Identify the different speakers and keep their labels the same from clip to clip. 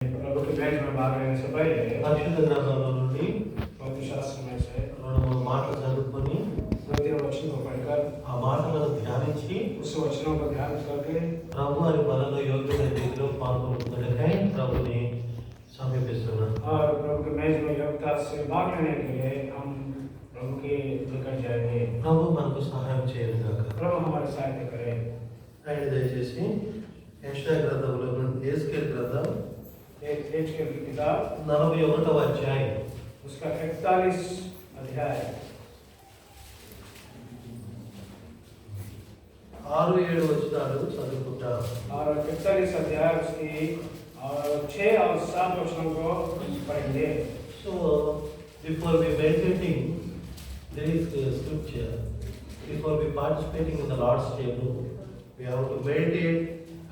Speaker 1: प्रभु के भेंट में भाग लेने से पहले
Speaker 2: పరిశుద్ధ గ్రంథంలో నుండి
Speaker 1: पवित्र शास्त्र में से
Speaker 2: రెండు మూడు మాటలు చదువుకొని
Speaker 1: 2-3 वचनों को पढ़कर
Speaker 2: ఆ మాటలను ధ్యానించి
Speaker 1: उस वचनों को ध्यान करके
Speaker 2: ప్రభు వారి బలలో యోగ్యమైన రీతిలో పాల్గొనడానికి ప్రభుని సమీపిస్తున్నాను.
Speaker 1: और प्रभु के मेज में योग्यता से भाग लेने के लिए हम प्रभु के निकट जाएंगे।
Speaker 2: ప్రభు మనకు సహాయం చేయనుగాక.
Speaker 1: प्रभु हमारी सहायता करे।
Speaker 2: ఆయన దయచేసి యెషయా గ్రంథంలో నుండి ఎస్కేల్ గ్రంథం
Speaker 1: एजकेल की किताब
Speaker 2: 41వ అధ్యాయం
Speaker 1: उसका 41 अध्याय
Speaker 2: 6-7 వచనాలు చదువుకుంటాం.
Speaker 1: और 41 अध्याय उसकी और 6 और 7 वचनों को पढ़ेंगे।
Speaker 2: So before we meditating there is a scripture, before we participating in the Lord's table we have to meditate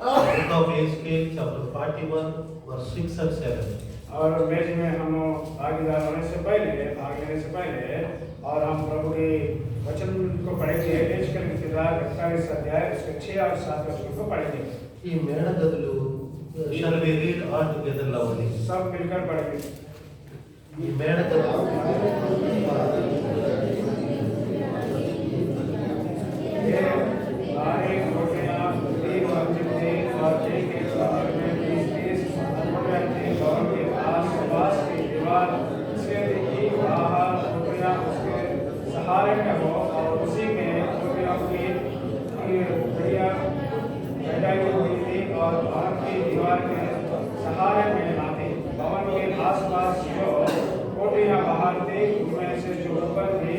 Speaker 2: book of Ezekiel chapter 41 verse 6 and 7.
Speaker 1: और मेज में हम भागीदार होने से पहले भाग लेने से पहले और हम प्रभु के वचन को पढ़ेंगे। एजकेल की किताब 41 अध्याय उसके 6 और 7 वचनों को पढ़ेंगे।
Speaker 2: ఈ మేడగదులు shall we read all together loudly.
Speaker 1: सब मिलकर पढ़ेंगे।
Speaker 2: ఈ మేడగదులు
Speaker 1: ये सारे कोठियां एक मंजिल थे और एक एक मंजिल में 20-30 कोठियां थी और के आस-पास की दीवार से एक बाहर कोठियां उसके सहारे में हो और उसी में कोठियों की बढ़िया बैठाई हुई थी और भवन की दीवार के सहारे में ना थी। भवन के आस-पास जो कोठियां बाहर थी उनमें से जो ऊपर थी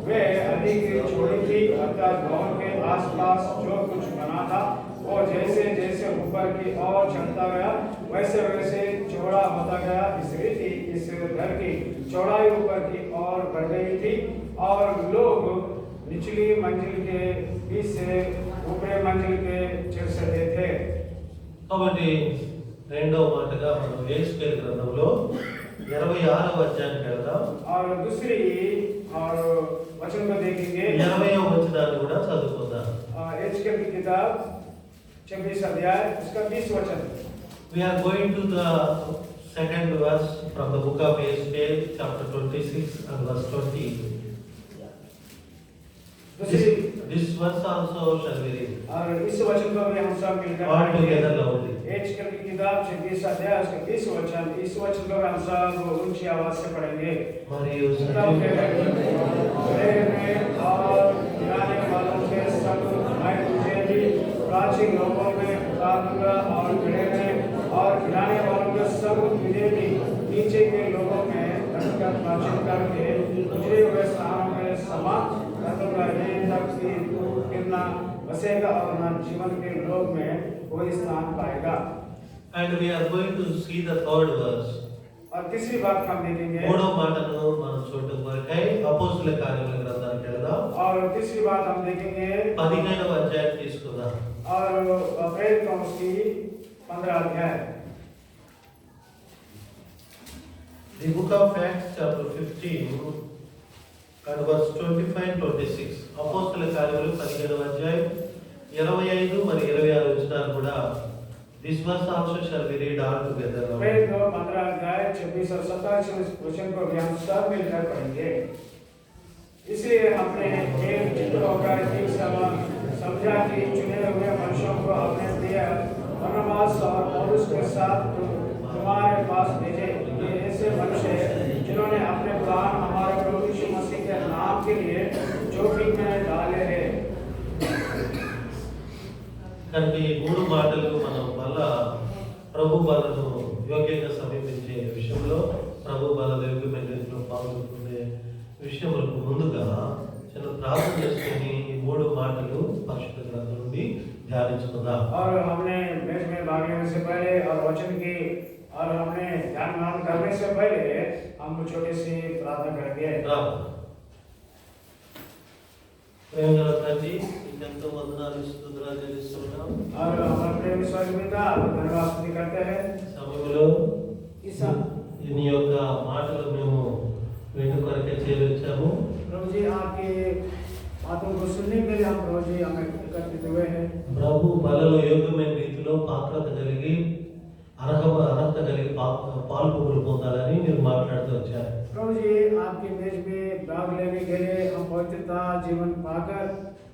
Speaker 1: वे अधिक छोटी थी, अर्थात भवन के आसपास जो कुछ बना था वो जैसे जैसे ऊपर की ओर चढ़ता गया वैसे वैसे चौड़ा होता गया। इस रीति इस घर की चौड़ाई ऊपर की ओर बढ़ गई थी और लोग निचली मंजिल के बीच से ऊपरी मंजिल के चढ़ सकते थे।
Speaker 2: కాబట్టి రెండవ మాటగా మనం ఎస్కేల్ గ్రంథంలో 26వ అధ్యాయానికి వెళ్దాం.
Speaker 1: और दूसरी और वचन को देखेंगे।
Speaker 2: 20వ వచనాన్ని కూడా చదువుకుందాం.
Speaker 1: एजकेल की किताब 26 अध्याय उसका 20 वचन।
Speaker 2: We are going to the second verse from the book of Ezekiel chapter 26 and verse 20. This verse also shall we read
Speaker 1: और इस वचन को भी हम सब मिलकर
Speaker 2: all
Speaker 1: पढ़ेंगे।
Speaker 2: together loudly.
Speaker 1: एजकेल की किताब 26 अध्याय उसका 20 वचन। इस वचन को हम सब ऊंची आवाज से पढ़ेंगे।
Speaker 2: మరియు
Speaker 1: तब के बड़े में और गिराने वालों के संग मैं तुझे भी प्राचीन लोगों में उतार दूंगा और बड़े में और गिराने वालों के संग तुझे भी नीचे के लोगों में रखकर प्राचीन करके उजड़े हुए स्थानों में समा कर दूंगा। ये तब कि तू कितना बसेगा और न जीवन के लोक में कोई स्थान पाएगा।
Speaker 2: and we are going to see the third verse.
Speaker 1: और तीसरी बात हम देखेंगे।
Speaker 2: మూడో మాటను మనం చూడడం కొరకై అపోస్తలుల కార్యముల గ్రంథానికి వెళ్దాం.
Speaker 1: और तीसरी बात हम देखेंगे
Speaker 2: 15వ అధ్యాయం తీసుకుందాం.
Speaker 1: और प्रेरितों की 15 अध्याय।
Speaker 2: The book of Acts chapter 15 and verse 25-26. అపోస్తలుల కార్యములు 15వ అధ్యాయం 25 మరియు 26 వచనాలు కూడా this verse also shall be read all together.
Speaker 1: प्रेरितों 15 अध्याय 26 और 27 वचन को भी हम सब मिलकर पढ़ेंगे। इसलिए हमने एक चित्त होकर एक समय समझा कि चुने हुए मनुष्यों को अपने प्रिय बरनबास और पौलुस के साथ तुम्हारे पास भेजे। ये ऐसे मनुष्य जिन्होंने अपने प्राण हमारे प्रभु यीशु मसीह के नाम के लिए जोखिम में डाले हैं।
Speaker 2: కనుక ఈ మూడు మాటలు మనం మళ్ళా ప్రభు బలను యోగ్యంగా సమీపించే విషయంలో ప్రభు బల యోగ్యమైన రీతిలో పాల్గొనే విషయములకు ముందుగా చిన్న ప్రార్థన చేసుకుని ఈ మూడు మాటలు పరిశుద్ధ గ్రంథం నుండి ధ్యానించుకుందాం.
Speaker 1: और हमने मेज में भाग लेने से पहले और वचन की और हमने ध्यान करने से पहले हम छोटी सी प्रार्थना करेंगे।
Speaker 2: ప్రేమగల తండ్రి ఎంతో వందనాలు స్తుతులు చెల్లిస్తున్నాం.
Speaker 1: और हमारे प्रेम स्वर्गीय पिता आपको धन्यवाद स्तुति करते हैं।
Speaker 2: సమయంలో నీ యొక్క మాటలు మేము విను కొరకే చేరొచ్చాము.
Speaker 1: प्रभु जी आपकी बातों को सुनने के लिए हम प्रभु जी हमें एकत्रित हुए हैं।
Speaker 2: ప్రభు బలలో యోగ్యమైన రీతిలో పాత్రత కలిగి అర్హత కలిగి పాలు పొగులు పొందాలని మీరు మాట్లాడుతూ వచ్చారు.
Speaker 1: प्रभु जी आपके मेज में भाग लेने के लिए हम पवित्रता जीवन पाकर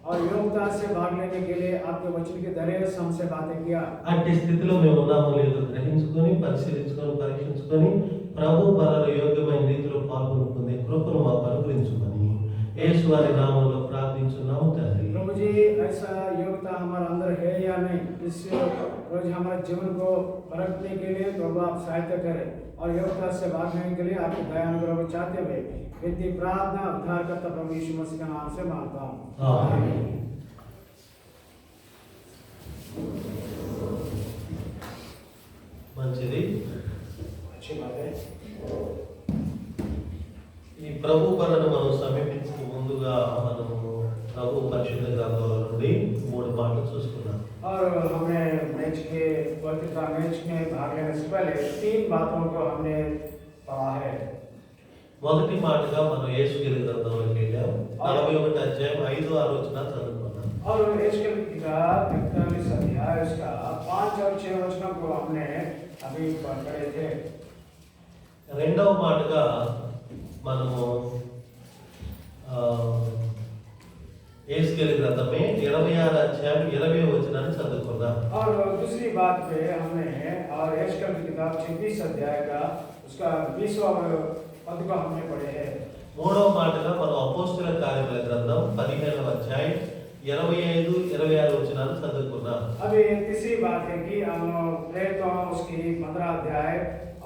Speaker 1: और योग्यता से भाग लेने के लिए आपके वचन के जरिए हमसे बातें किया।
Speaker 2: అట్టి స్థితిలో మేము ఉన్నామో లేదో గ్రహించుకొని పరిశీలించుకొని పరీక్షించుకొని ప్రభు బలలో యోగ్యమైన రీతిలో పాల్గొని పొందే కృపను మాకు అనుగ్రహించుకొని యేసు వారి నామంలో ప్రార్థించున్నాము తండ్రి.
Speaker 1: प्रभु जी ऐसा योग्यता हमारे अंदर है या नहीं, इस रोज हमारे जीवन को परखने के लिए प्रभु आप सहायता करें और योग्यता से भागने के लिए आपके दया अनुग्रह को चाहते हुए विनती प्रार्थना उद्धारकर्ता प्रभु यीशु मसीह के नाम से मांगता हूँ, आमीन।
Speaker 2: మంచిది.
Speaker 1: अच्छी बात है।
Speaker 2: ఈ ప్రభు బలను మనం సమీపించక ముందుగా మనము ప్రభు పరిశుద్ధ గ్రంథంలో నుండి 3 మాటలు చూసుకున్నాం.
Speaker 1: और हमने मैच के पवित्रता मैच में भाग लेने से पहले 3 बातों को हमने पढ़ा है।
Speaker 2: మొదటి మాటగా మనం యేసుకేలు గ్రంథంలోకి వెళ్ళాం. 41 అధ్యాయం 5-6 వచన చదువుకున్నాం.
Speaker 1: और యేసుకేలు की किताब 41 अध्याय उसका 5 और 6 वचनों को हमने अभी पढ़े थे।
Speaker 2: రెండవ మాటగా మనము యేసుకేలు గ్రంథమే 26 అధ్యాయం 20వ వచనాన్ని చదువుకున్నాం.
Speaker 1: और दूसरी बात पे हमने और యేసుకేలు की किताब 26 अध्याय का उसका 20वां पद को हमने पढ़े हैं।
Speaker 2: మూడవ మాటగా మనం అపోస్తలుల కార్యముల గ్రంథం 15వ అధ్యాయం 25-26 వచనాలు చదువుకున్నాం.
Speaker 1: अभी तीसरी बात है कि हम प्रेरितों उसकी 15 अध्याय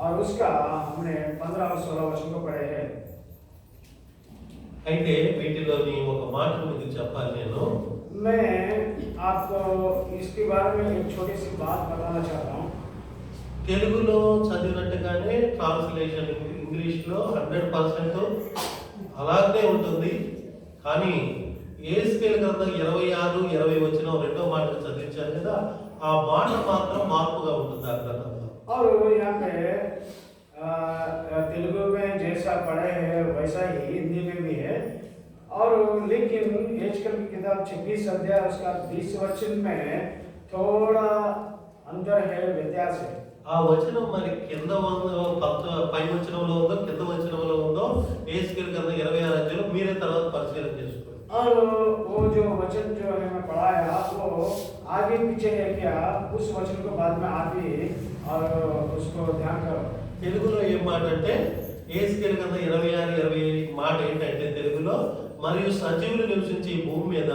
Speaker 1: और उसका हमने 15 और 16 वचन को पढ़े हैं।
Speaker 2: అయితే వీటిలోని ఒక మాట మీకు చెప్పాలి. నేను
Speaker 1: मैं आपको इसके बारे में एक छोटी सी बात बताना चाहता हूँ।
Speaker 2: తెలుగులో చదివినట్టుగానే ట్రాన్స్లేషన్ ఇంగ్లీష్లో 100% అలాగే ఉంటుంది. కానీ యేసుకేలు గ్రంథం 26-20 వచనం రెండో మాటకు చదివించారు కదా, ఆ మాట మాత్రం మార్పుగా ఉంటుంది ఆ గ్రంథంలో.
Speaker 1: और यहाँ पे तेलुगु में जैसा पढ़े हैं वैसा ही हिंदी में भी है। और लेकिन యేసుకేలు की किताब 26 अध्याय उसका 20 वचन में थोड़ा अंतर है, व्यत्यास है।
Speaker 2: ఆ వచనం మరి కింద పై వచనంలో ఉందో కింద వచనంలో ఉందో యేసుకేలు గ్రంథం 26 అధ్యాయంలో మీరే తర్వాత పరిశీలన చేసుకోండి.
Speaker 1: और वो जो वचन जो हमें पढ़ाया वो आगे पीछे है क्या, उस वचन को बाद में आप ही और उसको ध्यान करो।
Speaker 2: తెలుగులో ఏం మాట అంటే యేసుకేలు గ్రంథం 26-20 మాట ఏంటంటే తెలుగులో, మరియు సజీవులు నివసించే ఈ భూమి మీద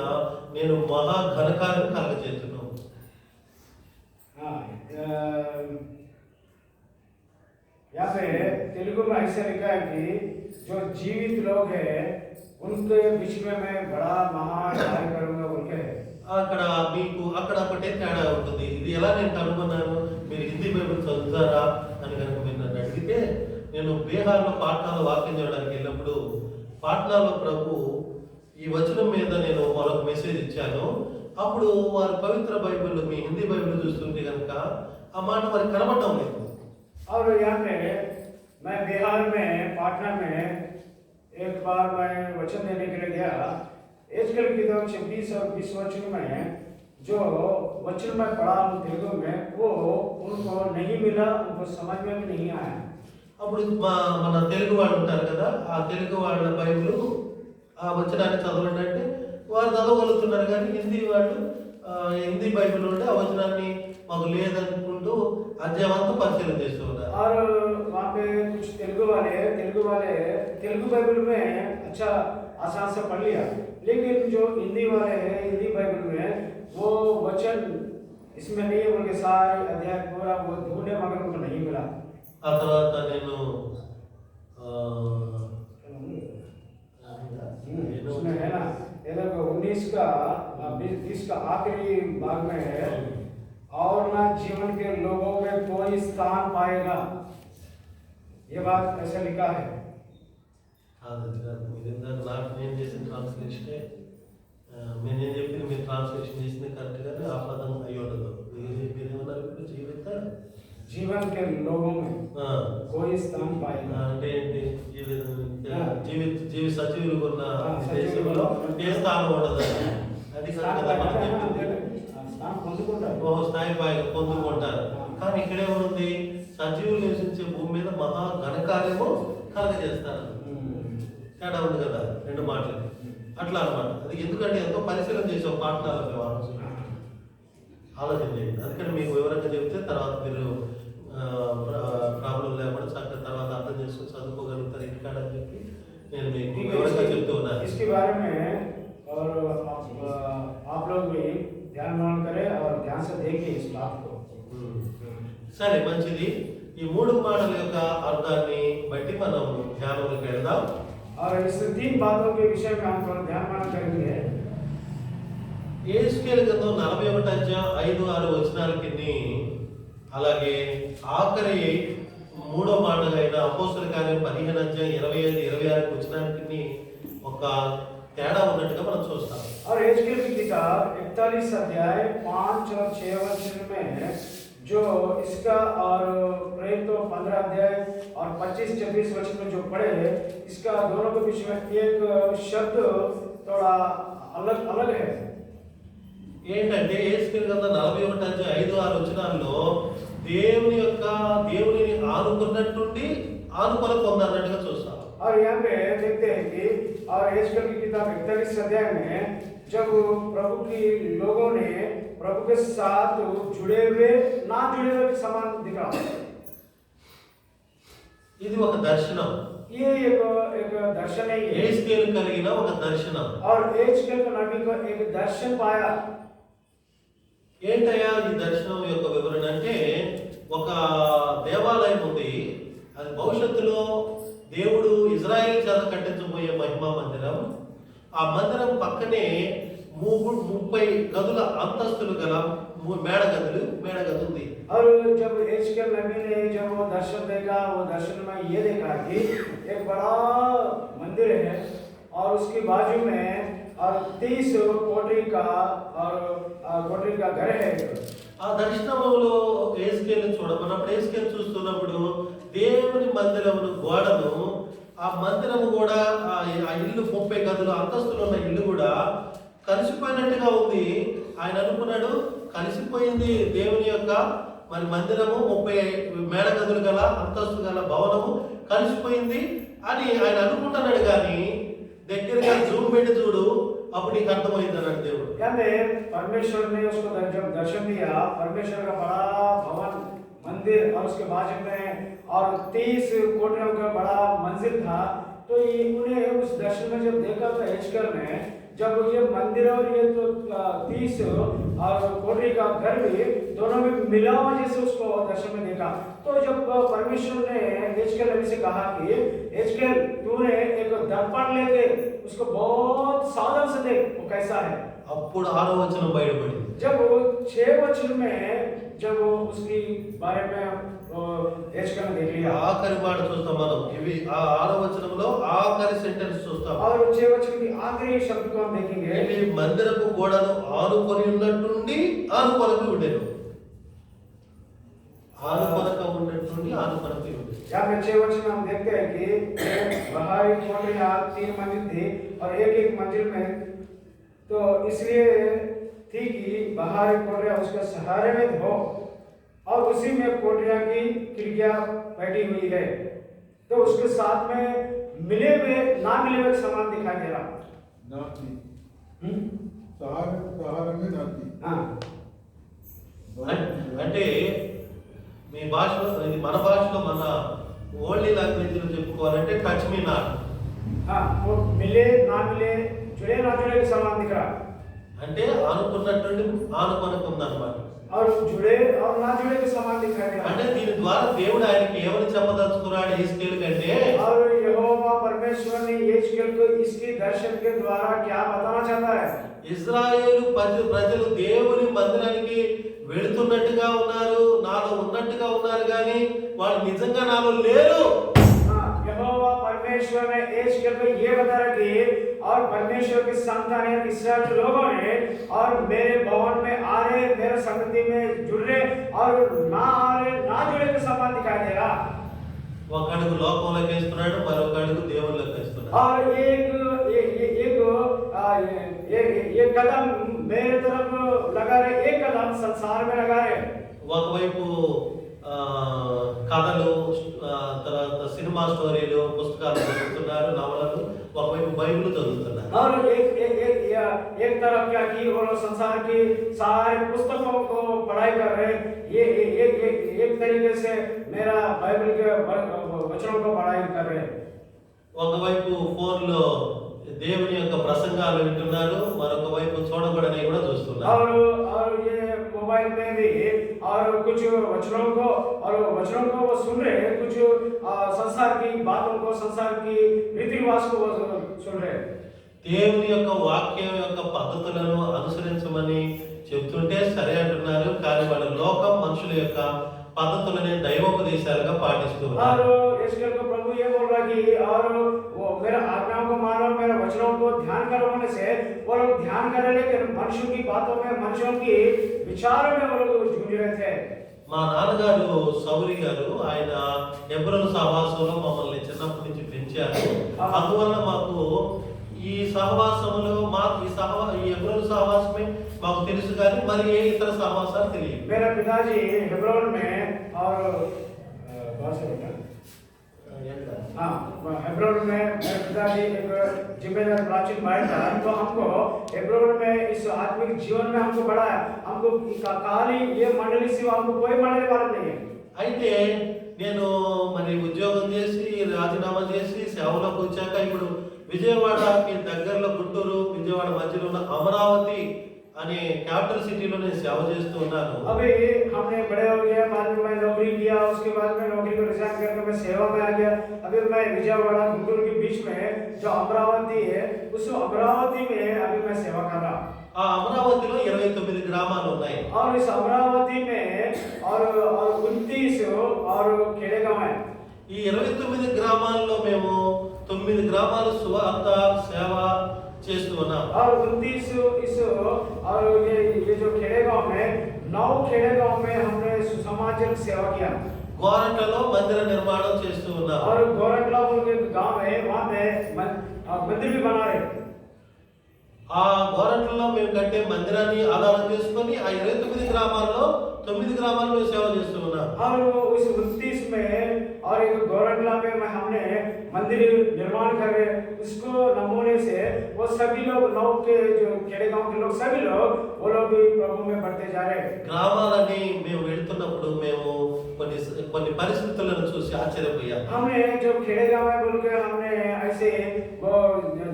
Speaker 2: నేను మహా ఘనకార్యం కలగజేస్తున్నాను.
Speaker 1: यहाँ पे तेलुगु में ऐसा लिखा है कि जो जीवित लोग हैं उनके बीच में मैं बड़ा महान कार्य करूंगा उनके है।
Speaker 2: అక్కడ మీకు అక్కడ ఒకటే తేడా ఉంటుంది. ఇది ఎలా నేను కనుగొన్నాను, మీరు హిందీ బైబిల్ చదువుతారా అని కనుక మీరు నన్ను అడిగితే, నేను బీహార్లో పాట్నాలో వాక్యం చేయడానికి వెళ్ళినప్పుడు పాట్నాలో ప్రభు ఈ వచనం మీద నేను మరొక మెసేజ్ ఇచ్చాను. అప్పుడు వారు పవిత్ర బైబిల్ మీ హిందీ బైబిల్ చూస్తుంటే కనుక ఆ మాట వారికి కనబడటం లేదు.
Speaker 1: और यहाँ पे मैं बिहार में पाटना में एक बार मैं वचन देने के लिए गया। యేసుకేలు की किताब 26 और 20 वचन में जो वचन में पढ़ा हूँ तेलुगु में, वो उनको नहीं मिला, उनको समझ में भी नहीं आया।
Speaker 2: అప్పుడు మన తెలుగు వాళ్ళు ఉంటారు కదా, ఆ తెలుగు వాళ్ళ బైబిల్ ఆ వచనాన్ని చదవండి అంటే వారు చదవగలుగుతున్నారు. కానీ హిందీ వాళ్ళు హిందీ బైబిల్ ఉంటే ఆ వచనాన్ని మాకు లేదనుకుంటూ అధ్యాయం అంతా పరిశీలన చేస్తూ ఉన్నారు.
Speaker 1: और वहाँ पे कुछ तेलुगु वाले तेलुगु बाइबल में अच्छा आसान से पढ़ लिया, लेकिन जो हिंदी वाले हैं हिंदी बाइबल में वो वचन इसमें नहीं है, उनके सारे अध्याय पूरा वो ढूंढे मगर उनको नहीं मिला।
Speaker 2: ఆ తర్వాత నేను
Speaker 1: उसमें है ना, ये देखो 19 का 20 का आखिरी भाग में है, और ना जीवन के लोगों में कोई स्थान पाएगा, ये बात ऐसा लिखा है।
Speaker 2: నాకు నేను చేసిన ట్రాన్స్లేషనే నేనేం చెప్పింది మీరు ట్రాన్స్లేషన్ చేసింది కరెక్ట్ కానీ ఆ పదం అయ్యి ఉండదు. మీరేమన్నారు ఇప్పుడు
Speaker 1: जीवन के लोगों में कोई स्थान पाएगा
Speaker 2: అంటే ఏంటి, జీవి సజీవులు ఉన్న దేశంలో ఏ స్థానం ఉండదు. అది ఓహో స్థాయి పొందుకుంటారు. కానీ ఇక్కడే ఉంది సజీవులు నివసించే భూమి మీద మహా ఘనకార్యము కలగజేస్తాను. తేడా ఉంది కదా రెండు మాటలకి. అట్లా అనమాట. అది ఎందుకంటే ఎంతో పరిశీలన చేసాం పాఠాలు మేము ఆలోచన చేయండి. అందుకని మీకు వివరంగా చెప్తే తర్వాత మీరు ప్రాబ్లం లేకుండా చక్కగా తర్వాత అర్థం చేసుకుని చదువుకోగలుగుతారు ఇంటికాడ అని చెప్పి నేను మీకు వివరంగా చెప్తూ ఉన్నాను.
Speaker 1: इसके बारे में और आप लोग भी ध्यान मान करें और ध्यान से देखिए इस बात को.
Speaker 2: సరే మంచిది. ఈ మూడు మాటల యొక్క అర్థాన్ని బట్టి మనం ధ్యానంలోకి వెళ్దాం.
Speaker 1: और इस तीन बातों के विषय में हम थोड़ा ध्यान मान करेंगे.
Speaker 2: యెహెజ్కేలు గ్రంథం 41వ అధ్యాయం 5-6 వచనాలకి అలాగే ఆఖరి మూడో మాటగా అయిన అపోస్తలుల కార్యం 15వ అధ్యాయం 25-26 వచనాలకి ఒక తేడా ఉన్నట్టుగా మనం చూస్తాం.
Speaker 1: और यहेजकेल की किताब 41 अध्याय 5 और 6 वचन में जो इसका और प्रेरितों 15 अध्याय और 25-26 वचन में जो पढ़े इसका दोनों के बीच में एक शब्द थोड़ा अलग अलग है.
Speaker 2: ఏంటంటే యెహెజ్కేలు గ్రంథం 41వ అధ్యాయం 5-6 వచనాల్లో దేవునిని ఆనుకున్నట్టుండి ఆనుకొని పొందన్నట్టుగా చూస్తాం.
Speaker 1: और यहाँ पे देखते हैं कि और यहेजकेल की किताब 41 अध्याय में जब प्रभु की लोगों ने प्रभु के साथ जुड़े हुए ना जुड़े हुए के समान दिखा.
Speaker 2: ఇది ఒక దర్శనం.
Speaker 1: ये एक दर्शन है.
Speaker 2: యెహెజ్కేలు కలిగిన ఒక దర్శనం.
Speaker 1: और यहेजकेल को नबी को एक दर्शन पाया.
Speaker 2: ఏంటయ్యా ఈ దర్శనం యొక్క వివరణ అంటే ఒక దేవాలయం ఉంది. అది భవిష్యత్తులో దేవుడు ఇజ్రాయెల్ చేత కట్టించబోయే మహిమా మందిరం. ఆ మందిరం పక్కనే 30 గదుల అంతస్తులు గల మేడగది ఉంది.
Speaker 1: और जब यहेजकेल नबी ने जब वो दर्शन देखा वो दर्शन में ये देखा कि एक बड़ा मंदिर है और उसके बाजू में और 30 कोठरी का और कोठरी का घर है.
Speaker 2: ఆ దర్శనంలో యెహెజ్కేలు చూడమన్నప్పుడు యెహెజ్కేలు చూస్తున్నప్పుడు దేవుని మందిరమును గోడను ఆ మందిరము కూడా ఆ ఇల్లు 30 గదుల అంతస్తులు ఉన్న ఇల్లు కూడా కలిసిపోయినట్టుగా ఉంది. ఆయన అనుకున్నాడు కలిసిపోయింది దేవుని యొక్క మరి మందిరము 30 మేడ గదులు గల అంతస్తు గల భవనము కలిసిపోయింది అని ఆయన అనుకుంటున్నాడు. కానీ దగ్గరగా జూమ్ పెట్టి చూడు అప్పుడు నీకు అర్థమైంది అన్నాడు దేవుడు.
Speaker 1: कहते परमेश्वर ने उसको जब दर्शन दिया परमेश्वर का बड़ा भवन मंदिर और उसके बाजू में और 30 कोठरियों का बड़ा मंजिल था. तो ये उन्हें उस दर्शन में जब देखा था यहेजकेल ने जब ये मंदिर और ये तो 30 और कोठरी का घर भी दोनों में मिला हुआ जैसे उसको दर्शन में देखा. तो जब परमेश्वर ने यहेजकेल नबी से कहा कि यहेजकेल तूने एक दर्पण लेके उसको बहुत सावधान से देख वो कैसा है.
Speaker 2: అప్పుడు 6వ వచనం బయటపడింది.
Speaker 1: जब वो 6 वचन में जब वो उसकी बारे में यहेजकेल ने देख लिया.
Speaker 2: ఆఖరి మాట చూస్తాం మనం. ఇవి ఆ 6వ వచనంలో ఆఖరి సెంటెన్స్ చూస్తాం.
Speaker 1: और 6 वचन की आखिरी शब्द को हम देखेंगे.
Speaker 2: ఇది మందిరపు గోడను ఆనుకొని ఉన్నట్టుండి ఆనుకొనకు ఉండేది. ఆనుకొనక ఉన్నట్టుండి ఆనుకొనకు ఉండేది.
Speaker 1: यहाँ पे 6 वचन में हम देखते हैं कि बाहरी कोठरी 3 मंजिल थी और एक मंजिल में तो इसलिए थी कि बाहरी कोठरियां उसके सहारे में हो और उसी में कोठरियां की खिड़कियां बैठी हुई है. तो उसके साथ में मिले हुए ना मिले हुए समान दिखाई दे रहा.
Speaker 3: नाती सहारे में नाती.
Speaker 1: हाँ
Speaker 2: అంటే మీ భాషలో ఇది మన భాషలో మన ఓల్డ్ లాంగ్వేజ్ లో చెప్పుకోవాలంటే టచ్ మీ నాట్.
Speaker 1: हाँ वो मिले ना मिले जुड़े ना जुड़े के समान दिख रहा.
Speaker 2: అంటే ఆనుకున్నట్టుండి ఆనుకొనకు ఉందన్నమాట.
Speaker 1: और जुड़े और ना जुड़े के समान दिखाई दे रहा.
Speaker 2: అంటే దీని ద్వారా దేవుడు ఆయనకి ఏమని చెప్పదలుచుకున్నాడు యెహెజ్కేలు కంటే
Speaker 1: और यहोवा परमेश्वर ने यहेजकेल को इसके दर्शन के द्वारा क्या बताना चाहता है.
Speaker 2: ఇజ్రాయేలు ప్రజలు దేవుని మందిరానికి వెళుతున్నట్టుగా ఉన్నారు, నాలో ఉన్నట్టుగా ఉన్నారు, కానీ వాళ్ళు నిజంగా నాలో లేరు.
Speaker 1: यहोवा परमेश्वर ने यहेजकेल को ये बता रहा कि और परमेश्वर के संतान इस्राएल के लोगों ने और मेरे भवन में आ रहे मेरे संगति में जुड़ रहे और ना आ रहे ना जुड़े के समान दिखाई दे रहा.
Speaker 2: ఒక అడుగు లోకంలోకి వేస్తున్నాడు, మరొక అడుగు దేవుళ్ళలోకి వేస్తున్నాడు.
Speaker 1: और एक कदम मेरे तरफ लगा रहे, एक कदम संसार में लगा रहे.
Speaker 2: ఒకవైపు కథలు, తర్వాత సినిమా స్టోరీలు, పుస్తకాలు చదువుతున్నారు, నవలలు, ఒకవైపు బైబిల్ చదువుతున్నారు.
Speaker 1: और एक तरफ क्या कि वो लोग संसार की सारे पुस्तकों को पढ़ाई कर रहे हैं, ये एक तरीके से मेरा बाइबल के वचनों को पढ़ाई कर रहे हैं.
Speaker 2: ఒకవైపు ఫోన్లో దేవుని యొక్క ప్రసంగాలు వింటున్నారు, మరొక వైపు చూడబడని కూడా చూస్తున్నారు.
Speaker 1: और ये मोबाइल में भी और कुछ वचनों को वो सुन रहे हैं, कुछ संसार की बातों को, संसार की रीति रिवाज को वो सुन रहे हैं.
Speaker 2: దేవుని యొక్క వాక్యం యొక్క పద్ధతులను అనుసరించమని చెప్తుంటే సరే అంటున్నారు, కానీ వాళ్ళ లోకం మనుషుల యొక్క పద్ధతులని దైవోపదేశాలుగా పాటిస్తున్నారు.
Speaker 1: और इसके को प्रभु ये बोल रहा कि और वो मेरा आज्ञाओं को मानो, मेरे वचनों को ध्यान करो होने से वो लोग ध्यान कर रहे, लेकिन मनुष्यों की बातों में, मनुष्यों की विचारों में वो लोग झूझ रहे थे.
Speaker 2: మా నాన్నగారు సౌరి గారు, ఆయన హెబ్రోను సహవాసంలో మమ్మల్ని చిన్నప్పటి నుంచి పెంచారు. అందువల్ల మాకు ఈ సహవాసంలో ఈ హెబ్రోను సహవాసమే మాకు తెలుసు, కానీ మరి ఏ ఇతర సహవాసాలు తెలియదు.
Speaker 1: मेरा पिताजी हेब्रोन में और हाँ हेब्रोन में मेरे पिताजी एक जिम्मेदार प्राचीन भाई था, तो हमको हेब्रोन में इस आत्मिक जीवन में हमको बढ़ाया. हमको खाली ये मंडली सिवा हमको कोई मंडली वाला नहीं है.
Speaker 2: అయితే నేను మరి ఉద్యోగం చేసి రాజీనామా చేసి సేవలోకి వచ్చాక ఇప్పుడు విజయవాడకి దగ్గరలో గుంటూరు విజయవాడ మధ్యలో ఉన్న అమరావతి అనే క్యాపిటల్ సిటీలో నేను సేవ చేస్తూ ఉన్నాను.
Speaker 1: अभी हमने बड़े हो गए, बाद में मैं नौकरी किया, उसके बाद में नौकरी को रिजाइन करके मैं सेवा में आ गया. अभी मैं विजयवाड़ा गुंटूर के बीच में जो अमरावती है, उस अमरावती में अभी मैं सेवा कर रहा.
Speaker 2: ఆ అమరావతిలో 29 గ్రామాలు ఉన్నాయి.
Speaker 1: और इस अमरावती में और 29 और खेड़े गांव है.
Speaker 2: ఈ 29 గ్రామాల్లో మేము 9 గ్రామాలు సువార్త సేవ చేస్తూ ఉన్నాం.
Speaker 1: और 29 इस और ये जो खेड़े गांव में 9 खेड़े गांव में हमने सुसमाचार सेवा किया.
Speaker 2: గోరంటలో మందిర నిర్మాణం చేస్తూ ఉన్నాం.
Speaker 1: और गोरखला के गांव है, वहां पे मंदिर भी बना रहे.
Speaker 2: ఆ గోరంటలో మేము కట్టే మందిరాన్ని ఆధారం చేసుకొని ఆ 29 గ్రామాల్లో 9 గ్రామాల్లో సేవ చేస్తూ ఉన్నాం.
Speaker 1: और उस 29 में और एक गोरखला में हमने मंदिर निर्माण कर रहे. उसको नमूने से वो सभी लोग 9 के जो खेड़े गांव के लोग सभी लोग वो लोग भी प्रभु में बढ़ते जा रहे.
Speaker 2: గ్రామాలని మేము వెళ్తున్నప్పుడు మేము కొన్ని పరిస్థితులను చూసి ఆశ్చర్యపోయాం.
Speaker 1: हमने जब खेड़े गांव में बोल के हमने ऐसे वो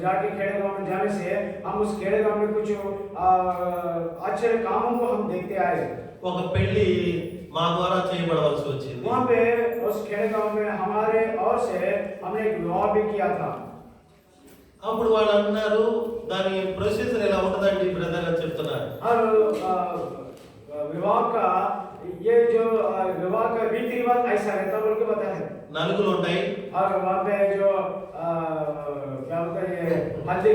Speaker 1: जाके खेड़े गांव में जाने से हम उस खेड़े गांव में कुछ आश्चर्य कामों को हम देखते आए.
Speaker 2: ఒక పెళ్లి మా ద్వారా చేయబడవలసి వచ్చింది.
Speaker 1: वहां पे उस खेड़े गांव में हमारे ओर से हमने एक विवाह भी किया था.
Speaker 2: అప్పుడు వాళ్ళు అన్నారు, దాని ప్రొసీజర్ ఎలా ఉంటుందండి బ్రదర్ అని చెప్తున్నారు.
Speaker 1: और विवाह का ये जो विवाह का रीति रिवाज ऐसा रहता बोल के बताया है.
Speaker 2: నలుగులు ఉంటాయి.
Speaker 1: और वहां पे जो क्या बोलते हैं हल्दी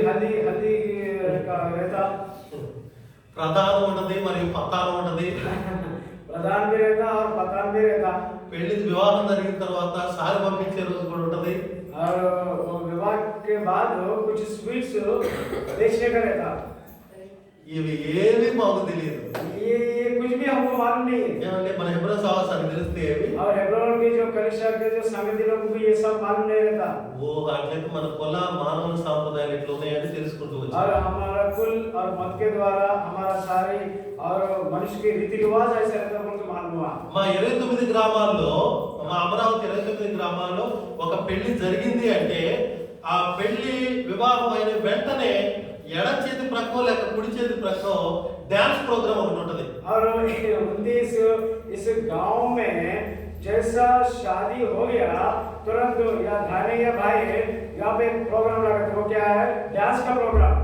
Speaker 1: का रहता.
Speaker 2: ప్రధానం ఉన్నది మరియు పతానం ఉన్నది.
Speaker 1: प्रधान भी रहता और पतान भी रहता.
Speaker 2: పెళ్లి వివాహం జరిగిన తర్వాత సారి పంపించే రోజు కూడా ఉంటది.
Speaker 1: और विवाह के बाद कुछ स्वीट्स बेचने का रहता.
Speaker 2: ఇవి ఏవి మాకు తెలియదు.
Speaker 1: ये कुछ भी हमको मालूम नहीं है.
Speaker 2: ఏమంటే మన హెబ్రోను సహవాసానికి తెలిస్తే ఏవి,
Speaker 1: और हेब्रोन के जो कलीसिया के जो संगति लोगों को ये सब मालूम नहीं रहता.
Speaker 2: ఓ అట్లయితే మన కుల మానవ సాంప్రదాయాలు ఎట్లా ఉన్నాయని తెలుసుకుంటూ వచ్చాం.
Speaker 1: और हमारा कुल और मत के द्वारा हमारा सारी और मनुष्य के रीति रिवाज ऐसे रहता बोल के मालूम हुआ.
Speaker 2: మా 29 గ్రామాల్లో, మా అమరావతి 29 గ్రామాల్లో ఒక పెళ్లి జరిగింది అంటే ఆ పెళ్లి వివాహం అయిన వెంటనే ఎడం చేతి ప్రక్కో లేక కుడి చేతి ప్రక్కో డాన్స్ ప్రోగ్రామ్ ఒకటి ఉంటది.
Speaker 1: और 29 इस गांव में जैसा शादी हो गया तुरंत या धाने या भाई यहाँ पे एक प्रोग्राम लगा. वो क्या है? डांस का प्रोग्राम.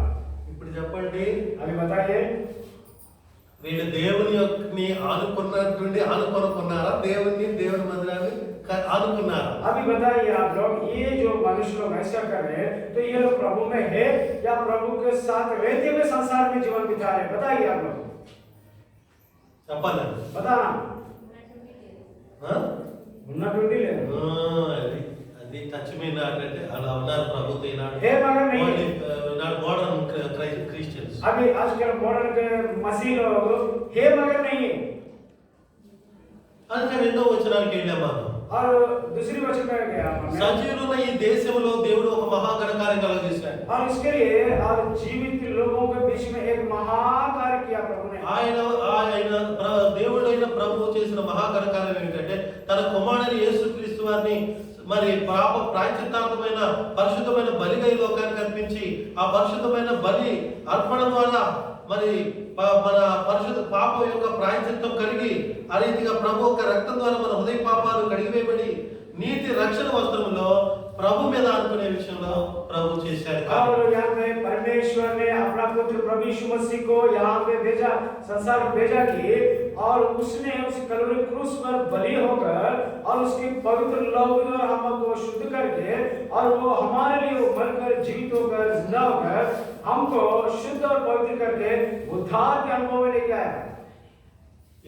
Speaker 2: ఇప్పుడు చెప్పండి,
Speaker 1: अभी बताइए,
Speaker 2: వీళ్ళు దేవుని ఆనుకున్నారా, దేవుని మందిరాన్ని ఆనుకున్నారా?
Speaker 1: अभी बताइए आप लोग, ये जो मनुष्य लोग ऐसा कर रहे हैं तो ये लोग प्रभु में है या प्रभु के साथ रहते हुए संसार में जीवन बिता रहे? बताइए आप लोग,
Speaker 2: చెప్పాలండి.
Speaker 1: बताना.
Speaker 2: ఆ?
Speaker 1: उन्ना टूटी ले
Speaker 2: అది టచ్ మీ నాట్ అంటే అలా ఉన్నారు ప్రభుత్వ ఈనాడు.
Speaker 1: है मगर नहीं.
Speaker 2: ఈనాడు మోడర్న్ క్రిస్టియన్స్.
Speaker 1: अभी आजकल मॉडर्न के मसीह लोग है मगर नहीं है.
Speaker 2: అందుకని రెండో వచనానికి వెళ్ళాం మనం.
Speaker 1: और दूसरी वचन में गया हमने।
Speaker 2: సజీవులున్న ఈ దేశంలో దేవుడు ఒక మహాగణకార్యం కలుగజేశాడు.
Speaker 1: और इसके लिए और जीवित लोगों के बीच में एक महाकार्य किया प्रभु ने।
Speaker 2: దేవుడైన ప్రభువు చేసిన మహాగణకార్యం ఏంటంటే తన కుమారుని యేసుక్రీస్తు వారిని మరి పాప ప్రాయశ్చిత్తార్థమైన పరిశుద్ధమైన బలిగా ఈ లోకానికి అర్పించి ఆ పరిశుద్ధమైన బలి అర్పణ ద్వారా మరి మన పరిశుద్ధ పాపం యొక్క ప్రాయశ్చిత్తం కలిగి ఆ రీతిగా ప్రభు యొక్క రక్తం ద్వారా మన హృదయ పాపాలు కడిగివేయబడి నీతి రక్షణ వస్త్రంలో ప్రభు మీద అనుకునే విషయంలో ప్రభు చేశారు.
Speaker 1: और यहाँ पे परमेश्वर ने अपना पुत्र प्रभु यीशु मसीह को यहाँ पे भेजा, संसार में भेजा कि और उसने उस कलवरी क्रूस पर बलि होकर और उसकी पवित्र लहू द्वारा हमको शुद्ध करके और वो हमारे लिए वो मरकर जीवित होकर जिंदा होकर हमको शुद्ध और पवित्र करके उद्धार के अनुभव में लेके आया।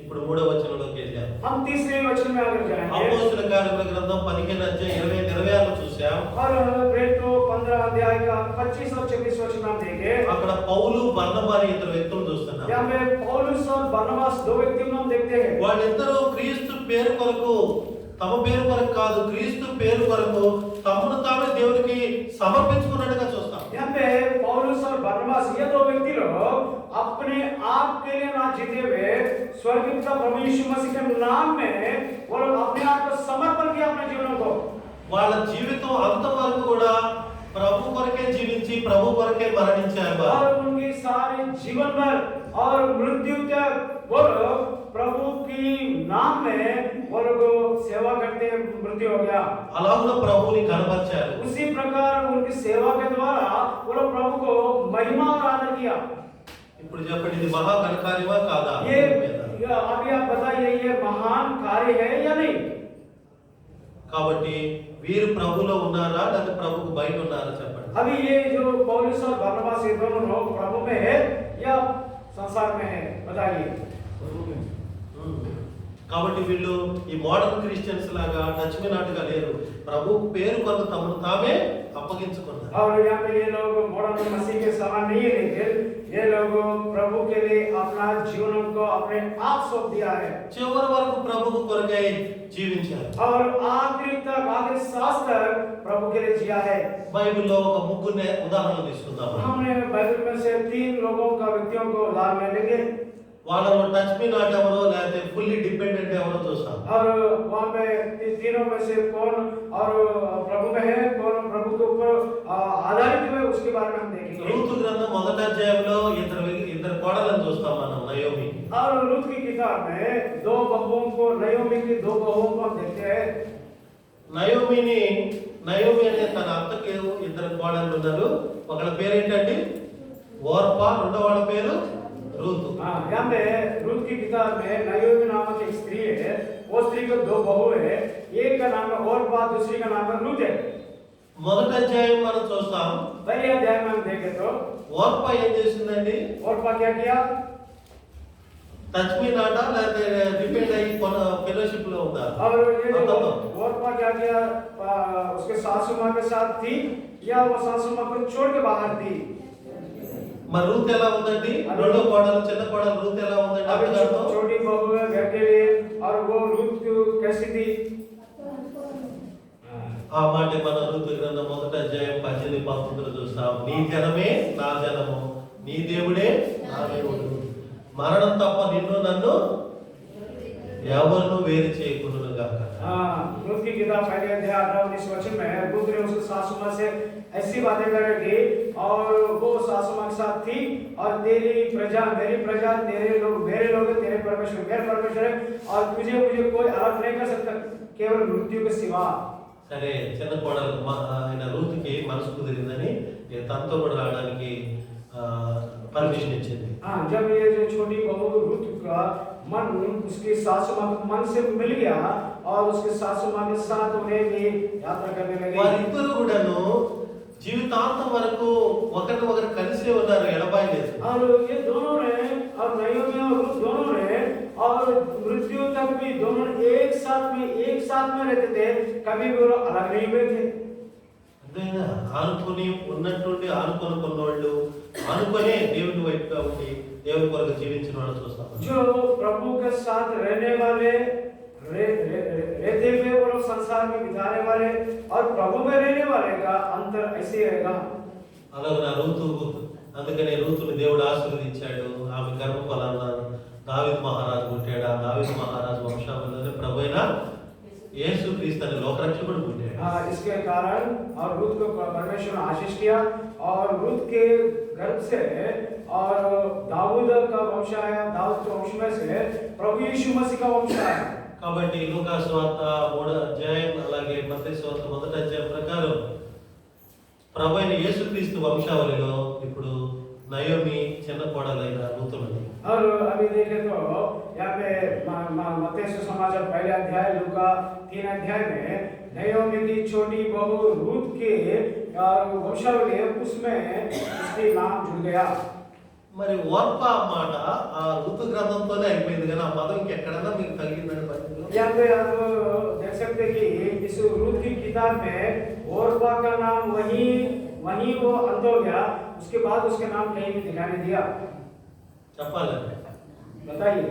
Speaker 2: ఇప్పుడు మూడవ వచనంలోకి వెళ్ళాం.
Speaker 1: हम तीसरे वचन में आगे जाएंगे।
Speaker 2: అపోస్తల కార్యముల గ్రంథం 15 అధ్యాయం 20-26 చూసాం.
Speaker 1: और प्रेरितों 15 अध्याय का 25 और 26 वचन हम देंगे।
Speaker 2: అక్కడ పౌలు బర్నబా అనే ఇద్దరు వ్యక్తులను చూస్తున్నాం.
Speaker 1: यहाँ पे पौलुस और बरनबास दो व्यक्तियों को हम देखते हैं।
Speaker 2: వాళ్ళిద్దరూ క్రీస్తు పేరు కొరకు తమ పేరు కొరకు కాదు క్రీస్తు పేరు కొరకు తమను తామే దేవునికి సమర్పించుకున్నట్టుగా చూస్తాం.
Speaker 1: यहाँ पे पौलुस और बरनबास ये दो व्यक्ति लोग अपने आप के लिए ना जीते हुए स्वर्गीय पिता प्रभु यीशु मसीह के नाम में वो लोग अपने आप को समर्पण किया अपने जीवन को।
Speaker 2: వాళ్ళ జీవితం అంతవరకు కూడా ప్రభు కొరకే జీవించి ప్రభు కొరకే మరణించారు.
Speaker 1: और उनकी सारी जीवन भर और मृत्यु तक वो लोग प्रभु की नाम में वो लोग सेवा करते मृत्यु हो गया।
Speaker 2: అలాగున ప్రభువుని కనపరిచారు.
Speaker 1: उसी प्रकार उनकी सेवा के द्वारा वो लोग प्रभु को महिमा और आदर किया।
Speaker 2: ఇప్పుడు చెప్పండి ఇది మహా ఘనకార్యమా కాదా?
Speaker 1: ये अभी आप बताइए ये महान कार्य है या नहीं?
Speaker 2: కాబట్టి వీరు ప్రభులో ఉన్నారా లేదా ప్రభుకు బయట ఉన్నారా చెప్పండి.
Speaker 1: अभी ये जो पौलुस और बरनबास ये दोनों लोग प्रभु में है या संसार में है बताइए।
Speaker 2: కాబట్టి వీళ్ళు ఈ మోడర్న్ క్రిస్టియన్స్ లాగా టచ్మినాటుగా లేరు. ప్రభు పేరు కొరకు తమను తామే అప్పగించుకున్నారు.
Speaker 1: और यहाँ पे ये लोग मॉडर्न मसीह के समान नहीं है, लेकिन ये लोग प्रभु के लिए अपना जीवन को अपने आप सौंप दिया है।
Speaker 2: చివరి వరకు ప్రభువు కొరకై జీవించారు.
Speaker 1: और आखिरी तक आखिरी सांस तक प्रभु के लिए जिया है।
Speaker 2: బైబిల్లో ఒక ముగ్గురు ఉదాహరణలు తీసుకుందాం.
Speaker 1: हमने बाइबल में से 3 लोगों का व्यक्तियों को उदाहरण ले लेंगे।
Speaker 2: వాళ్ళలో టచ్ మీ నాట్ ఎవరో లేకపోతే ఫుల్లీ డిపెండెంట్ ఎవరో చూస్తాం.
Speaker 1: और वहाँ पे तीनों में से कौन और प्रभु में है, कौन प्रभु के ऊपर आधारित है, उसके बारे में हम देखेंगे।
Speaker 2: రూతు గ్రంథం మొదటి అధ్యాయంలో ఇద్దరు కోడలను చూస్తాం మనం. నయోమి
Speaker 1: और रूत की किताब में 2 बहुओं को, नयोमी की 2 बहुओं को हम देखते हैं।
Speaker 2: నయోమి అనే తన అత్తకి ఇద్దరు కోడళ్ళు ఉన్నారు. ఒకళ్ళ పేరు ఏంటండి ఓర్పా, రెండో వాళ్ళ పేరు रूत।
Speaker 1: हाँ, यहाँ पे रूत की किताब में नयोमी नामक एक स्त्री है। वो स्त्री को 2 बहू है, एक का नाम है ओर्पा, दूसरी का नाम है रूत है।
Speaker 2: మొదటి అధ్యాయం మనం చూస్తాం.
Speaker 1: पहले अध्याय में हम देखें तो
Speaker 2: ఓర్పా ఏం చేసిందండి?
Speaker 1: ओर्पा क्या किया?
Speaker 2: టచ్ మీ నాట లేకపోతే డిపెండ్ అయ్యి ఫెలోషిప్ లో ఉందా?
Speaker 1: और ये जो ओर्पा क्या किया, उसके सासू माँ के साथ थी या वो सासू माँ को छोड़ के बाहर थी?
Speaker 2: మరి రూత్ ఎలా ఉందండి? రెండో కోడలు, చిన్న కోడలు రూత్ ఎలా ఉందండి?
Speaker 1: अभी छोटी बहू है घर के लिए, और वो रूत कैसी थी?
Speaker 2: ఆ మాట మన రూతు గ్రంథం మొదటి అధ్యాయం 18-19 చూస్తాం. నీ జనమే నా జనము, నీ దేవుడే నా దేవుడు, మరణం తప్ప నిన్ను నన్ను ఎవరు వేరు చేయకుండా గాక.
Speaker 1: रूत की किताब पहले अध्याय 18-19 वचन में है। रूत ने उसके सासू माँ से ऐसी बातें करेगी और वो सासू माँ के साथ थी, और तेरी प्रजा मेरी प्रजा, तेरे लोग मेरे लोग, तेरे परमेश्वर मेरे परमेश्वर है, और तुझे मुझे कोई अलग नहीं कर सकता केवल मृत्यु के सिवा।
Speaker 2: సరే, చిన్న కోడలు ఆయన రూతుకి మనసు కుదిరిందని తనతో కూడా రావడానికి परमिशन इच्छिंदी।
Speaker 1: हाँ, जब ये जो छोटी बहू रूत का मन उसकी सासू माँ के मन से मिल गया और उसके सासू माँ के साथ उन्हें भी यात्रा करने लगे।
Speaker 2: వారిద్దరూ కూడాను జీవితాంతం వరకు ఒకరినొకరు కలిసే ఉన్నారు, ఎడబాయలేదు.
Speaker 1: और ये दोनों ने, और नयोमी और रूत दोनों ने, और मृत्यु तक भी दोनों एक साथ में रहते थे, कभी भी वो लोग अलग नहीं हुए थे।
Speaker 2: ఆనుకొని ఉన్నట్టుండి ఆనుకొని కొన్నోళ్ళు ఆనుకొనే దేవుని వైపుగా ఉండి దేవుని కొరకు జీవించిన వాళ్ళు చూస్తాం.
Speaker 1: जो प्रभु के साथ रहने वाले रहते हुए वो लोग संसार में बिताने वाले और प्रभु में रहने वाले का अंतर ऐसे ही रहेगा।
Speaker 2: అలాగే రూతు, అందుకనే రూతుని దేవుడు ఆశీర్వదించాడు. ఆమె గర్భఫలాన దావీదు మహారాజు పుట్టాడు. ఆ దావీదు మహారాజు వంశావళిలోనే ప్రభువైన యేసుక్రీస్తు అనే లోకరక్షకుడు పుట్టాడు.
Speaker 1: इसके कारण और रूत को परमेश्वर ने आशीष किया और रूत के गर्भ से और दाऊद का वंश आया, दाऊद के वंश में से प्रभु यीशु मसीह का वंश आया।
Speaker 2: కాబట్టి లూకా సువార్త 3వ అధ్యాయం అలాగే మత్తయి సువార్త 1వ అధ్యాయం ప్రకారం ప్రభువైన యేసుక్రీస్తు వంశావళిలో ఇప్పుడు నయోమి చిన్న కోడలైన రూతున్నది.
Speaker 1: और अभी देखें तो यहाँ पे मत्ती सुसमाचार पहले अध्याय लूका 3 अध्याय में नयोमी की छोटी बहू रूत के वंशावली उसमें उसके नाम जुड़ गया।
Speaker 2: మరి ఓర్పా మాట ఆ ఋతు గ్రంథంతోనే అయిపోయింది కానీ ఆ పదం ఇంకెక్కడన్నా మీకు తగిలిందని బైబిల్లో?
Speaker 1: यहाँ पे आप देख सकते हैं कि इस रूत की किताब में ओरपा का नाम वही वो अंत हो गया, उसके बाद उसके नाम कहीं भी दिखाई नहीं दिया।
Speaker 2: చెప్పాలంటే
Speaker 1: बताइए।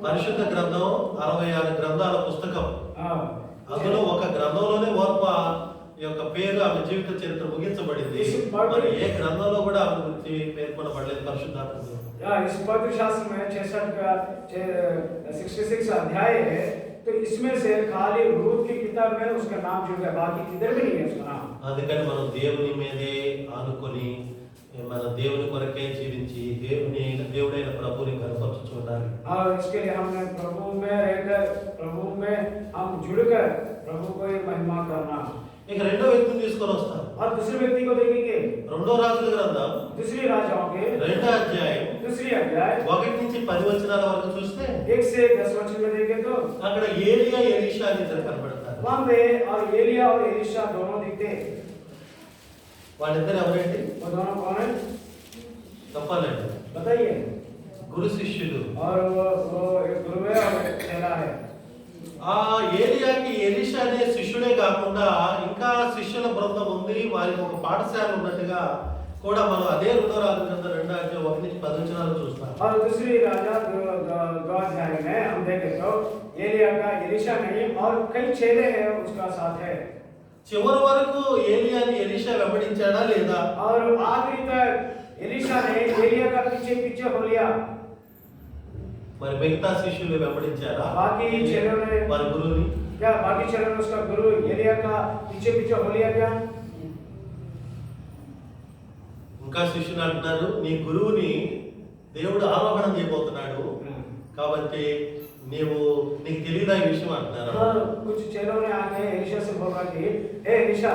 Speaker 2: పరిశుద్ధ గ్రంథం 66 గ్రంథాల పుస్తకం.
Speaker 1: हाँ,
Speaker 2: అందులో ఒక గ్రంథంలోనే ఓర్పా యొక్క పేరు ఆమె జీవిత చరిత్ర ముగించబడింది. మరి ఏ గ్రంథంలో కూడా ఆమె గురించి పేర్కొనబడలేదు పరిశుద్ధాత్మలో.
Speaker 1: इस पवित्र शास्त्र में 66 अध्याय है, तो इसमें से खाली रूत की किताब में उसका नाम जुड़ गया, बाकी किधर भी नहीं है उसका नाम।
Speaker 2: అందుకని మనం దేవుని మీదే ఆనుకొని మన దేవుని కొరకే జీవించి దేవుడైన ప్రభువుని కనపరచుచు ఉండాలి.
Speaker 1: और इसके लिए हमने प्रभु में रहकर, प्रभु में हम जुड़कर प्रभु को महिमा करना।
Speaker 2: ఇక రెండో వ్యక్తిని తీసుకొని వస్తాం.
Speaker 1: और दूसरे व्यक्ति को देखेंगे
Speaker 2: రెండో రాజుల గ్రంథం
Speaker 1: दूसरी राजाओं के
Speaker 2: 2వ అధ్యాయం
Speaker 1: दूसरी अध्याय
Speaker 2: 1 నుంచి 10 వచనాల వరకు చూస్తే
Speaker 1: 1 से 10 वचन में देखें तो
Speaker 2: అక్కడ ఏలియా ఎలీషా అని ఇద్దరు కనబడతారు.
Speaker 1: वहां पे और एलिया और एलीशा दोनों दिखते हैं।
Speaker 2: వాళ్ళిద్దరు ఎవరండి?
Speaker 1: वो दोनों कौन है
Speaker 2: చెప్పాలండి.
Speaker 1: बताइए।
Speaker 2: గురు శిష్యులు.
Speaker 1: और वो एक गुरु है और एक चेला है।
Speaker 2: ఆ ఏలియాకి ఎలీషా అనే శిష్యుడే కాకుండా ఇంకా శిష్యుల బృందం ఉంది, వారికి ఒక పాఠశాల ఉన్నట్టుగా కూడా మనం అదే 2వ రాజుల గ్రంథం 2వ అధ్యాయం 1 నుంచి 10 వచనాలు చూస్తాం.
Speaker 1: और दूसरी राजा 2 अध्याय में हम देखें तो एलिया का एलीशा नहीं और कई चेले हैं उसका साथ है।
Speaker 2: చివరి వరకు ఏలియాని ఎలీషా వెంబడించాడా లేదా?
Speaker 1: और आखिरी तक एलीशा ने एलिया का पीछे पीछे हो लिया।
Speaker 2: మరి మిగతా శిష్యులు వెంబడించారా
Speaker 1: बाकी चेलों ने
Speaker 2: వారి గురువుని?
Speaker 1: क्या बाकी चेलों ने उसका गुरु एलिया का पीछे पीछे हो लिया क्या?
Speaker 2: ఇంకా శిష్యులు అంటున్నారు నీ గురువుని దేవుడు ఆరోహణం చేయబోతున్నాడు కాబట్టి నీకు తెలియదా ఈ విషయం అంటున్నారు.
Speaker 1: हाँ, कुछ चेलों ने आके एलीशा से बोला कि ए एलीशा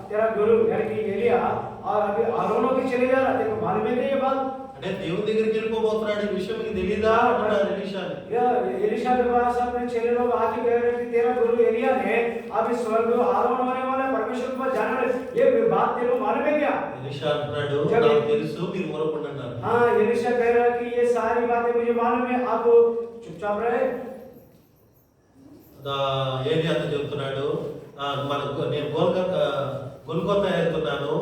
Speaker 1: तेरा गुरु यानी कि एलिया और अभी आरोहण होके चले जा रहा, तेरे को मालूम है क्या ये बात?
Speaker 2: అంటే దేవుని దగ్గరికి వెళ్ళిపోతున్నాడు, ఈ విషయం మీకు తెలియదా అంటున్నారు ఎలీషాని.
Speaker 1: या एलीशा के पास अपने चेले लोग आके कह रहे हैं कि तेरा गुरु एलिया ने अभी स्वर्ग आरोहण होने वाला है, परमेश्वर के पास जाना है, ये बात तेरे को मालूम है क्या?
Speaker 2: ఎలీషా అంటున్నాడు నాకు తెలుసు మీరు ఊరకుండా అన్నారు.
Speaker 1: हाँ, एलीशा कह रहा है कि ये सारी बातें मुझे मालूम है, आप चुपचाप रहे।
Speaker 2: ఏలియాతో చెప్తున్నాడు నేను గొల్గొతా వెళ్తున్నాను,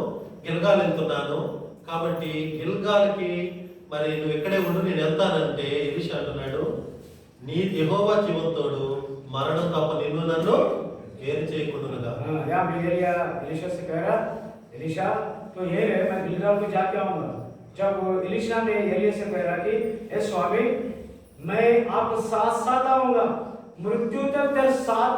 Speaker 2: గిల్గాల్ వెళ్తున్నాను, కాబట్టి గిల్గాల్కి మరి నువ్వు ఇక్కడే ఉండు నేను వెళ్తానంటే ఎలీషా అంటున్నాడు నీ యెహోవా జీవంతోడు మరణం తప్ప నిన్ను నన్ను వేరు చేయకుండునుగా.
Speaker 1: यहाँ भी एलीशा से कह रहा एलीशा तो ये है मैं गिलगाल को जाके आऊंगा। जब एलीशा ने एलिया से कह रहा कि हे स्वामी मैं आपके साथ साथ आऊंगा, मृत्यु तक तेरे साथ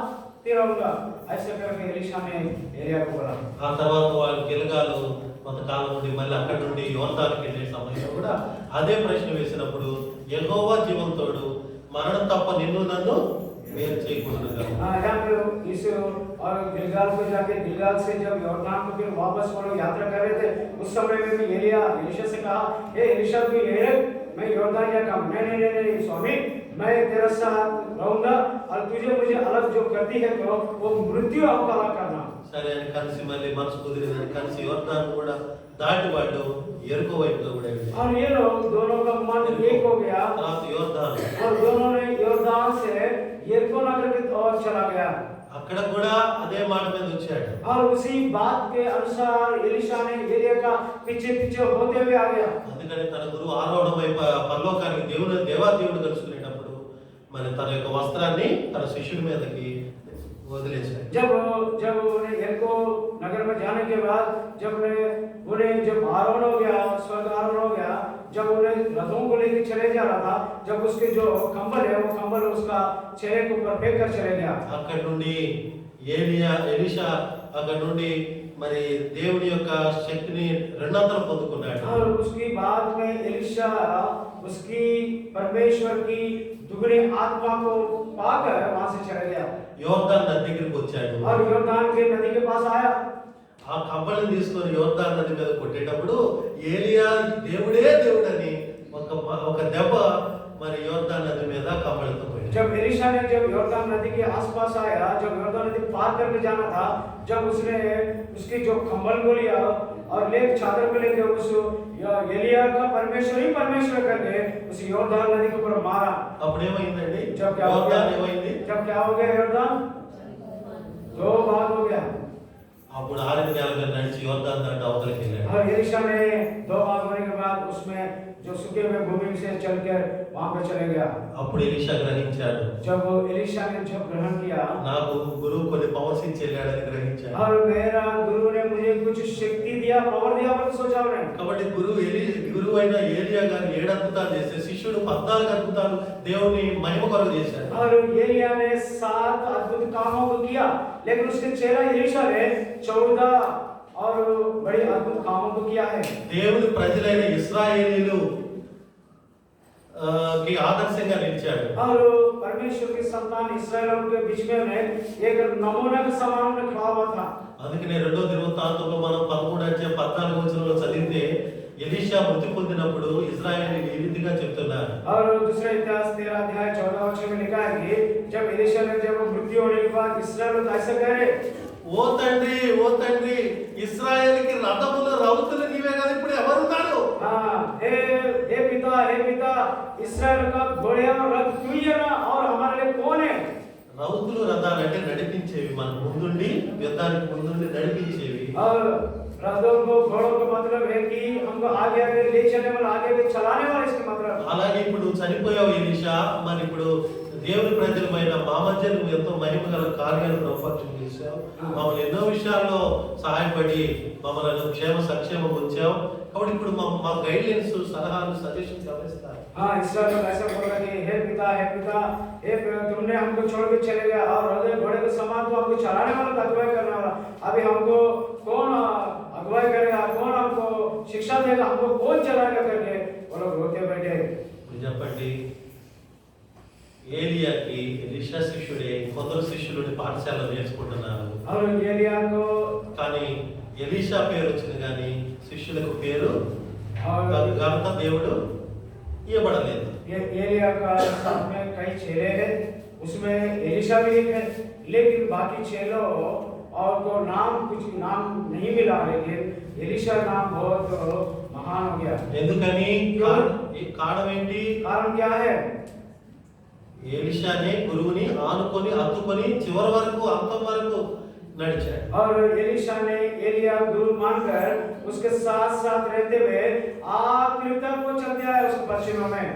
Speaker 1: रहूंगा, ऐसे करके एलीशा ने एलिया को बोला।
Speaker 2: ఆ తర్వాత వాళ్ళు గిల్గాలు కొంతకాలం నుండి మళ్ళీ అక్కడ నుండి యోర్దానుకి వెళ్ళే సమయంలో కూడా అదే ప్రశ్న వేసినప్పుడు యెహోవా జీవంతోడు మరణం తప్ప నిన్ను నన్ను వేరు చేయకూడదుగా.
Speaker 1: यहाँ पे इस और गिलगाल को जाके गिलगाल से जब यॉर्दान को फिर वापस वो लोग यात्रा कर रहे थे, उस समय में भी एलीशा से कहा हे एलीशा तू ये है मैं यॉर्दान जाता हूं। नहीं नहीं नहीं स्वामी मैं तेरे साथ रहूंगा और तुझे मुझे अलग जो करती है तो वो मृत्यु आपको अलग करना।
Speaker 2: సరే అని కలిసి మళ్ళీ మనసు కుదిరిందని కలిసి యోర్దాను కూడా దాటి వాడు ఎరుకో వైపుగా కూడా వెళ్ళాడు.
Speaker 1: और ये लोग दोनों का मन एक हो गया
Speaker 2: తర్వాత యోర్దాను
Speaker 1: और दोनों ने यॉर्दान से यरीको नगर की ओर चला गया।
Speaker 2: అక్కడ కూడా अదే మాట మీద వచ్చాడు.
Speaker 1: और उसी बात के अनुसार एलीशा ने एलिया का पीछे पीछे होते हुए आ गया।
Speaker 2: అందుకని తన గురువు ఆరోహణమై పరలోకానికి దేవాదేవుడు కలుసుకునేటప్పుడు మరి తన యొక్క వస్త్రాన్ని తన శిష్యుడి మీదకి వదిలేశాడు.
Speaker 1: जब जब उन्हें यरीको नगर में जाने के बाद जब आरोहण हो गया, स्वर्ग आरोहण हो गया, जब उन्हें रथों को लेकर चले जा रहा था, जब उसके जो कंबल है वो कंबल उसका चेहरे के ऊपर फेंक कर चले गया.
Speaker 2: అక్కడి నుండి ఎలీషా అక్కడి నుండి మరి దేవుని యొక్క శక్తిని రెండంతలు పొందుకున్నాడు.
Speaker 1: और उसकी बाद में एलीशा उसकी परमेश्वर की दुगनी आत्मा को पाकर वहां से चला गया
Speaker 2: యోర్దాను నది దగ్గరికి వచ్చాడు.
Speaker 1: और योर्दान के नदी के पास आया.
Speaker 2: ఆ కంబళం తీసుకొని యోర్దాను నది మీద కొట్టేటప్పుడు ఏలియా దేవుడే దేవుడని ఒక దెబ్బ మరి యోర్దాను నది మీద కంబళంతో పోయింది.
Speaker 1: जब एलीशा ने जब योर्दान नदी के आसपास आया, जब योर्दान नदी पार करके जाना था, जब उसने उसकी जो कंबल को लिया और चादर को लेके उस एलिया का परमेश्वर ही परमेश्वर करके उस योर्दान नदी के ऊपर मारा.
Speaker 2: అప్పుడేమైందండి?
Speaker 1: जब क्या हो गया?
Speaker 2: ఏమైంది?
Speaker 1: जब क्या हो गया? योर्दान दो भाग हो गया.
Speaker 2: అప్పుడు 6 నెలలు నడిచి యోర్దాను దాటి అవతలకి వెళ్ళాడు.
Speaker 1: और एलीशा ने दो भाग होने के बाद उसमें जो सूखे हुए भूमि से चलकर वहां पे चले गया.
Speaker 2: అప్పుడు ఎలీషా గ్రహించాడు.
Speaker 1: जब एलीशा ने जब ग्रहण किया,
Speaker 2: నాకు గురువు కొన్ని పవర్స్ ఇచ్చి వెళ్ళాడని గ్రహించాడు.
Speaker 1: और मेरा गुरु ने मुझे कुछ शक्ति दिया, पावर दिया, पर सोचा उन्हें.
Speaker 2: కాబట్టి గురువు అయిన ఏలియా గారు 7 అద్భుతాలు చేస్తే శిష్యుడు 14 అద్భుతాలు దేవుని మహిమ కొరకు చేశాడు.
Speaker 1: और एलिया ने 7 अद्भुत कामों को किया, लेकिन उसके चेहरा एलीशा ने 14 और बड़े अद्भुत कामों को किया है.
Speaker 2: దేవుని ప్రజలైన ఇశ్రాయేలీలు కి ఆదర్శంగా నిలిచాడు.
Speaker 1: और परमेश्वर की संतान इस्राएल के बीच में एक नमूना के समान में खड़ा हुआ था.
Speaker 2: అందుకనే 2వ దినవృత్తాంతంలో మనం 13-14 చదివితే ఎలీషా మృతి పొందినప్పుడు ఇశ్రాయేలీలు ఈ రీతిగా చెప్తున్నారు.
Speaker 1: और दूसरा इतिहास 13 अध्याय 14 में लिखा है कि जब एलीशा ने जब मृत्यु होने के बाद इस्राएल तो ऐसा करे,
Speaker 2: ఓ తండ్రి ఇశ్రాయేలుకి రథములు రౌతులు నీవే కదా, ఇప్పుడు ఎవరున్నారు?
Speaker 1: हे पिता इस्राएल का घोड़े और रथ तू ही है ना, और हमारे लिए कौन है?
Speaker 2: రౌతులు రథాలు అంటే నడిపించేవి, మన ముందుండి యుద్ధానికి ముందుండి నడిపించేవి.
Speaker 1: और रथों को घोड़ों का मतलब है कि हमको आगे ले चलने वाला, आगे चलाने वाला, इसका मतलब.
Speaker 2: అలాగే ఇప్పుడు చనిపోయావు ఎలీషా, మరి ఇప్పుడు దేవుని ప్రజలమైన మా మధ్య నువ్వు ఎంతో మహిమ గల కార్యాలు ప్రపంచం చేశావు. మమ్మల్ని ఎన్నో విషయాల్లో సహాయపడి మమ్మల్ని క్షేమ సంక్షేమం ఉంచావు. కాబట్టి ఇప్పుడు మా గైడ్లైన్స్, సలహాలు, సజెషన్స్ గమనిస్తారు.
Speaker 1: इस्राएल को ऐसा बोला कि हे पिता तुमने हमको छोड़ के चले गए, और रथ घोड़े के समान तो हमको चलाने वाला, अगुवाई करने वाला, अभी हमको कौन अगुवाई करेगा, कौन हमको शिक्षा देगा, हमको कौन चलाएगा करके वो लोग रोते बैठे.
Speaker 2: చెప్పండి, ఏలియాకి ఎలీషా శిష్యుడే, కొందరు శిష్యులు పాఠశాలలో నేర్చుకుంటున్నారు.
Speaker 1: और एलिया को
Speaker 2: కానీ ఎలీషా పేరు వచ్చింది కానీ శిష్యులకు పేరు ఘనత దేవుడు ఇవ్వబడలేదు.
Speaker 1: एलिया का साथ में कई चेले हैं, उसमें एलीशा भी एक है, लेकिन बाकी चेलों और को कुछ नाम नहीं मिला, लेकिन एलीशा नाम बहुत महान हो गया.
Speaker 2: ఎందుకని? కారణం ఏంటి?
Speaker 1: कारण क्या है?
Speaker 2: ఎలీషానే గురువుని ఆనుకొని అత్తుకొని చివరి వరకు, అంతం వరకు నడిచాడు.
Speaker 1: और एलीशा ने एलिया गुरु मानकर उसके साथ साथ रहते हुए आखिर तक वो चलते आए उसके पश्चिमों में.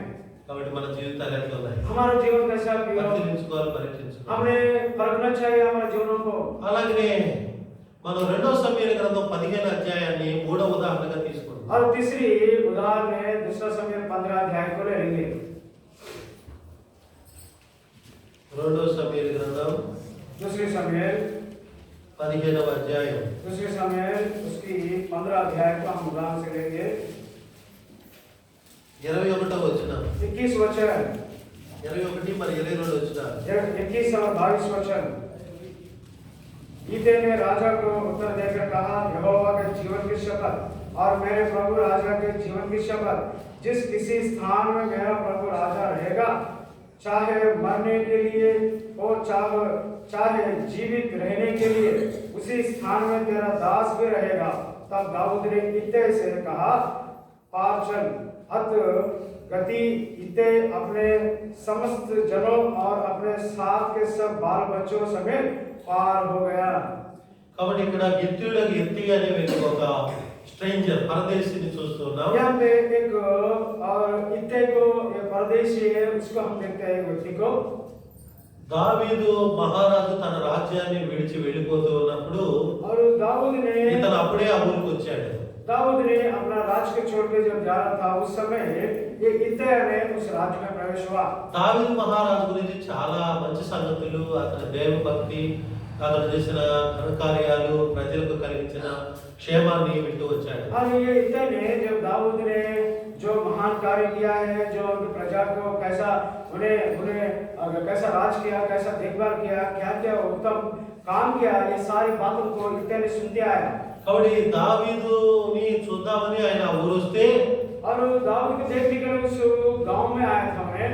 Speaker 2: కాబట్టి మన జీవితాలు ఎట్లా ఉన్నాయి?
Speaker 1: हमारा जीवन कैसा
Speaker 2: పరీక్షించుకోవాలి.
Speaker 1: हमने परखना चाहिए हमारे जीवनों को.
Speaker 2: అలాగే మనం 2వ సమూయేలు గ్రంథం 15 అధ్యాయాన్ని 3వ ఉదాహరణగా తీసుకుంటాం.
Speaker 1: और तीसरी उदाहरण में 2 समूएल 15 अध्याय को ले लेंगे.
Speaker 2: 2వ సమూయేలు గ్రంథం
Speaker 1: 2 समूएल
Speaker 2: 15వ అధ్యాయం
Speaker 1: 2 समूएल उसकी 15 अध्याय को हम उदाहरण से लेंगे.
Speaker 2: 21వ వచనం,
Speaker 1: 21 वचन,
Speaker 2: 21 మరి 22 వచనం.
Speaker 1: 21 और 22 वचन. गीते ने राजा को उत्तर देकर कहा, यहोवा के जीवन की शपथ और मेरे प्रभु राजा के जीवन की शपथ, जिस किसी स्थान में मेरा प्रभु राजा रहेगा, चाहे मरने के लिए हो चाहे जीवित रहने के लिए, उसी स्थान में तेरा दास भी रहेगा. तब दाऊद ने इत्ते से कहा, पार चल. अत गति इत्ते अपने समस्त जनों और अपने साथ के सब बाल बच्चों समेत पार हो गया.
Speaker 2: కాబట్టి ఇక్కడ గిత్యుడకు ఎత్తి అనే వ్యక్తి ఒక స్ట్రేంజర్, పరదేశిని చూస్తున్నాం.
Speaker 1: यहाँ पे एक और इत्ते को एक परदेशी है, उसको हम देखते हैं व्यक्ति को।
Speaker 2: దావీదు మహారాజు తన రాజ్యాన్ని విడిచి వెళ్ళిపోతూ ఉన్నప్పుడు
Speaker 1: और दाऊद ने
Speaker 2: ఇతను అప్పుడే ఆ ఊరికి వచ్చాడు.
Speaker 1: अपना राज्य को छोड़ के जब जा रहा था उस समय ये इत्तै ने उस राज्य में प्रवेश हुआ।
Speaker 2: దావీదు మహారాజు గురించి చాలా మంచి సంగతులు, అతని దేవభక్తి, అతను చేసిన ఘనకార్యాలు, ప్రజలకు కలిగించిన క్షేమాన్ని వింటూ వచ్చాడు.
Speaker 1: और ये इत्तै ने जब दाऊद ने जो महान कार्य किया है, जो उनकी प्रजा को कैसा उन्हें कैसा राज किया, कैसा देखभाल किया, क्या क्या उत्तम काम किया, ये सारी बातों को इत्तै ने सुनते आया।
Speaker 2: కాబట్టి దావీదుని చూద్దామని ఆయన ఊరు వస్తే
Speaker 1: और दाऊद को देखने के लिए उस गांव में आया था मैं।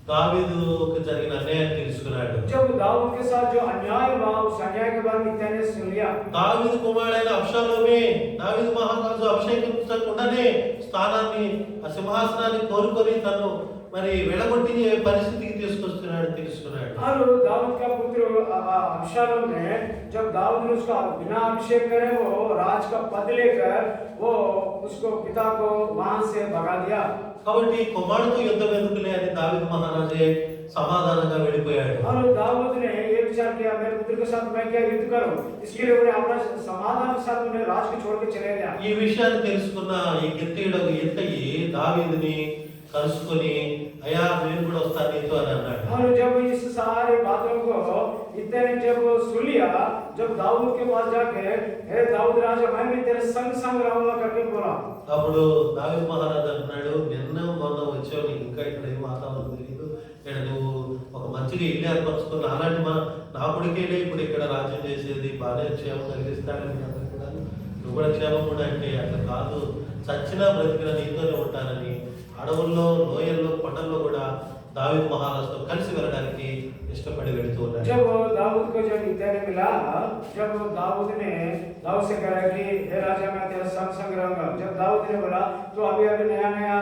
Speaker 2: దావీదుకు జరిగిన అన్యాయం తెలుసుకున్నాడు.
Speaker 1: जब दाऊद के साथ जो अन्याय हुआ, उस अन्याय के बारे में इत्तै ने सुन लिया।
Speaker 2: దావీదు కుమారుడైన అబ్షాలోమే దావీదు మహారాజు అభిషేకించకుండానే స్థానాన్ని, ఆ సింహాసనాన్ని కోరుకొని తను మరి వెలగొట్టి పరిస్థితికి తీసుకొస్తున్నాడు తెలుసుకున్నాడు.
Speaker 1: और दाऊद का पुत्र अब्शालोम ने जब दाऊद ने उसका बिना अभिषेक करे वो राज का पद लेकर वो उसको पिता को वहां से भगा दिया।
Speaker 2: కాబట్టి కుమారుడితో యుద్ధం ఎందుకులే అని దావీదు మహారాజే సమాధానంగా వెళ్ళిపోయాడు.
Speaker 1: और दाऊद ने ये विचार किया, मेरे पुत्र के साथ मैं क्या युद्ध करूं, इसके लिए उन्हें अपना समाधान के साथ उन्हें राज को छोड़ के चले गया।
Speaker 2: ఈ విషయాన్ని తెలుసుకున్న ఈ గిత్తీయుడు ఎత్తయి దావీదుని కలుసుకొని, అయ్యా నేను కూడా వస్తాను నీతో అని అన్నాడు.
Speaker 1: और जब इस सारे बातों को इत्तै ने जब सुन लिया, जब दाऊद के पास जाके, हे दाऊद राजा, मैं भी तेरे संग संग रहूंगा करके बोला।
Speaker 2: అప్పుడు దావీదు మహారాజు అన్నాడు, నిన్న మొన్న వచ్చావు, నీకు ఇంకా ఇక్కడ ఏం వాతావరణం తెలియదు, ఇక్కడ నువ్వు ఒక మంచిగా ఇల్లు ఏర్పరచుకున్న అలాంటి నా కొడుకేలే ఇప్పుడు ఇక్కడ రాజ్యం చేసేది, బాగానే క్షేమం కలిగిస్తాడని అందరూ కూడా, నువ్వు కూడా క్షేమం కూడా అంటే అట్లా కాదు, చచ్చినా బ్రతికిన నీతోనే ఉంటానని అడవుల్లో, లోయల్లో, కొండల్లో కూడా దావీదు మహారాజుతో కలిసి వెళ్ళడానికి ఇష్టపడి వెళుతూ ఉన్నాడు.
Speaker 1: जब दाऊद को जब इत्तै ने मिला, जब दाऊद से कहा कि हे राजा मैं तेरे संग संग रहूंगा। जब दाऊद ने बोला तो अभी नया नया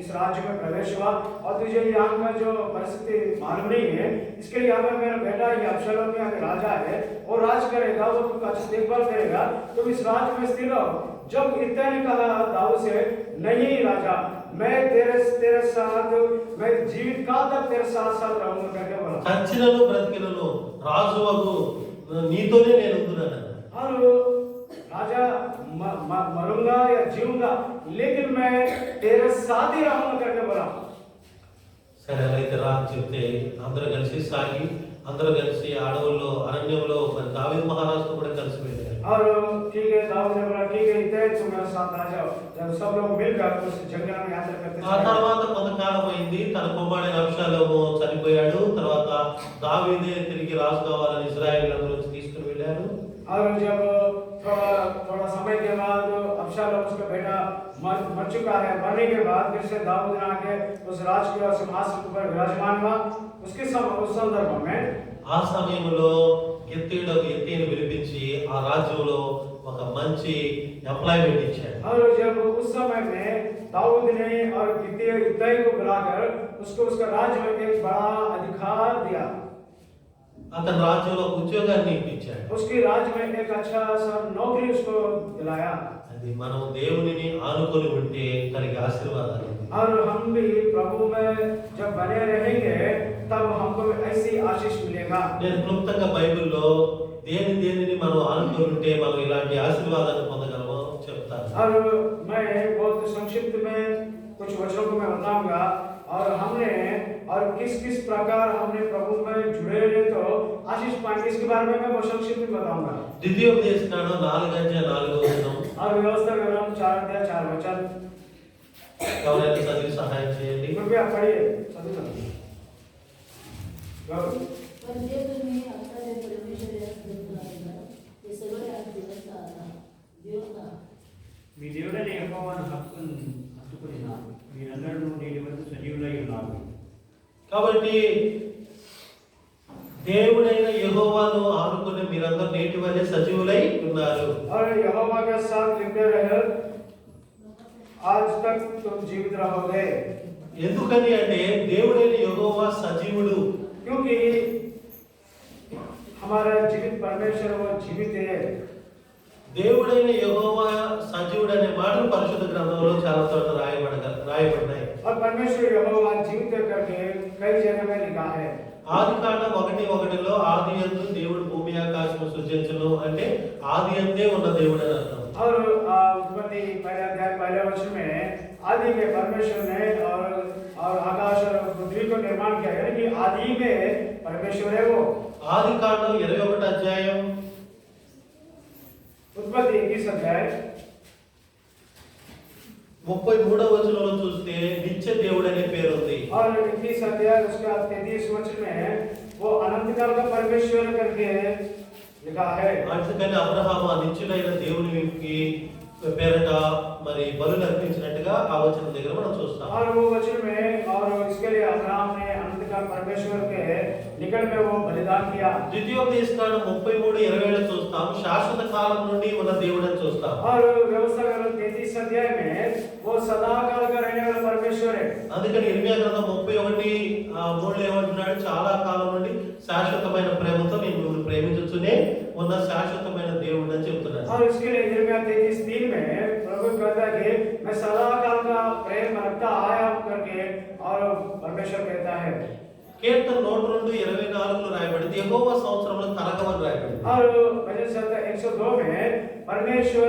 Speaker 1: इस राज्य में प्रवेश हुआ और तुझे यहाँ का जो परिस्थिति मालूम नहीं है, इसके लिए यहाँ पे मेरा बेटा ये अब्शालोम यहाँ पे राजा है, वो राज करेगा, वो तुमको अच्छी देखभाल करेगा, तुम इस राज्य में स्थिर रहो। जब इत्तै ने कहा दाऊद से, नहीं राजा, मैं तेरे साथ, मैं जीवित काल तक तेरे साथ साथ रहूंगा करके बोला।
Speaker 2: చచ్చినను బ్రతికినను రాజువగు నీతోనే నేను ఉంటున్నాను.
Speaker 1: और राजा मरूंगा या जीऊंगा, लेकिन मैं तेरे साथ ही रहूंगा करके बोला।
Speaker 2: సరే అయితే రా అని చెప్తే అందరూ కలిసి సాగి, అందరూ కలిసి అడవుల్లో, అరణ్యంలో మరి దావీదు మహారాజుతో కూడా కలిసి వెళ్ళారు.
Speaker 1: और ठीक है, दाऊद ने बोला ठीक है इत्तै तुम मेरे साथ आ जाओ। जब सब लोग मिलकर उस जंगल में यात्रा करते
Speaker 2: ఆ తర్వాత కొంతకాలం అయింది, తన కుమారుడైన అబ్షాలోము చనిపోయాడు. తర్వాత దావీదే తిరిగి రాజు కావాలని ఇశ్రాయేలీయులందరూ తీసుకుని వెళ్ళారు.
Speaker 1: और जब थोड़ा समय के बाद अब्शालोम उसका बेटा मर चुका है, मरने के बाद फिर से दाऊद ने आके उस राज के सिंहासन पर विराजमान हुआ। उस संदर्भ में
Speaker 2: ఆ సమయంలో ఎత్తీని పిలిపించి ఆ రాజ్యంలో ఒక మంచి ఎంప్లాయ్మెంట్ ఇచ్చాడు.
Speaker 1: और जब उस समय में दाऊद ने और इत्तै को बुलाकर उसको उसका राज्य में एक बड़ा अधिकार दिया।
Speaker 2: అతని రాజ్యంలో ఉద్యోగాన్ని ఇప్పించాడు.
Speaker 1: उसके राज्य में एक अच्छा सा नौकरी उसको दिलाया।
Speaker 2: అది మనం దేవునిని ఆనుకొని ఉంటే కలిగే ఆశీర్వాదాలు.
Speaker 1: और हम भी प्रभु में जब बने रहेंगे तब हमको ऐसी आशीष मिलेगा।
Speaker 2: నేను క్లుప్తంగా బైబిల్లో దేనిని మనం ఆనుకొని ఉంటే మనం ఇలాంటి ఆశీర్వాదాలు పొందగలమో చెప్తాను.
Speaker 1: और मैं बहुत संक्षिप्त में कुछ वचनों को मैं बताऊंगा और हमने और किस किस प्रकार हमने प्रभु में जुड़े रहे तो आशीष पाएंगे, इसके बारे में मैं बहुत संक्षिप्त में बताऊंगा।
Speaker 2: ద్వితీయోపదేశకాండం 4:4
Speaker 1: और व्यवस्था विवरण 4:4
Speaker 2: ఎవరైనా చదివి సహాయం చేయండి.
Speaker 1: कृपया पढ़िए।
Speaker 3: మీ దేవుడైన యెహోవాను హత్తుకొనిన మీరందరూ నేటి వరకు సజీవులై ఉన్నారు.
Speaker 2: కాబట్టి దేవుడైన యెహోవాను ఆనుకుని మీరందరూ నేటి వలె సజీవులై ఉన్నారు.
Speaker 1: और यहोवा के साथ लिपटे रहे, आज तक तुम जीवित रहोगे।
Speaker 2: ఎందుకని అంటే దేవుడైన యెహోవా సజీవుడు.
Speaker 1: क्योंकि हमारा जीवित परमेश्वर वो जीवित है।
Speaker 2: దేవుడైన యెహోవా సజీవుడు అనే మాటలు పరిశుద్ధ గ్రంథంలో చాలా చోట్ల రాయబడ్డాయి.
Speaker 1: और परमेश्वर यहोवा जीवित करके कई जगह में लिखा है।
Speaker 2: ఆదికాండం 1:1లో ఆది యందు దేవుడు భూమి ఆకాశము సృజించును అంటే ఆది యందే ఉన్న దేవుడు అని అర్థం.
Speaker 1: और उत्पत्ति पहले अध्याय पहले वचन में आदि में परमेश्वर ने और आकाश और पृथ्वी को निर्माण किया, यानी कि आदि में परमेश्वर है वो।
Speaker 2: ఆదికాండం 21 అధ్యాయం
Speaker 1: उत्पत्ति 21 अध्याय
Speaker 2: 33వ వచనంలో చూస్తే నిత్య దేవుడు అనే పేరు ఉంది.
Speaker 1: और 21 अध्याय उसका 33 वचन में वो अनंत काल का परमेश्वर करके लिखा है।
Speaker 2: అందుకని అబ్రహాము ఆ నిత్యుడైన దేవునికి పేరట మరి బలులు అర్పించినట్టుగా ఆ వచనం దగ్గర మనం చూస్తాం.
Speaker 1: और वो वचन में और इसके लिए अब्राहम ने अनंत काल परमेश्वर के निकट में वो बलिदान किया।
Speaker 2: ద్వితీయోపదేశకాండం 33:20లో చూస్తాం శాశ్వత కాలం నుండి ఉన్న దేవుడు అని చూస్తాం.
Speaker 1: और व्यवस्था ग्रंथ 33 अध्याय में वो सदा काल का रहने वाला परमेश्वर है।
Speaker 2: అందుకని ఇర్మియా గ్రంథం 31:3లో ఏమంటున్నాడు, చాలా కాలం నుండి శాశ్వతమైన ప్రేమతో నేను మిమ్మల్ని ప్రేమించుచునే ఉన్న శాశ్వతమైన దేవుడు అని చెప్తున్నాడు.
Speaker 1: और इसके लिए इर्मिया 33:3 में प्रभु कहता है कि मैं सदा काल का प्रेम रखता आया हूं करके, और परमेश्वर कहता है।
Speaker 2: కీర్తన 102:24లో రాయబడింది యెహోవా సంవత్సరంలో తరగమని రాయబడింది.
Speaker 1: और भजन संहिता 102 में परमेश्वर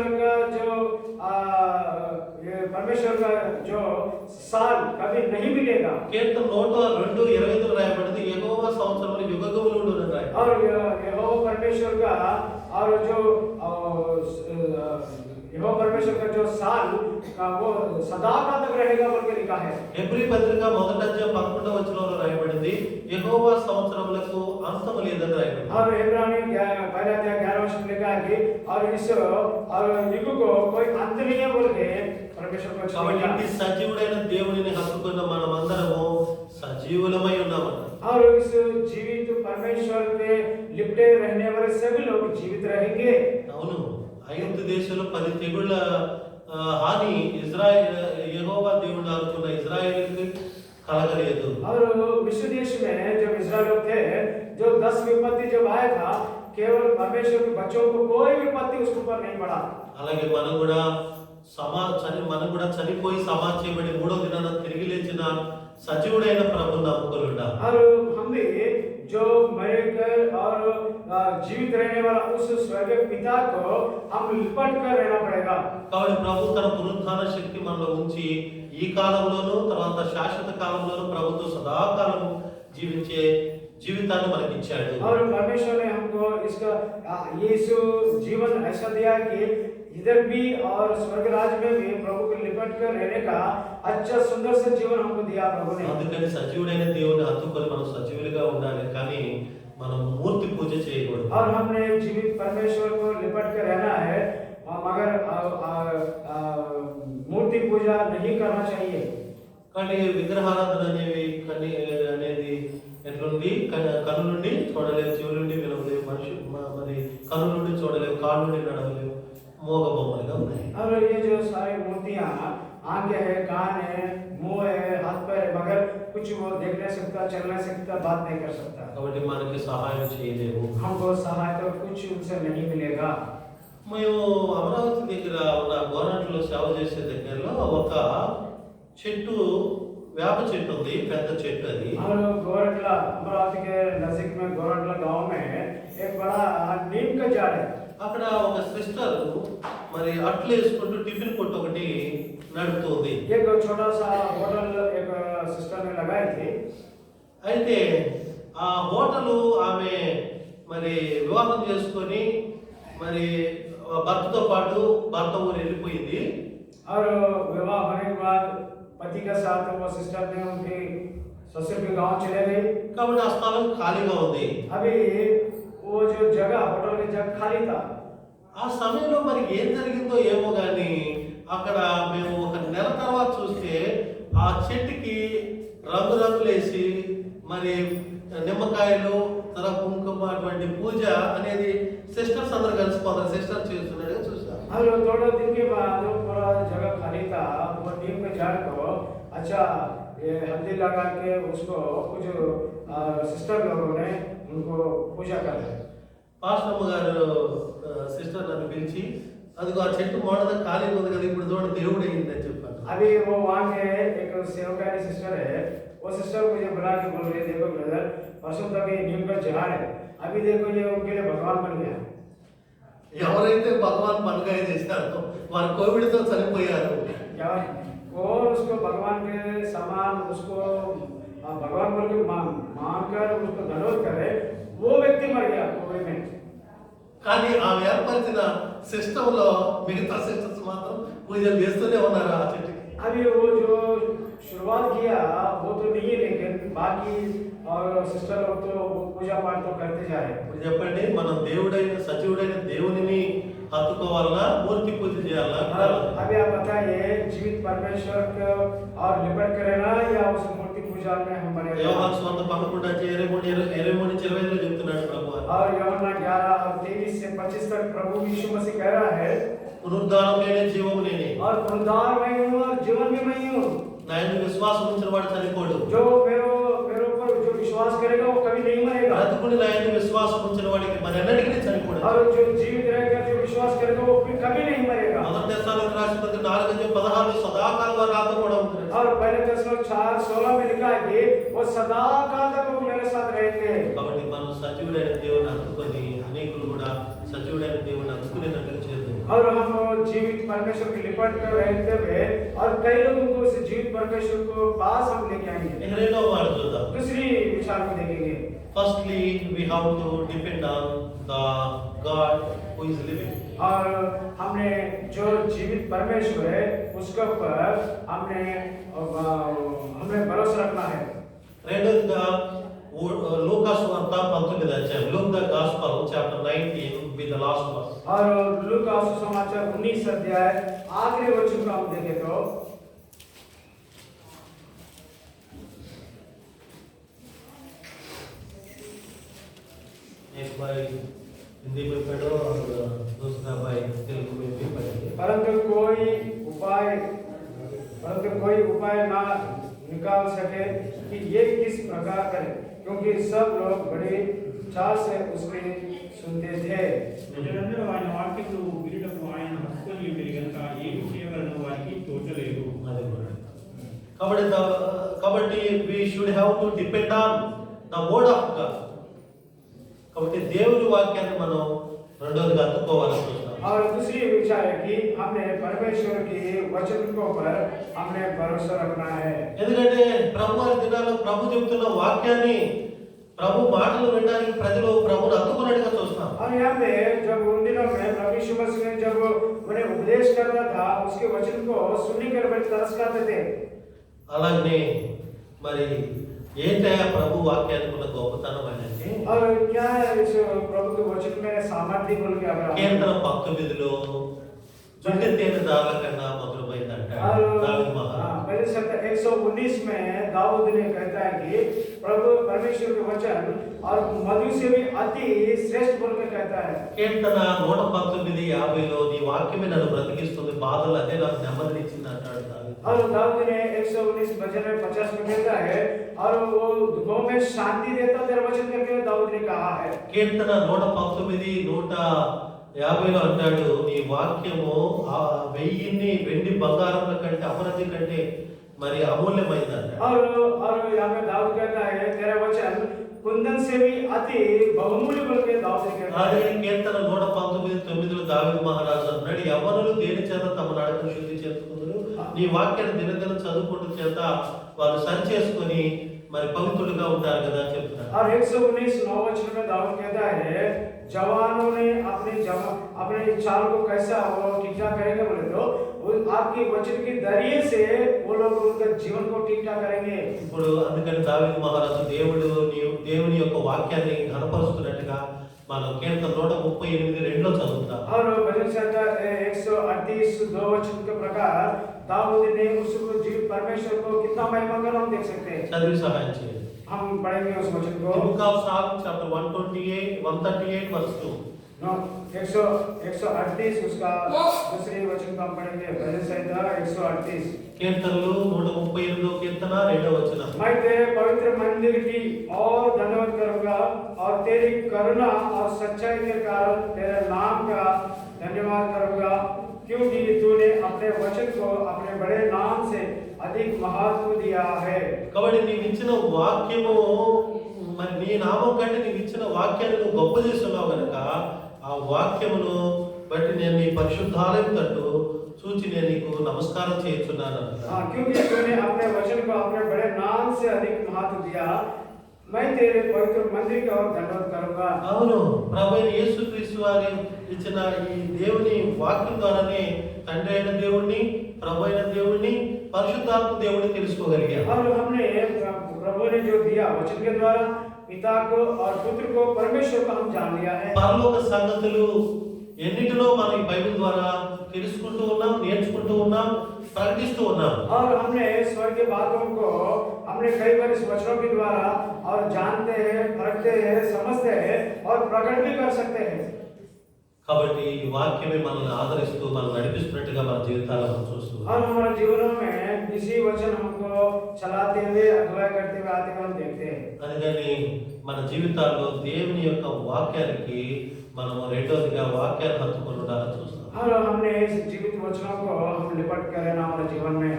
Speaker 1: का जो साल कभी नहीं मिलेगा।
Speaker 2: కీర్తన 102:25లో రాయబడింది యెహోవా సంవత్సరంలో యుగయుగములు అని రాయబడింది.
Speaker 1: और यहोवा परमेश्वर का और जो यहोवा परमेश्वर का जो साल का वो सदा का तक रहेगा बोल के लिखा है।
Speaker 2: హెబ్రీ పత్రిక 1వ అధ్యాయం 11వ వచనంలో రాయబడింది యెహోవా సంవత్సరములకు అంతము లేదని రాయబడింది.
Speaker 1: और इब्रानी पहला अध्याय 11 वचन में लिखा है कि और इस और युग को कोई अंत नहीं है बोल के परमेश्वर को
Speaker 2: కాబట్టి సజీవుడైన దేవుడిని హత్తుకున్న మనమందరము సజీవులమై ఉన్నామన్న.
Speaker 1: और इस जीवित परमेश्वर के लिपटे रहने वाले सभी लोग जीवित रहेंगे।
Speaker 2: అవును, ఐగుప్తు దేశంలో 10 తెగుళ్ళ హాని ఇజ్రాయెల్ యెహోవా దేవుడు అనుకున్న ఇజ్రాయేలుకి కలగలేదు.
Speaker 1: और मिस्र देश में जब इस्राएल लोग थे, जो 10 विपत्ति जब आया था, केवल परमेश्वर के बच्चों को कोई विपत्ति उसके ऊपर नहीं पड़ा।
Speaker 2: అలాగే మనం కూడా చనిపోయి సమాధి చేయబడి 3వ దినాన తిరిగి లేచిన సజీవుడైన ప్రభువుని నమ్ముకొని ఉండాలి.
Speaker 1: और हम भी जो मरकर और जीवित रहने वाला उस स्वर्गीय पिता को हम लिपट कर रहना पड़ेगा।
Speaker 2: కాబట్టి ప్రభు తన పునరుత్థాన శక్తి మనలో ఉంచి ఈ కాలంలోనూ తర్వాత శాశ్వత కాలంలోనూ ప్రభుతో సదాకాలం జీవించే జీవితాన్ని మనకి ఇచ్చాడు.
Speaker 1: और परमेश्वर ने हमको इसका यीशु जीवन ऐसा दिया कि इधर भी और स्वर्ग राज्य में भी प्रभु को लिपट कर रहने का अच्छा सुंदर सा जीवन हमको दिया प्रभु ने।
Speaker 2: అందుకని సజీవుడైన దేవుని హత్తుకొని మనం సజీవులుగా ఉండాలి, కానీ మనం మూర్తి పూజ చేయకూడదు.
Speaker 1: और हमने जीवित परमेश्वर को लिपट कर रहना है, मगर मूर्ति पूजा नहीं करना चाहिए।
Speaker 2: కానీ విగ్రహారాధన అనేది ఎట్లుంది, కన్ను నుండి చూడలేవు, చెవి నుండి వినలేవు, మనిషి మరి కన్ను నుండి చూడలేవు, కాళ్ళు నుండి నడవలేవు, మోగ బొమ్మలుగా ఉన్నాయి.
Speaker 1: और ये जो सारी मूर्तियां आंखें है, कान है, मुंह है, हाथ पैर है, मगर कुछ वो देख नहीं सकता, चल नहीं सकता, बात नहीं कर सकता।
Speaker 2: కాబట్టి మనకి సహాయం చేయలేవు.
Speaker 1: हमको सहायता कुछ उनसे नहीं मिलेगा।
Speaker 2: మేము అమరావతి దగ్గర ఉన్న గోరంట్లో సేవ చేసే దగ్గరలో ఒక చెట్టు, వేప చెట్టు ఉంది, పెద్ద చెట్టు అది.
Speaker 1: और गोरटला अमरावती के नजदीक में गोरटला गांव में एक बड़ा नीम का झाड़ है।
Speaker 2: అక్కడ ఒక సిస్టర్ మరి అట్లు వేసుకుంటూ టిఫిన్ కొట్టు ఒకటి నడుపుతుంది.
Speaker 1: एक छोटा सा होटल एक सिस्टर ने लगाई थी।
Speaker 2: అయితే ఆ హోటలు ఆమె మరి వివాహం చేసుకొని మరి భర్తతో పాటు భర్త ఊరు వెళ్ళిపోయింది.
Speaker 1: और विवाह होने के बाद पति के साथ वो सिस्टर ने उनके ससुर के गांव चले गए।
Speaker 2: కాబట్టి ఆ స్థలం ఖాళీగా ఉంది.
Speaker 1: अभी वो जो जगह होटल की जगह खाली था।
Speaker 2: ఆ సమయంలో మరి ఏం జరిగిందో ఏమో కానీ అక్కడ మేము ఒక నెల తర్వాత చూస్తే ఆ చెట్టుకి రంగులేసి మరి నిమ్మకాయలు తర్వాత కుంకుమ అటువంటి పూజ అనేది సిస్టర్స్ అందరూ కలిసి కొందరు సిస్టర్ చేస్తున్నట్టుగా చూసాం.
Speaker 1: और थोड़े दिन के बाद वो पूरा जगह खाली था, वो नीम के झाड़ को अच्छा ये हल्दी लगा के उसको कुछ सिस्टर लोगों ने उनको पूजा कर दी।
Speaker 2: పాస్టమ్మ గారు సిస్టర్ నన్ను పిలిచి అదిగో ఆ చెట్టు మోడద ఖాళీ ఉంది కదా, ఇప్పుడు చూడండి దేవుడు అయిందని చెప్పాను.
Speaker 1: अभी वो वहाँ के एक सेवकानी सिस्टर है, वो सिस्टर मुझे बुला के बोल रही है, देखो ब्रदर परसों तक ये नीम का झाड़ है, अभी देखो ये उनके लिए भगवान बन गया।
Speaker 2: ఎవరైతే భగవాన్ పనుగా చేస్తారో వారు కోవిడ్తో చనిపోయారు.
Speaker 1: कौन उसको भगवान के समान उसको भगवान बोल के मानकर उसको धन्यवाद करे, वो व्यक्ति मर गया कोविड में।
Speaker 2: కానీ ఆమె ఏర్పరిచిన సిస్టమ్ లో మిగతా సిస్టమ్స్ మాత్రం పూజలు చేస్తూనే ఉన్నారు ఆ చెట్టుకి.
Speaker 1: अभी वो जो शुरुआत किया वो तो नहीं है, लेकिन बाकी और सिस्टर लोग तो पूजा पाठ तो करते जा रहे हैं।
Speaker 2: ఇప్పుడు చెప్పండి, మనం దేవుడైన సజీవుడైన దేవునిని హత్తుకోవాలా, మూర్తి పూజ చేయాలా?
Speaker 1: अभी आप बताइए, जीवित परमेश्वर को और लिपट करे ना या उस मूर्ति पूजा में हम बने?
Speaker 2: యోహాను సువార్త 11:23-25 చెప్తున్నాడు ప్రభు.
Speaker 1: और యోహన్నా 11:23 से 25 तक प्रभु यीशु मसीह कह रहा है,
Speaker 2: పునరుద్ధానం నేనే, జీవము నేనే.
Speaker 1: और पुनरुद्धार मैं हूँ और जीवन भी मैं हूँ।
Speaker 2: నా యందు విశ్వాసం ఉంచిన వాడు చనిపోడు.
Speaker 1: जो मेरे ऊपर जो विश्वास करेगा वो कभी नहीं मरेगा।
Speaker 2: బ్రతుకుని నా యందు విశ్వాసం ఉంచిన వాడికి మరి ఎన్నటికీ చనిపోడు.
Speaker 1: और जो जीवित रहेगा, जो विश्वास करेगा वो फिर कभी नहीं मरेगा।
Speaker 2: మొదటి దశలోని రాసిన పత్రిక 4:16 సదాకాలం వారు నాతో కూడా ఉంటారు.
Speaker 1: और पहले दशलोक 4:16 में लिखा है कि वो सदा काल तक वो मेरे साथ रहेंगे।
Speaker 2: కాబట్టి మనం సజీవుడైన దేవుని అందుకొని అనేకులు కూడా సజీవుడైన దేవుని అందుకునేటట్టు చేద్దాం.
Speaker 1: और हम जीवित परमेश्वर की लिपट कर रहते हुए और कई लोगों को उस जीवित परमेश्वर को पास हम लेके आएंगे।
Speaker 2: రెండో మాట చూద్దాం.
Speaker 1: दूसरी विचार को देखेंगे।
Speaker 2: Firstly, we have to depend on the God who is living.
Speaker 1: और हमने जो जीवित परमेश्वर है उसके ऊपर हमने भरोसा रखना है।
Speaker 2: రెండోదిగా లూకా సువార్త 19 Luke the Gospel chapter 19 with the last verse.
Speaker 1: और लूका सुसमाचार 19 अध्याय आखिरी वचन को हम देखें तो
Speaker 2: एक भाई हिंदी में पढ़ो और दूसरा भाई तेलुगु में भी पढ़ेंगे।
Speaker 1: परंतु कोई उपाय ना निकाल सके कि ये किस प्रकार करे, क्योंकि सब लोग बड़े चाव से उसके सुनते थे।
Speaker 3: ప్రజలందరూ ఆయన వాక్యమును వినుటకు ఆయన హక్కుని ఉండిరి గనుక ఏమి చేయవలనో వారికి తోచలేదు.
Speaker 2: కాబట్టి we should have to depend on the word of God. కాబట్టి దేవుని వాక్యాన్ని మనం రెండోదిగా అందుకోవాలని చూస్తాం.
Speaker 1: और दूसरी विचार है कि हमने परमेश्वर की वचन के ऊपर हमने भरोसा रखना है।
Speaker 2: ఎందుకంటే ప్రభు వారి దినాల్లో ప్రభు చెప్తున్న వాక్యాన్ని, ప్రభు మాటలు వినడానికి ప్రజలు ప్రభువుని అందుకున్నట్టుగా చూస్తాం.
Speaker 1: और यहाँ पे जब उन दिनों में प्रभु यीशु मसीह ने जब उन्हें उपदेश कर रहा था, उसके वचन को सुनने के लिए तरस खाते थे।
Speaker 2: అలాగే మరి ఏంటయ్యా ప్రభు వాక్యానికి ఉన్న గొప్పతనం అనేది?
Speaker 1: और क्या है इस प्रभु के वचन में सामर्थ्य बोल के अगर
Speaker 2: కీర్తన 19లో చుంటి తేనె దారుల కన్నా మధురమైంది అంటాడు దావీదు మహారాజు.
Speaker 1: पहले शब्द 119 में दाऊद ने कहता है कि प्रभु परमेश्वर के वचन और मधु से भी अति श्रेष्ठ बोल के कहता है।
Speaker 2: కీర్తన 119:50లో నీ వాక్యమే నన్ను బ్రతికిస్తుంది, బాధలు అదే నాకు నెమ్మదినిచ్చింది అంటాడు దావీదు.
Speaker 1: और दाऊद ने 119 भजन में 50 में कहता है, और वो दुखों में शांति देता तेरा वचन करके दाऊद ने कहा है।
Speaker 2: కీర్తన 119:150లో అంటాడు, నీ వాక్యము 1000 వెండి బంగారముల కంటే అమరది కంటే మరి అమూల్యమైంది అంటాడు.
Speaker 1: और यहाँ पे दाऊद कहता है तेरा वचन कुंदन से भी अति बहुमूल्य बोल के दाऊद ने कहता
Speaker 2: అదే
Speaker 1: है।
Speaker 2: కీర్తన 119:9లో దావీదు మహారాజు అన్నాడు, యవ్వనులు దేని చేత తమ నడకను శుద్ధి చేసుకుందరు, నీ వాక్యాన్ని దినదిన చదువుకోవడం చేత వారు సరి చేసుకొని మరి పవిత్రులుగా ఉంటారు కదా అని చెప్తున్నారు.
Speaker 1: और 119 9 वचन में दाऊद कहता है, जवानों ने अपने चाल को कैसा वो ठीक ठाक करेंगे बोले तो आपके वचन के जरिए से वो लोग उनका जीवन को ठीक ठाक करेंगे।
Speaker 2: ఇప్పుడు అందుకని దావీదు మహారాజు దేవుని యొక్క వాక్యాన్ని ఘనపరుస్తున్నట్టుగా మనం కీర్తన 138:2లో చదువుతాం.
Speaker 1: और भजन संहिता 138 2 वचन के प्रकार दाऊद ने उसको जीवित परमेश्वर को कितना महिमा करना हम देख सकते हैं।
Speaker 2: చదివి సహాయం చేయండి.
Speaker 1: हम पढ़ेंगे उस वचन को।
Speaker 2: Book of Psalms chapter 138 verse 2.
Speaker 1: 138 उसका दूसरे वचन को हम पढ़ेंगे। भजन संहिता 138
Speaker 2: కీర్తనలు 138వ కీర్తన 2వ వచనం.
Speaker 1: मैं तेरे पवित्र मंदिर की और धन्यवाद करूंगा और तेरी करुणा और सच्चाई के कारण तेरे नाम का धन्यवाद करूंगा क्योंकि तूने अपने वचन को अपने बड़े नाम से अधिक महत्व दिया है।
Speaker 2: కాబట్టి నీవు ఇచ్చిన వాక్యము మరి నీ నామం కంటే నీవు ఇచ్చిన వాక్యాన్ని నువ్వు గొప్ప చేస్తున్నావు కనుక ఆ వాక్యమును బట్టి నేను నీ పరిశుద్ధాలయం తట్టు చూచి నేను నీకు నమస్కారం చేస్తున్నాను.
Speaker 1: क्योंकि तूने अपने वचन को अपने बड़े नाम से अधिक महत्व दिया, मैं तेरे पवित्र मंदिर का और दंडवत करूंगा।
Speaker 2: అవును, ప్రభువైన యేసుక్రీస్తు వారు ఇచ్చిన ఈ దేవుని వాక్యం ద్వారానే తండ్రి అయిన దేవుణ్ణి, ప్రభు అయిన దేవుణ్ణి, పరిశుద్ధాత్మ దేవుణ్ణి తెలుసుకోగలిగాం.
Speaker 1: और हमने प्रभु ने जो दिया वचन के द्वारा पिता को और पुत्र को परमेश्वर को हम जान लिया है।
Speaker 2: పరలోక సంగతులు ఎన్నిటిలో మనం ఈ బైబిల్ ద్వారా తెలుసుకుంటూ ఉన్నాం, నేర్చుకుంటూ ఉన్నాం, ప్రకటిస్తూ ఉన్నాం.
Speaker 1: और हमने स्वर्ग के बातों को हमने कई बार इस वचनों के द्वारा और जानते हैं, परखते हैं, समझते हैं और प्रकट भी कर सकते हैं।
Speaker 2: కాబట్టి ఈ వాక్యమే మనల్ని ఆదరిస్తూ మనం నడిపిస్తున్నట్టుగా మన జీవితాలను చూస్తున్నాం.
Speaker 1: और हमारे जीवनों में इसी वचन हमको चलाते हुए अगुवाई करते हुए आते हुए हम देखते हैं।
Speaker 2: అందుకని మన జీవితాల్లో దేవుని యొక్క వాక్యానికి మనము రెండోదిగా వాక్యాన్ని హత్తుకొని ఉండాలని చూస్తాం.
Speaker 1: और हमने इस जीवित वचनों को हम लिपट कर रहना हमारे जीवन में।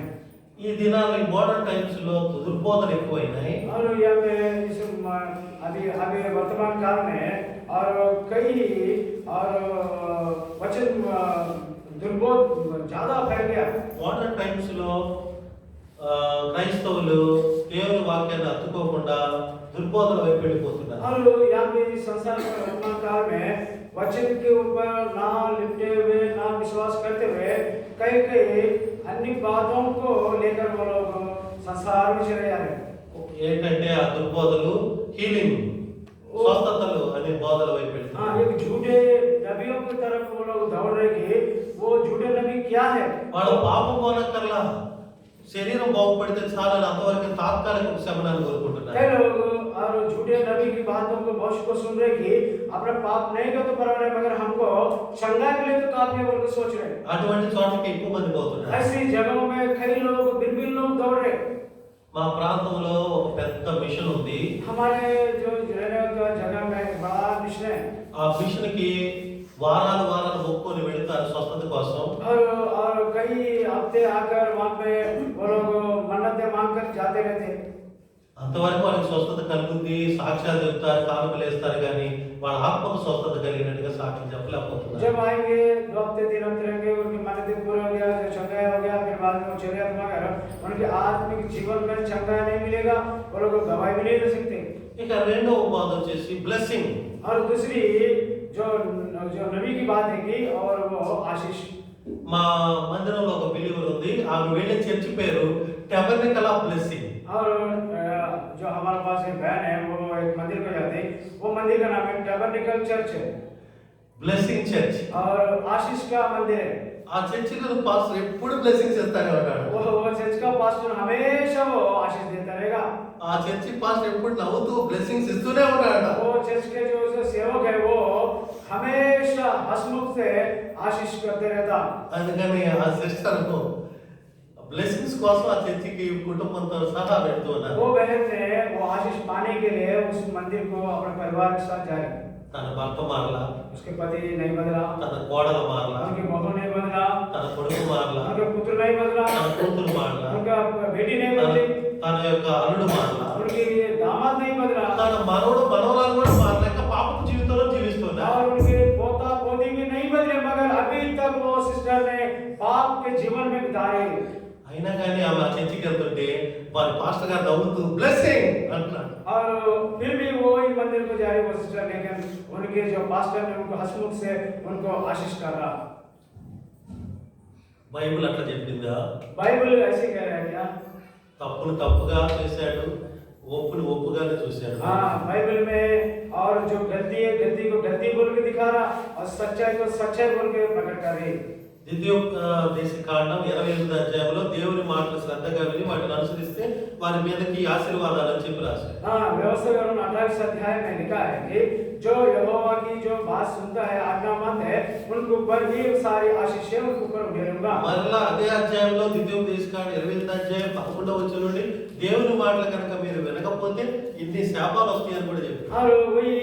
Speaker 2: ఈ దినాల్లో ఈ మోడర్న్ టైమ్స్ లో దుర్బోధన ఎక్కువైనాయి.
Speaker 1: और यहाँ पे इस अभी अभी वर्तमान काल में और कई और वचन दुर्बोध ज्यादा फैल गया।
Speaker 2: మోడర్న్ టైమ్స్ లో క్రైస్తవులు దేవుని వాక్యాన్ని హత్తుకోకుండా దుర్బోధన వైపు వెళ్ళిపోతున్నారు.
Speaker 1: और यहाँ पे इस संसार में वर्तमान काल में वचन के ऊपर ना लिपटे हुए, ना विश्वास करते हुए कई कई अन्य बातों को लेकर वो लोग संसार में चले जा रहे हैं।
Speaker 2: ఏంటంటే ఆ దుర్బోధలు హీలింగ్, స్వస్థతలు అనే బోధల వైపు
Speaker 1: हाँ,
Speaker 2: వెళ్తున్నారు.
Speaker 1: एक झूठे नबियों की तरफ वो लोग दौड़ रहे कि वो झूठे नबी क्या है।
Speaker 2: వాడు పాపం పోనక్కర్లా, శరీరం బాగుపడితే చాలని అంతవరకు తాత్కాలిక ఉపశమనాన్ని కోరుకుంటున్నారు.
Speaker 1: कई लोग और झूठे नबी की बातों को बहुत को सुन रहे कि अपना पाप नहीं कर तो परवाह नहीं, मगर हमको चंगा के लिए तो काफी है बोल के सोच रहे हैं।
Speaker 2: అటువంటి చోటకి ఎక్కువ మంది పోతున్నారు.
Speaker 1: ऐसी जगहों में कई लोग बिन लोग दौड़ रहे।
Speaker 2: మా ప్రాంతంలో ఒక పెద్ద మిషన్ ఉంది.
Speaker 1: हमारे जो रहने का जगह में बड़ा मिशन है।
Speaker 2: ఆ మిషన్ కి వారాలు వారాలు మొక్కుకొని వెళ్తారు స్వస్థత కోసం.
Speaker 1: और कई हफ्ते आकर वहाँ पे वो लोग मन्नतें मांग कर जाते रहते।
Speaker 2: అంతవరకు వాళ్ళకి స్వస్థత కలుగుద్ది, సాక్ష్యాలు చెప్తారు, కానుకలు వేస్తారు, కానీ వాళ్ళ ఆత్మకు స్వస్థత కలిగినట్టుగా సాక్ష్యం చెప్పలేకపోతున్నారు.
Speaker 1: जब आएंगे 2 हफ्ते 3 हफ्ते रहेंगे, उनकी मन्नतें पूरा हो गया, चंगा हो गया, फिर बाद में वो चले जाते हैं, उनके आत्मिक जीवन में चंगा नहीं मिलेगा, वो लोग गवाही भी नहीं दे सकते।
Speaker 2: ఇక రెండవ బాధ వచ్చేసి బ్లెస్సింగ్.
Speaker 1: और दूसरी जो जो नबी की बात है कि और वो आशीष।
Speaker 2: మా మందిరంలో ఒక బిలీవర్ ఉంది, ఆమె వెళ్ళే చర్చి పేరు టెబర్నికల్ ఆఫ్ బ్లెస్సింగ్.
Speaker 1: और जो हमारे पास एक बहन है, वो एक मंदिर को जाते हैं, वो मंदिर का नाम है टैबरनेकल चर्च है,
Speaker 2: బ్లెస్సింగ్ చర్చ్.
Speaker 1: और आशीष का मंदिर है।
Speaker 2: ఆ చర్చిలో పాస్టర్ ఎప్పుడు బ్లెస్సింగ్స్ ఇస్తానే ఉంటాడు.
Speaker 1: वो चर्च का पास्टर हमेशा वो आशीष देता रहेगा।
Speaker 2: ఆ చర్చి పాస్టర్ ఎప్పుడు నవ్వుతూ బ్లెస్సింగ్స్ ఇస్తూనే ఉంటాడు.
Speaker 1: वो चर्च के जो सेवक है वो हमेशा हंसमुख से आशीष करते रहता।
Speaker 2: అందుకని ఆ సిస్టర్ బ్లెస్సింగ్స్ కోసం ఆ చర్చికి కుటుంబంతో సహా వెళ్తూ ఉన్నారు.
Speaker 1: वो बहन ने वो आशीष पाने के लिए उस मंदिर को अपने परिवार के साथ जाए।
Speaker 2: తన భర్త మారలా,
Speaker 1: उसके पति नहीं बदला,
Speaker 2: తన కోడలు మారలా,
Speaker 1: उनकी बहू नहीं बदला,
Speaker 2: తన కొడుకు మారలా,
Speaker 1: उनका पुत्र नहीं बदला,
Speaker 2: తన కూతురు మారలా,
Speaker 1: उनका बेटी नहीं बदली,
Speaker 2: తన యొక్క అల్లుడు మారలా,
Speaker 1: उनकी दामाद नहीं बदला,
Speaker 2: తన మనవడు మనవరాలు కూడా మారలేక పాపపు జీవితంలో జీవిస్తున్నారు.
Speaker 1: और उनके पोता पोती भी नहीं बदले, मगर अभी तक वो सिस्टर ने पाप के जीवन में बिताए।
Speaker 2: అయినా కానీ ఆమె ఆ చర్చికి వెళ్తుంటే వారి పాస్టర్ గారు నవ్వుతూ బ్లెస్సింగ్ అంటున్నాడు.
Speaker 1: और फिर भी वो ही मंदिर को जा रही वो सिस्टर, लेकिन उनके जो पास्टर ने उनको हंसमुख से उनको आशीष कर रहा।
Speaker 2: బైబిల్ అట్లా చెప్పిందా?
Speaker 1: बाइबल ऐसे कह रहा है क्या?
Speaker 2: తప్పును తప్పుగా చేశాడు, ఒప్పుని ఒప్పుగానే చూశాడు.
Speaker 1: हाँ, बाइबल में और जो गलती है गलती को गलती बोल के दिखा रहा, और सच्चाई को सच्चाई बोल के प्रकट कर रही।
Speaker 2: ద్వితీయోపదేశ కాండం 28వ అధ్యాయంలో దేవుని మాటలు శ్రద్ధగా విని వాటిని అనుసరిస్తే వారి మీదకి ఆశీర్వాదాలు అని చెప్పి రాశారు.
Speaker 1: हाँ, व्यवस्था 28 अध्याय में लिखा है कि जो यहोवा की जो बात सुनता है, आज्ञामंद है, उनके ऊपर ये सारी आशीषें उनके ऊपर उड़ेगा।
Speaker 2: మరలా అదే అధ్యాయంలో ద్వితీయోపదేశ కాండం 28వ అధ్యాయం 11వ వచనం నుండి దేవుని మాటలు కనుక మీరు వినకపోతే ఇన్ని శాపాలు వస్తాయని కూడా చెప్పారు.
Speaker 1: और वही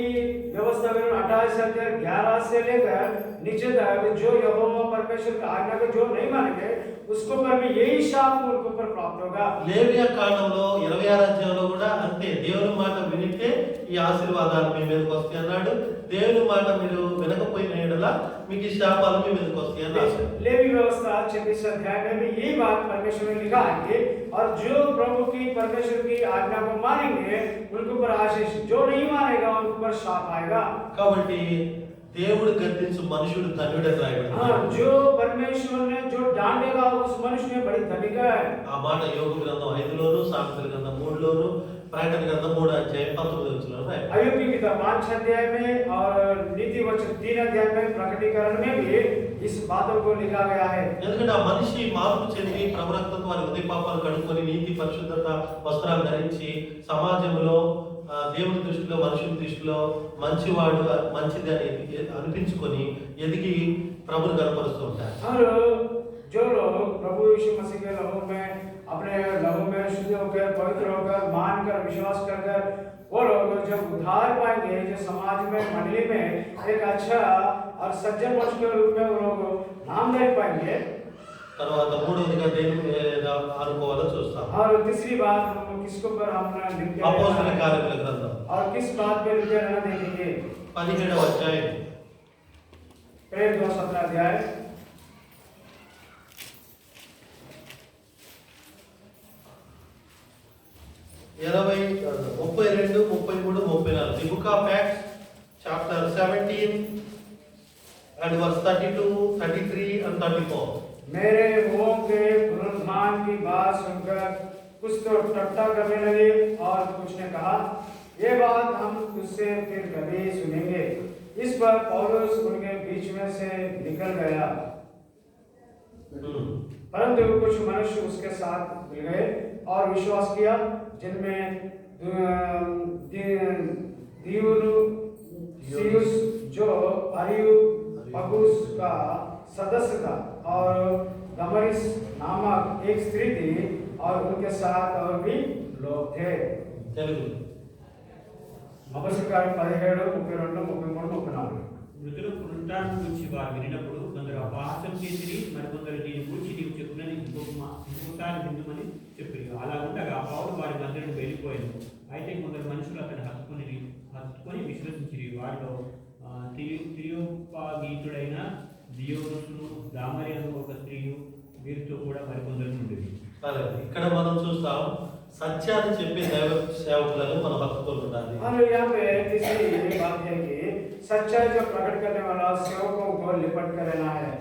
Speaker 1: व्यवस्था 28 अध्याय 11 से लेकर नीचे तक जो यहोवा परमेश्वर की आज्ञा को जो नहीं मानेंगे उसको पर भी यही शाप उनको पर प्राप्त होगा।
Speaker 2: లేవియా కాండంలో 26వ అధ్యాయంలో కూడా అంతే, దేవుని మాట వినితే ఈ ఆశీర్వాదాలు మీ మీదకి వస్తాయి అన్నాడు. దేవుని మాట మీరు వినకపోయిన యెడల మీకు ఈ శాపాలు మీ మీదకి వస్తాయి అన్నాడు.
Speaker 1: लेवी व्यवस्था 26 अध्याय में भी यही बात परमेश्वर ने लिखा है और जो प्रभु की परमेश्वर की आज्ञा को मानेंगे उनके ऊपर आशीष, जो नहीं मानेगा उनके ऊपर शाप आएगा।
Speaker 2: కాబట్టి దేవుడు గద్దించు మనుషుడు ధన్యుడని రాయబడింది.
Speaker 1: हाँ, जो परमेश्वर ने जो डांटेगा उस मनुष्य ने बड़ी धनिका है।
Speaker 2: ఆ మాట యోబు గ్రంథం 5లోను, సామెతల గ్రంథం 3లోను, ప్రకటన గ్రంథం 3వ అధ్యాయం 19వ వచనంలో రాయబడింది.
Speaker 1: अय्यूब की किताब 5 अध्याय में और नीति वचन 3 अध्याय में प्रकटीकरण में भी इस बातों को लिखा गया है।
Speaker 2: ఎందుకంటే ఆ మనిషి మార్పు చెంది ప్రభు రక్తంతో వారి హృదయ పాపాలు కడుక్కొని నీతి పరిశుద్ధత వస్త్రాలు ధరించి సమాజంలో దేవుని దృష్టిలో మనుషుల దృష్టిలో మంచివాడు మంచిది అని అనిపించుకొని ఎదిగి ప్రభుని కనపరుస్తూ ఉంటారు.
Speaker 1: और जो लोग प्रभु यीशु मसीह के लहू में अपने लहू में शुद्ध होकर पवित्र होकर मानकर विश्वास कर वो लोग जब उद्धार पाएंगे, जो समाज में मंडली में एक अच्छा और सज्जन मनुष्य के रूप में वो लोग नामधेय पाएंगे।
Speaker 2: తర్వాత మూడవదిగా దేని మీద అనుకోవాలో చూస్తాం.
Speaker 1: और तीसरी बात हम किसको पर हम लिख के
Speaker 2: అపోస్తలుల కార్యముల గ్రంథం
Speaker 1: और किस बात पे लिखे रहना देखेंगे।
Speaker 2: 17వ అధ్యాయం
Speaker 1: प्रेम 2:17 अध्याय
Speaker 2: 32, 33, 34. The book of Acts chapter 17 and verse 32, 33 and 34.
Speaker 1: मेरे मुंह के पुनरुत्थान की बात सुनकर कुछ तो टट्टा करने लगे और कुछ ने कहा, ये बात हम तुझसे फिर कभी सुनेंगे। इस पर पौलुस उनके बीच में से निकल गया, परंतु कुछ मनुष्य उसके साथ मिल गए और विश्वास किया, जिनमें दियुनुसियुस जो अरियुपगुस का सदस्य था और दमरिस नामक एक स्त्री थी और उनके साथ और भी लोग थे।
Speaker 2: తెలుగు
Speaker 1: అపొస్తలుల కార్యం 17, 32, 33, 34.
Speaker 3: మృతుల పునరుద్ధానం గురించి వారు వినినప్పుడు కొందరు అపహాసం చేసిరి, మరికొందరు దీని గురించి నీవు చెప్పినది ఇంకోసారి విందుమని చెప్పి అలా ఉండగా పౌలు వారి మధ్య నుండి వెళ్ళిపోయాను. అయితే కొందరు మనుషులు అతను హత్తుకొని విశ్వసించిరి. వారిలో తిరియోపాగీతుడైన దియోనుసును, దామరి అను ఒక స్త్రీయు, వీరితో కూడా మరికొందరు ఉండేది.
Speaker 2: ఇక్కడ మనం చూస్తాం సత్యాన్ని చెప్పే దైవ సేవకులను మనం హత్తుకొని ఉండాలి.
Speaker 1: और यहाँ पे तीसरी बात है कि सच्चाई जो प्रकट करने वाला सेवकों को लिपट कर रहना है।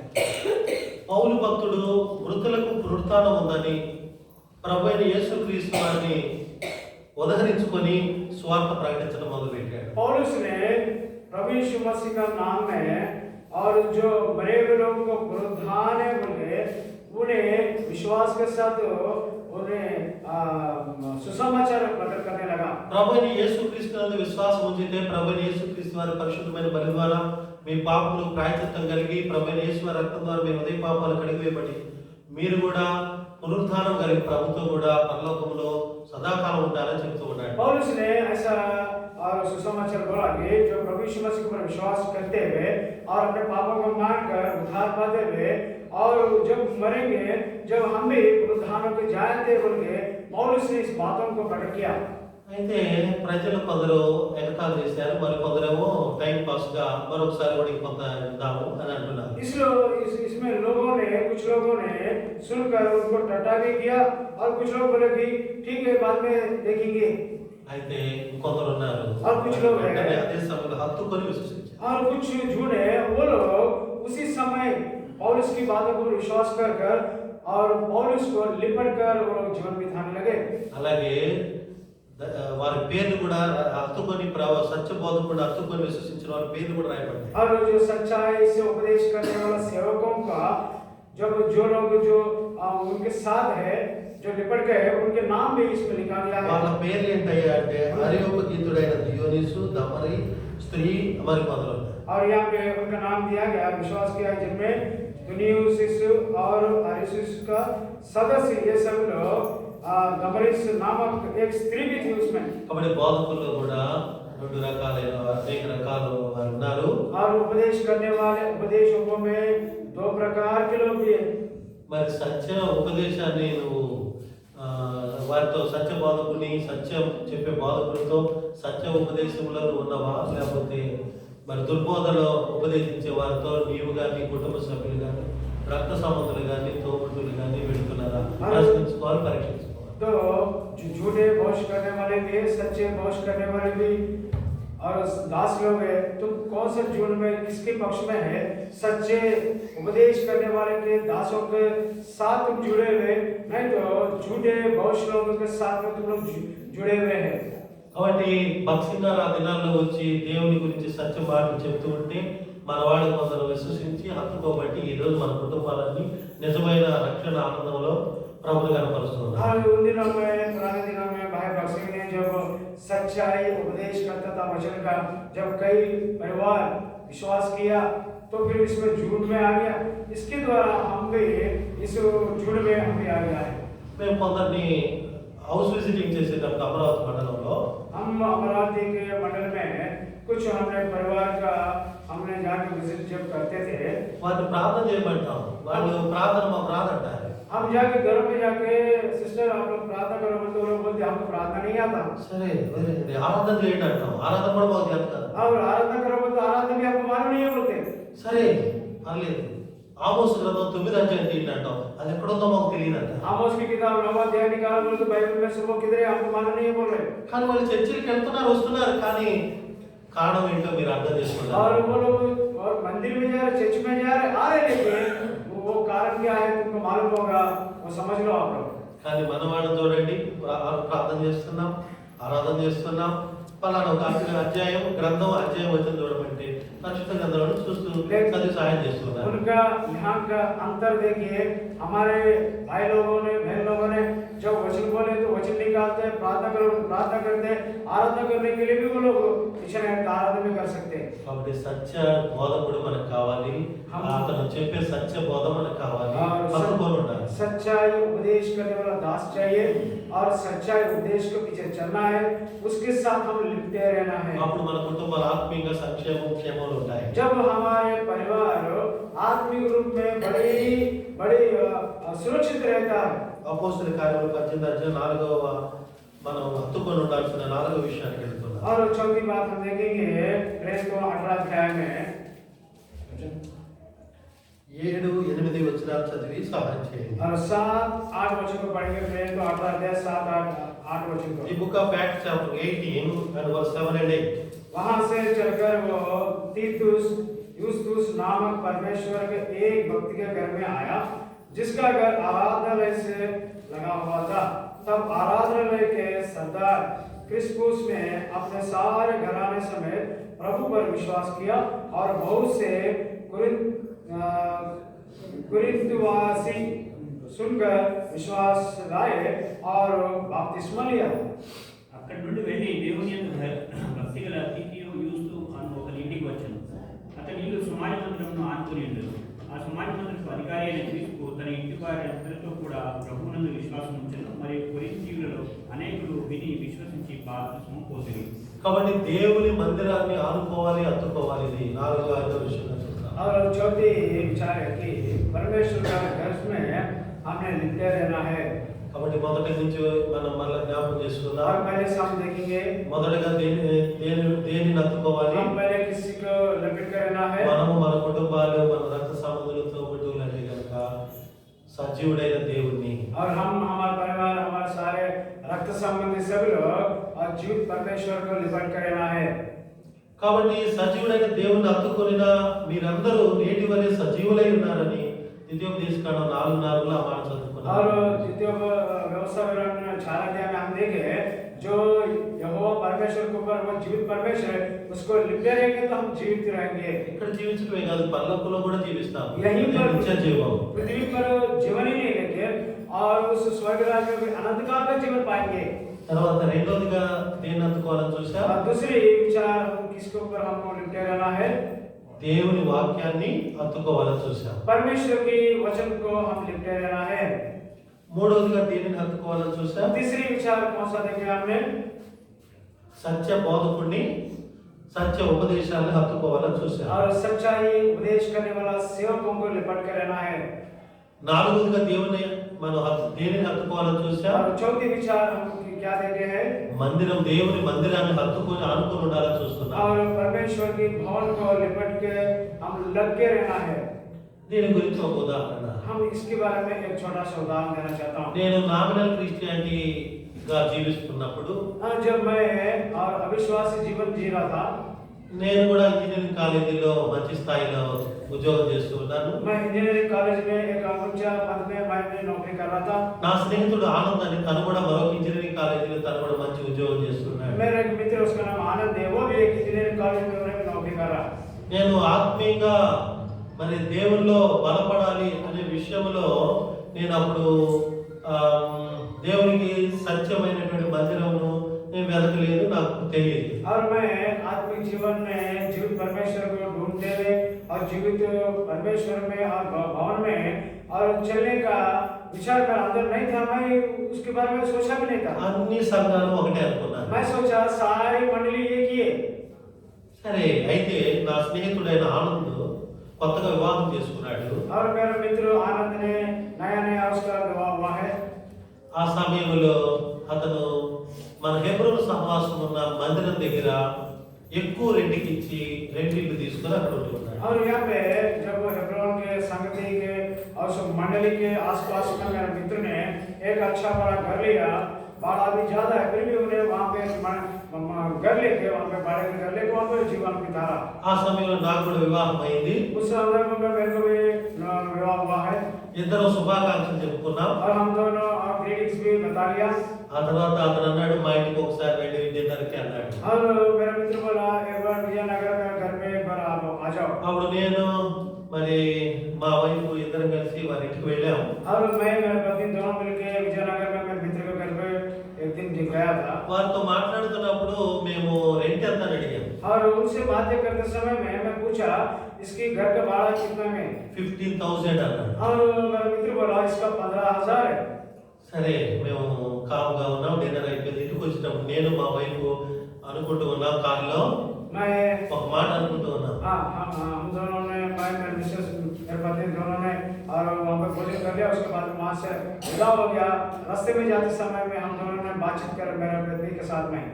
Speaker 2: పౌలు భక్తుడు మృతులకు పునరుత్థానం ఉందని ప్రభువైన యేసుక్రీస్తు వారిని ఉదహరించుకొని స్వార్థ ప్రకటించడం మొదలుపెట్టాడు.
Speaker 1: पौलुस ने प्रभु यीशु मसीह का नाम में और जो मरे हुए लोगों को पुनरुत्थान है बोले उन्हें विश्वास के साथ उन्हें सुसमाचार प्रकट करने लगा।
Speaker 2: ప్రభువైన యేసుక్రీస్తు నందు విశ్వాసం ఉంచితే ప్రభువైన యేసుక్రీస్తు వారి పరిశుద్ధమైన బలి ద్వారా మీ పాపములు ప్రాయశ్చిత్తం కలిగి ప్రభువైన యేసు వారి రక్తం ద్వారా మీ హృదయ పాపాలు కడిగివేయబడి మీరు కూడా పునరుత్థానం కలిగి ప్రభుతో కూడా పరలోకంలో సదాకాలం ఉంటారని చెప్తూ ఉన్నాడు.
Speaker 1: पौलुस ने ऐसा और सुसमाचार बोला कि जो प्रभु यीशु मसीह पर विश्वास करते हुए और अपने पापों को मानकर उद्धार पाते हुए और जब मरेंगे, जब हम भी पुनरुत्थान के जाएंगे बोल के पौलुस ने इस बातों को प्रकट किया।
Speaker 2: అయితే ప్రజలు కొందరు ఎగతాళి చేశారు, మరి కొందరేమో టైం పాస్ గా మరొకసారి కూడా కొంత ఇద్దాము అని అంటున్నారు.
Speaker 1: इसमें लोगों ने कुछ लोगों ने सुनकर उनको टट्टा भी किया और कुछ लोग बोले कि ठीक है बाद में देखेंगे।
Speaker 2: అయితే కొందరు ఉన్నారు
Speaker 1: और कुछ लोग
Speaker 2: వెంటనే
Speaker 1: हैं
Speaker 2: అదే సమయంలో హత్తుకొని విశ్వసించారు.
Speaker 1: और कुछ झूठे वो लोग उसी समय पौलुस की बातों पर विश्वास कर और पौलुस को लिपट कर वो लोग जीवन बिताने लगे।
Speaker 2: అలాగే వారి పేర్లు కూడా హత్తుకొని సత్య బోధకుడు హత్తుకొని విశ్వసించిన వారి పేర్లు కూడా రాయబడ్డాయి.
Speaker 1: और जो सच्चाई से उपदेश करने वाला सेवकों का जब जो लोग जो उनके साथ है जो लिपट गए उनके नाम भी इसमें लिखा गया है।
Speaker 2: వాళ్ళ పేర్లు ఏంటయ్యా అంటే అరియోపగీతుడైన దియోనిసు, దమరి స్త్రీ మరి మొదలు.
Speaker 1: और यहाँ पे उनका नाम दिया गया, विश्वास किया, जिनमें दुनियुसिस और अरियुस का सदस्य ये सब लोग दमरिस नामक एक स्त्री भी थी उसमें।
Speaker 2: కాబట్టి బోధకుల్లో కూడా రెండు రకాలైన అనేక రకాలు వారు ఉన్నారు.
Speaker 1: और उपदेश करने वाले उपदेशकों में दो प्रकार के लोग भी हैं।
Speaker 2: మరి సత్య ఉపదేశాన్ని నువ్వు వారితో సత్య బోధకుని సత్యం చెప్పే బోధకులతో సత్య ఉపదేశంలో నువ్వు ఉన్నవా, లేకపోతే మరి దుర్బోధలో ఉపదేశించే వారితో నీవు కానీ కుటుంబ సభ్యులు కానీ రక్త సంబంధులు కానీ తోబుట్టులు కానీ వెళుతున్నారా? ప్రశ్నించుకోవాలి, పరీక్షించుకోవాలి.
Speaker 1: तो झूठे भविष्य करने वाले भी हैं, सच्चे भविष्य करने वाले भी और दास लोग हैं। तुम कौन से झूठ में किसके पक्ष में है? सच्चे उपदेश करने वाले के दासों के साथ तुम जुड़े हुए, नहीं तो झूठे भविष्य लोगों के साथ में तुम लोग जुड़े हुए हैं।
Speaker 2: కాబట్టి భక్సింగారు ఆ దినాల్లో వచ్చి దేవుని గురించి సత్య మాటలు చెప్తూ ఉంటే మన వాళ్ళు కొందరు విశ్వసించి హత్తుకోబట్టి ఈ రోజు మన కుటుంబాలన్నీ నిజమైన రక్షణ ఆనందంలో ప్రభుని కనపరుస్తున్నారు.
Speaker 1: और उन दिनों में, पुराने दिनों में भाई भक्सिंग ने जब सच्चाई उपदेश करता था वचन का, जब कई परिवार विश्वास किया तो फिर इसमें झूठ में आ गया। इसके द्वारा हम भी इस झूठ में हम भी आ गया है।
Speaker 2: మేము కొందరిని హౌస్ విజిటింగ్ చేసేటప్పుడు అమరావతి మండలంలో
Speaker 1: हम अमरावती के मंडल में कुछ हमने परिवार का हमने जाके विजिट जब करते थे,
Speaker 2: వారిని ప్రార్థన చేయమంటాం. వాళ్ళు ప్రార్థన మా ప్రార్థన అంటారు.
Speaker 1: हम जाके घर में जाके सिस्टर आप लोग प्रार्थना करो बोलते, वो लोग बोलते हमको प्रार्थना नहीं आता।
Speaker 2: సరే ఆరాధన చేయండి అంటాం. ఆరాధన కూడా మాకు చేత కదా.
Speaker 1: और आराधना करो बोलते आराधना भी आपको मालूम नहीं है बोलते।
Speaker 2: సరే పర్లేదు. ఆమోస్ గ్రంథం 9వ అధ్యాయం తీయండి అంటాం. అది ఎక్కడుందో మాకు తెలియదంట.
Speaker 1: आमोस की किताब 9वां अध्याय निकालो बोलते बाइबल में सब किधर है आपको मालूम नहीं है बोल रहे।
Speaker 2: కానీ వాళ్ళు చర్చికి వెళ్తున్నారు, వస్తున్నారు, కానీ కారణం ఏంటో మీరు అర్థం
Speaker 1: और
Speaker 2: చేసుకున్నారు.
Speaker 1: वो लोग और मंदिर में जा रहे, चर्च में जा रहे, आ रहे, लेकिन वो कारण क्या है तुमको मालूम होगा, वो समझ लो आप लोग।
Speaker 2: కానీ మన వాళ్ళని చూడండి, ప్రార్థన చేస్తున్నాం, ఆరాధన చేస్తున్నాం, పలానా ఒక అధ్యాయం గ్రంథం అధ్యాయం వచ్చింది చూడమంటే పరిశుద్ధ గ్రంథంలో చూస్తూ చదివి సహాయం చేస్తున్నారు.
Speaker 1: उनका यहाँ का अंतर देखिए, हमारे भाई लोगों ने बहन लोगों ने जब वचन बोले तो वचन निकालते हैं, प्रार्थना करो प्रार्थना करते हैं, आराधना करने के लिए भी वो लोग पीछे आराधना भी कर सकते हैं।
Speaker 2: కాబట్టి సత్య బోధకుడు మనకు కావాలి, అతను చెప్పే సత్య బోధ మనకు కావాలి, పట్టుకొని ఉండాలి.
Speaker 1: सच्चाई उपदेश करने वाला दास चाहिए और सच्चाई उपदेश के पीछे चलना है, उसके साथ हम लिपटे रहना है।
Speaker 2: అప్పుడు మన కుటుంబాలు ఆత్మీయంగా సంక్షేమం క్షేమాలు ఉంటాయి.
Speaker 1: जब हमारे परिवार आत्मिक रूप में बड़ी सुरक्षित रहता है।
Speaker 2: అపోస్తలుల కార్యములు 18వ అధ్యాయం 4వ మనం హత్తుకొని ఉండాల్సిన 4వ విషయానికి వెళ్తున్నాం.
Speaker 1: और चौथी बात हम देखेंगे प्रेरित को 18 अध्याय में
Speaker 2: 7, 8 వచనాలు చదివి సహాయం చేయండి.
Speaker 1: और 7, 8 वचन को पढ़ेंगे। प्रेरित को 18 अध्याय 7, 8 वचन को।
Speaker 2: ఈ book of acts chapter 18 and verse 7 and 8.
Speaker 1: वहां से चलकर वो यूस्तुस नामक परमेश्वर के एक भक्त के घर में आया, जिसका घर आराधनालय से लगा हुआ था। तब आराधनालय के सरदार क्रिस्पुस ने अपने सारे घराने समेत प्रभु पर विश्वास किया और बहुत से कुरिन्थवासी सुनकर विश्वास लाए और बपतिस्मा लिया।
Speaker 3: అక్కడి నుండి వెళ్ళి దేవుని యందు భక్తి గల తీతియు యూస్తు అను ఒకని ఇంటికి వచ్చాను. అతని ఇల్లు సమాజ మందిరమును ఆనుకుని ఉండేది. ఆ సమాజ మందిరపు అధికారి అయిన క్రీస్తు తన ఇంటి వారి అందరితో కూడా ప్రభువునందు విశ్వాసం ఉంచెను. మరియు కొరింథీయులలో అనేకులు విని విశ్వసించి బాప్తిస్మం పొందిరి.
Speaker 2: కాబట్టి దేవుని మందిరాన్ని ఆనుకోవాలి, అత్తుకోవాలి. ఇది 4వ విషయం.
Speaker 1: और चौथी विचार है कि परमेश्वर का घर में हमने लिपटे रहना है।
Speaker 2: కాబట్టి మొదటి నుంచి మనం మళ్ళీ జ్ఞాపకం చేసుకుందాం.
Speaker 1: और पहले से हम देखेंगे
Speaker 2: మొదటగా దేనిని అత్తుకోవాలి?
Speaker 1: हम पहले किसी को लपेट कर रहना है।
Speaker 2: మనము మన కుటుంబాలు మన రక్త సంబంధులతో కుటుంబాలనే కనుక సజీవుడైన దేవుణ్ణి,
Speaker 1: और हम हमारा परिवार हमारे सारे रक्त संबंधी सभी लोग और जीवित परमेश्वर को लिपट कर रहना है।
Speaker 2: కాబట్టి సజీవుడైన దేవుణ్ణి అత్తుకొనిన మీరందరూ నేటి వలె సజీవులై ఉన్నారని ద్వితీయోపదేశకాండం 4:4 ఆ మాట చదువుకున్నాం.
Speaker 1: और द्वितीय व्यवस्था विवरण 4 अध्याय में हम देखे जो यहोवा परमेश्वर के ऊपर वो जीवित परमेश्वर है, उसको लिपटे रहेंगे तो हम जीवित रहेंगे।
Speaker 2: ఇక్కడ జీవించడమే కాదు, పరలోకంలో కూడా జీవిస్తాం.
Speaker 1: यहीं पर
Speaker 2: నిత్య జీవం.
Speaker 1: पृथ्वी पर जीवन ही नहीं लेकिन और उस स्वर्ग राज्य में भी अनंत काल का जीवन पाएंगे।
Speaker 2: తర్వాత రెండోదిగా దేన్ని అత్తుకోవాలని చూసా?
Speaker 1: और दूसरी विचार किसके ऊपर हमको लिपटे रहना है?
Speaker 2: దేవుని వాక్యాన్ని అత్తుకోవాలని చూసాం.
Speaker 1: परमेश्वर की वचन को हम लिपटे रहना है।
Speaker 2: మూడోదిగా దేనిని అత్తుకోవాలని చూసాం?
Speaker 1: तीसरी विचार कौन सा देखे हमने?
Speaker 2: సత్య బోధకుడిని సత్య ఉపదేశాలను హత్తుకోవాలని చూశారు.
Speaker 1: और सच्चाई उपदेश करने वाला सेवकों को लिपट कर रहना है।
Speaker 2: నాలుగోదిగా దేవుని మనం దేనిని హత్తుకోవాలని చూశాం.
Speaker 1: और चौथी विचार हम क्या देखे हैं?
Speaker 2: మందిరం, దేవుని మందిరాన్ని హత్తుకొని ఆనుకొని ఉండాలని చూస్తున్నాం.
Speaker 1: और परमेश्वर की भवन को लिपट के हम लग के रहना है।
Speaker 2: దీని గురించి ఒక ఉదాహరణ,
Speaker 1: हम इसके बारे में एक छोटा सा उदाहरण देना चाहता हूँ।
Speaker 2: నేను నామినల్ క్రిస్టియానిటీగా జీవిస్తున్నప్పుడు
Speaker 1: जब मैं और अविश्वासी जीवन जी रहा था,
Speaker 2: నేను కూడా ఇంజనీరింగ్ కాలేజీలో మంచి స్థాయిలో ఉద్యోగం చేస్తూ ఉన్నాను.
Speaker 1: मैं इंजीनियरिंग कॉलेज में एक उच्च पद में मैं नौकरी कर रहा था।
Speaker 2: నా స్నేహితుడు ఆనంద్ అని, తను కూడా మరొక ఇంజనీరింగ్ కాలేజీలో తను కూడా మంచి ఉద్యోగం చేస్తున్నాడు.
Speaker 1: मेरा एक मित्र, उसका नाम आनंद है, वो भी एक इंजीनियरिंग कॉलेज में नौकरी कर रहा है।
Speaker 2: నేను ఆత్మీయంగా మరి దేవుల్లో బలపడాలి అనే విషయంలో నేను అప్పుడు దేవునికి సత్యమైనటువంటి మందిరమును నేను వెతకలేదు, నాకు తెలియదు.
Speaker 1: और मैं आत्मिक जीवन में जीवित परमेश्वर को ढूंढते हुए और जीवित परमेश्वर में और भवन में और चलने का विचार मेरे अंदर नहीं था। मैं उसके बारे में सोचा भी नहीं था।
Speaker 2: అన్ని సంఘాలు ఒకటే అనుకున్నాను.
Speaker 1: मैं सोचा सारी मंडली एक ही है।
Speaker 2: సరే, అయితే నా స్నేహితుడైన ఆనంద్ కొత్తగా వివాహం చేసుకున్నాడు.
Speaker 1: और मेरा मित्र आनंद ने नया उसका विवाह हुआ है।
Speaker 2: ఆ సమయంలో అతను మన హెబ్రోను సహవాసం ఉన్న మందిరం దగ్గర ఎక్కువ రెంట్కి ఇచ్చి రెంటిల్లు తీసుకుని అక్కడ ఉంటున్నాడు.
Speaker 1: और यहाँ पे जब हेब्रोन के संगति के और सब मंडली के आसपास में मेरे मित्र ने एक अच्छा बड़ा घर लिया। भाड़ा भी ज्यादा है, फिर भी उन्हें वहाँ पे घर लेके वहाँ पे भाड़े में घर लेके वहाँ पे जीवन बिताया।
Speaker 2: ఆ సమయంలో నాకు కూడా వివాహం అయింది.
Speaker 1: उस संदर्भ में मेरे को भी विवाह हुआ है
Speaker 2: ఇద్దరు శుభాకాంక్షలు చెప్పుకున్నాం.
Speaker 1: और हम दोनों ग्रीटिंग्स भी बता लिया।
Speaker 2: ఆ తర్వాత అతను అన్నాడు, మా ఇంటికి ఒకసారి వెళ్ళి డిన్నర్కి అన్నాడు.
Speaker 1: और मेरा मित्र बोला, एक बार विजयनगर में घर में एक बार आप आ जाओ।
Speaker 2: అప్పుడు నేను మరి మా వైపు ఇద్దరం కలిసి వారి ఇంటికి వెళ్ళాము.
Speaker 1: और मैं मेरे पत्नी दोनों मिलके विजयनगर में मेरे मित्र के घर पे एक दिन गया था।
Speaker 2: వారితో మాట్లాడుతున్నప్పుడు మేము రెంట్ ఎంత అని అడిగాము.
Speaker 1: और उनसे बातें करते समय में मैं पूछा, इसकी घर का भाड़ा कितना में?
Speaker 2: 15,000 అన్నాడు.
Speaker 1: और मेरा मित्र बोला, इसका 15,000 है।
Speaker 2: సరే, మేము కామ్గా ఉన్నాం. డిన్నర్ అయిపోయింది. ఇంటికి వచ్చినప్పుడు నేను మా వైపు అనుకుంటూ ఉన్నాం, కారులో
Speaker 1: मैं
Speaker 2: ఒక మాట అనుకుంటూ ఉన్నాం.
Speaker 1: हम दोनों ने, मैं मेरे मिसेस मेरे पत्नी दोनों ने और वहाँ पे भोजन कर लिया। उसके बाद वहाँ से विदा हो गया। रास्ते में जाते समय में हम दोनों ने बातचीत कर मेरे पत्नी के साथ में।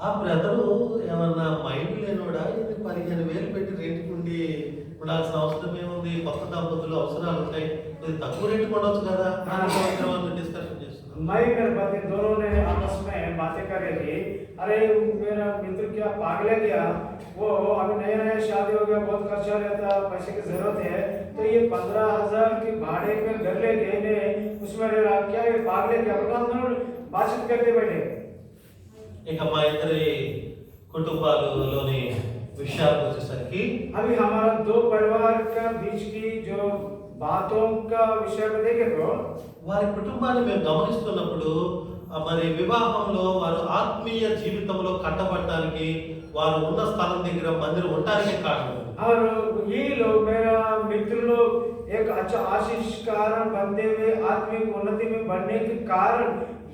Speaker 2: ఆ బ్రదరు ఏమన్నా మైండ్ లేనోడా, ఇది 15,000 పెట్టి రెంట్కి ఉండి ఉండాల్సిన అవసరం ఏముంది, కొత్త దంపతులు అవసరాలు ఉంటాయి, కొద్దిగా తక్కువ రెంట్ కొనవచ్చు కదా అని డిస్కషన్ చేస్తున్నాం.
Speaker 1: मैं मेरे पत्नी दोनों ने आपस में बातें कर रहे थे। अरे मेरा मित्र क्या पागल है क्या, वो अभी नया शादी हो गया, बहुत खर्चा रहता, पैसे की जरूरत है, तो ये 15,000 के भाड़े पे घर ले गए, उसमें रह रहा क्या, ये पागल है क्या? हम दोनों बातचीत करते बैठे।
Speaker 2: ఇక మా ఇద్దరి కుటుంబాలలోని విషయాలకు వచ్చేసరికి
Speaker 1: अभी हमारा दो परिवार का बीच की जो बातों का विषय में देखे तो
Speaker 2: వారి కుటుంబాన్ని మేము గమనిస్తున్నప్పుడు మరి వివాహంలో వారు ఆత్మీయ జీవితంలో కట్టబడటానికి వారు ఉన్న స్థలం దగ్గర మందిరం ఉండడానికి కారణం.
Speaker 1: और ये लोग, मेरा मित्र लोग एक अच्छा आशीष कारण बनते हुए आत्मिक उन्नति में बढ़ने के कारण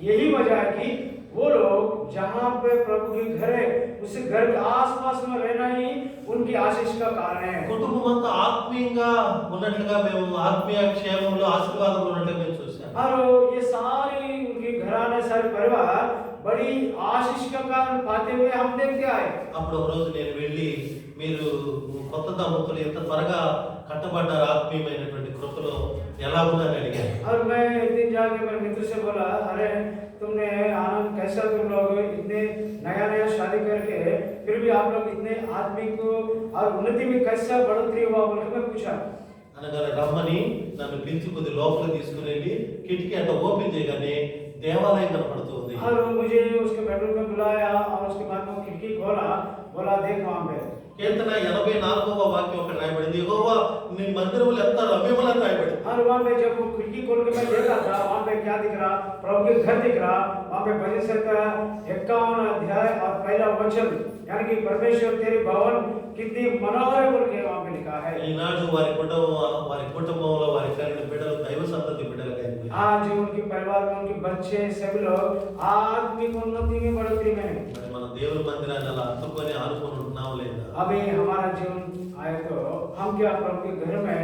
Speaker 1: यही वजह है कि वो लोग जहाँ पे प्रभु की घर है, उस घर के आसपास में रहना ही उनकी आशीष का कारण है।
Speaker 2: కుటుంబం అంతా ఆత్మీయంగా ఉన్నట్లుగా మేము ఆత్మీయ క్షేమంలో ఆశీర్వాదంలో ఉన్నట్లుగా మేము చూసాం.
Speaker 1: और ये सारी उनके घराने, सारे परिवार बड़ी आशीष का कारण पाते हुए हम देखते आए।
Speaker 2: అప్పుడు ఒక రోజు నేను వెళ్ళి, మీరు కొత్త దంపతులు ఎంత త్వరగా కట్టబడ్డారు ఆత్మీయమైనటువంటి కృపలో ఎలా ఉన్నారని అడిగాను.
Speaker 1: और मैं एक दिन जाके मेरे मित्र से बोला, अरे तुमने आनंद, कैसा तुम लोग इतने नया शादी करके फिर भी आप लोग इतने आत्मिक और उन्नति में कैसा बढ़ोतरी हुआ बोल के मैं पूछा।
Speaker 2: అనగానే రమ్మని నన్ను పిలిచి కొద్ది లోపల తీసుకుని వెళ్ళి కిటికీ అట్లా ఓపెన్ చేయగానే దేవాలయం కనపడుతుంది.
Speaker 1: और मुझे उसके बेडरूम में बुलाया और उसके बाद में खिड़की खोला, बोला देख वहाँ पे
Speaker 2: కీర్తన 84వ వాక్యం ఒకటి రాయబడింది, యెహోవా నీ మందిరములు ఎంత రమ్యములని రాయబడింది.
Speaker 1: और वहाँ पे जब वो खिड़की खोल के मैं देखा था, वहाँ पे क्या दिख रहा, प्रभु के घर दिख रहा। वहाँ पे भजन संहिता 51 अध्याय और पहला वचन, यानी कि परमेश्वर तेरे भवन कितनी मनोहर है बोल के वहाँ पे लिखा है।
Speaker 2: ఈనాడు వారి కుటుంబంలో వారి కలిగిన బిడ్డలు దైవ సంతతి బిడ్డలుగా అయ్యారు.
Speaker 1: आज उनके परिवार में उनके बच्चे सभी लोग आत्मिक उन्नति में बढ़ोतरी में।
Speaker 2: మరి మన దేవుని మందిరాన్ని అలా అత్తుకొని ఆనుకొని ఉంటున్నాం లేదా?
Speaker 1: अभी हमारा जीवन आए तो हम क्या प्रभु के घर में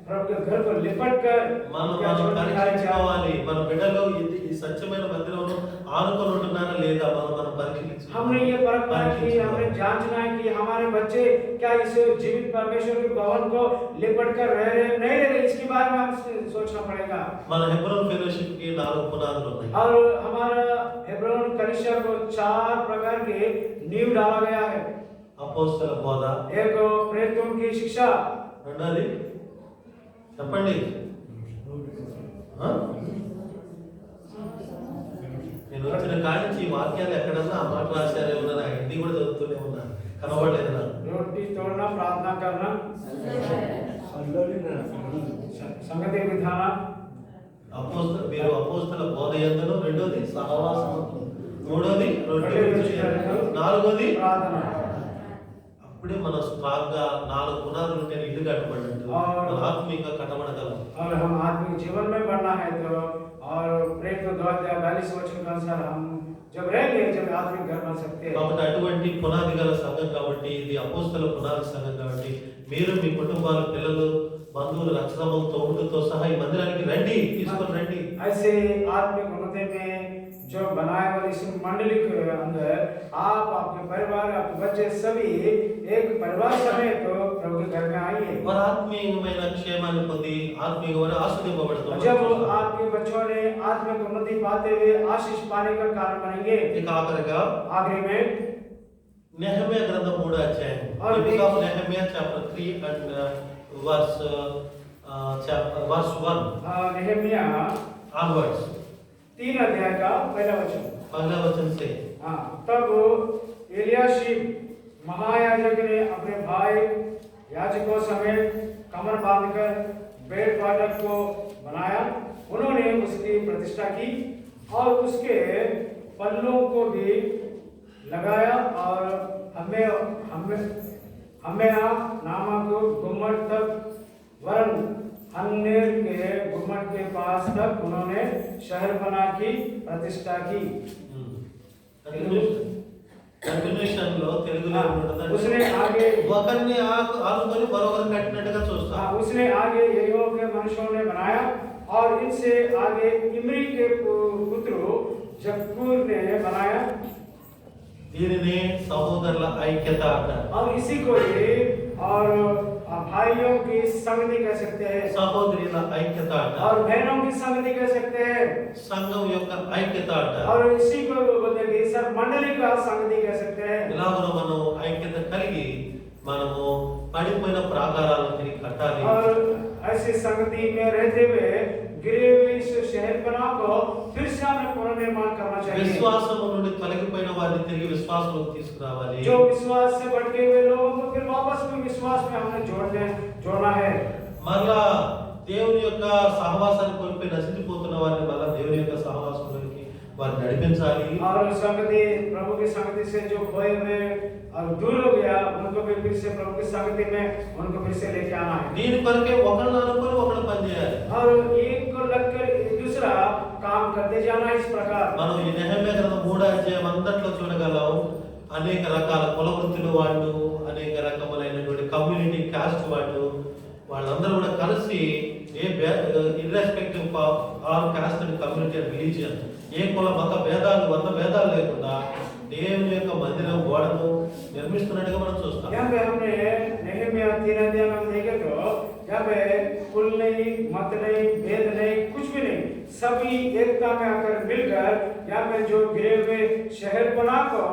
Speaker 1: प्रभु के घर को लिपट कर
Speaker 2: మనం
Speaker 1: क्या
Speaker 2: మనం
Speaker 1: छोड़ दिखाए क्या?
Speaker 2: పరీక్షించుకోవాలి. మన బిడ్డలు ఈ సత్యమైన మందిరంలో ఆనుకొని ఉంటున్నారా లేదా మనం పరిశీలించాలి.
Speaker 1: हमने ये परखना कि हमने जांचना है कि हमारे बच्चे क्या इस जीवित परमेश्वर के भवन को लिपट कर रह रहे हैं नहीं रह रहे, इसके बारे में हम सोचना पड़ेगा।
Speaker 2: మన హెబ్రోన్ ఫెలోషిప్ కి 4 పునాదులు ఉన్నాయి.
Speaker 1: और हमारा हेब्रोन कलीसिया को 4 प्रकार के नींव डाला गया है।
Speaker 2: అపోస్తల బోధ,
Speaker 1: एक प्रेरितों की शिक्षा,
Speaker 2: రెండోది చెప్పండి. ఆ? నేను వచ్చిన కాడి నుంచి ఈ వాక్యాలు ఎక్కడన్నా ఆ మాట రాశారేమన్నా నాకు హిందీ కూడా చదువుతూనే ఉన్నా, కనబడలేదు నాకు.
Speaker 1: रोटी तोड़ना, प्रार्थना करना, संगति बिठाना,
Speaker 2: మీరు అపోస్తల బోధ యందును, రెండోది సహవాసం, మూడోది రొట్టె విరుచుట, నాలుగోది
Speaker 1: प्रार्थना।
Speaker 2: అప్పుడే మన స్ట్రాంగ్ గా 4 పునాదులు ఉంటే ఇల్లు కట్టబడినట్టు మన ఆత్మీయంగా కట్టబడగలం.
Speaker 1: और हम आत्मिक जीवन में बढ़ना है तो और प्रेरित 2:42 वचन के अनुसार हम जब रहेंगे जब आत्मिक घर बन सकते हैं।
Speaker 2: కాబట్టి అటువంటి పునాది గల సంఘం కాబట్టి ఇది అపోస్తల పునాది సంఘం కాబట్టి మీరు మీ కుటుంబాలు, పిల్లలు, బంధువులు, రక్షణములు, తోడుతో సహా ఈ మందిరానికి రండి, తీసుకొని రండి.
Speaker 1: ऐसे आत्मिक उन्नति में जो बनाए वाले इस मंडली के अंदर आप, आपके परिवार, आपके बच्चे सभी एक परिवार समेत तो प्रभु के घर में आइए।
Speaker 2: వారు ఆత్మీయమైన క్షేమాన్ని పొంది ఆత్మీయమైన ఆశీర్వదింపబడతారు.
Speaker 1: जब आपके बच्चों ने आत्मिक उन्नति पाते हुए आशीष पाने का कारण बनेंगे।
Speaker 2: ఇక ఆఖరిగా
Speaker 1: आखिरी में
Speaker 2: నెహెమ్యా గ్రంథం 3వ అధ్యాయం, Nehemiah chapter 3 and verse 1
Speaker 1: Nehemiah
Speaker 2: onwards
Speaker 1: 3 अध्याय का पहला वचन।
Speaker 2: पहला वचन से
Speaker 1: हाँ, तब एलियाशीब महायाजक ने अपने भाई याजकों समेत कमर बांधकर बेड़ फाटक को बनाया। उन्होंने उसकी प्रतिष्ठा की और उसके पल्लों को भी लगाया और हमें नामक गुम्मट तक वरन हन्नेर के गुम्मट के पास तक उन्होंने शहरपना की प्रतिष्ठा की।
Speaker 2: కంటిన్యూషన్ లో తెలుగులో ఉంటుందంటే
Speaker 1: उसने आगे
Speaker 2: ఒకరిని ఆనుకొని మరొకరిని కట్టినట్టుగా చూస్తాం.
Speaker 1: उसने आगे यहोवा के मनुष्यों ने बनाया और इनसे आगे इम्री के पुत्र जक्कूर ने बनाया।
Speaker 2: దీనిని సహోదరుల ఐక్యత అంటారు.
Speaker 1: और इसी को ही और भाइयों की संगति कह सकते हैं
Speaker 2: సహోదరుల ఐక్యత అంటారు.
Speaker 1: और बहनों की संगति कह सकते हैं
Speaker 2: సంఘం యొక్క ఐక్యత అంటారు.
Speaker 1: और इसी को बोलते हैं सर मंडली का संगति कह सकते हैं।
Speaker 2: ఇలాగ మనం ఐక్యత కలిగి మనము పడిపోయిన ప్రాకారాలను తిరిగి కట్టాలి.
Speaker 1: और ऐसी संगति में रहते हुए गिरे हुए इस शहरपना को फिर से हमें पुनर्निर्माण करना चाहिए।
Speaker 2: విశ్వాసం నుండి తొలగిపోయిన వారిని తిరిగి విశ్వాసంలోకి తీసుకురావాలి.
Speaker 1: जो विश्वास से भटके हुए लोगों को फिर वापस में विश्वास में हमने जोड़ना है।
Speaker 2: మరలా దేవుని యొక్క సహవాసాన్ని కోల్పోయి నశించిపోతున్న వారిని మరలా దేవుని యొక్క సహవాసంలోకి వారిని నడిపించాలి.
Speaker 1: और संगति प्रभु की संगति से जो खोए हुए और दूर हो गया उनको भी फिर से प्रभु की संगति में उनको फिर से लेके आना है।
Speaker 2: దీని కొరకే ఒకరిని అనుకొని ఒకరు పనిచేయాలి.
Speaker 1: और एक को लगकर दूसरा काम करते जाना इस प्रकार।
Speaker 2: మనం ఈ నెహెమ్యా గ్రంథం 3వ అధ్యాయం అంతట్లో చూడగలం. అనేక రకాల కుల వృత్తుల వాళ్ళు, అనేక రకములైనటువంటి కమ్యూనిటీ కాస్ట్ వాళ్ళు, వాళ్ళందరూ కూడా కలిసి irrespective of all caste and community and religion, ఏ కుల మత భేదాలు, వర్ణ భేదాలు లేకుండా దేవుని యొక్క మందిరం గోడను నిర్మిస్తున్నట్టుగా మనం చూస్తాం.
Speaker 1: यहाँ पे हमने नेहमिया 3 अध्याय में देखे तो यहाँ पे कुल नहीं, मत नहीं, भेद नहीं, कुछ भी नहीं, सभी एकता में आकर मिलकर यहाँ पे जो गिरे हुए शहरपना को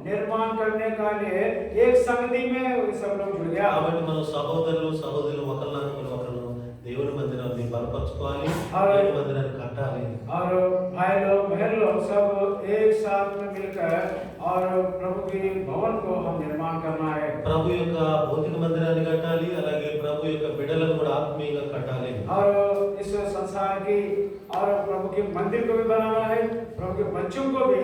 Speaker 1: निर्माण करने का लिए एक संगति में सब लोग जुड़ गया।
Speaker 2: కాబట్టి మనం సహోదరులు ఒకరినొకరు దేవుని మందిరాన్ని బలపరచుకోవాలి,
Speaker 1: और
Speaker 2: దేవుని మందిరాన్ని కట్టాలి.
Speaker 1: और भाई लोग बहन लोग सब एक साथ में मिलकर और प्रभु के भवन को हम निर्माण करना है।
Speaker 2: ప్రభు యొక్క భౌతిక మందిరాన్ని కట్టాలి, అలాగే ప్రభు యొక్క బిడ్డలను కూడా ఆత్మీయంగా కట్టాలి.
Speaker 1: और इस संसार की और प्रभु के मंदिर को भी बनाना है, प्रभु के बच्चों को भी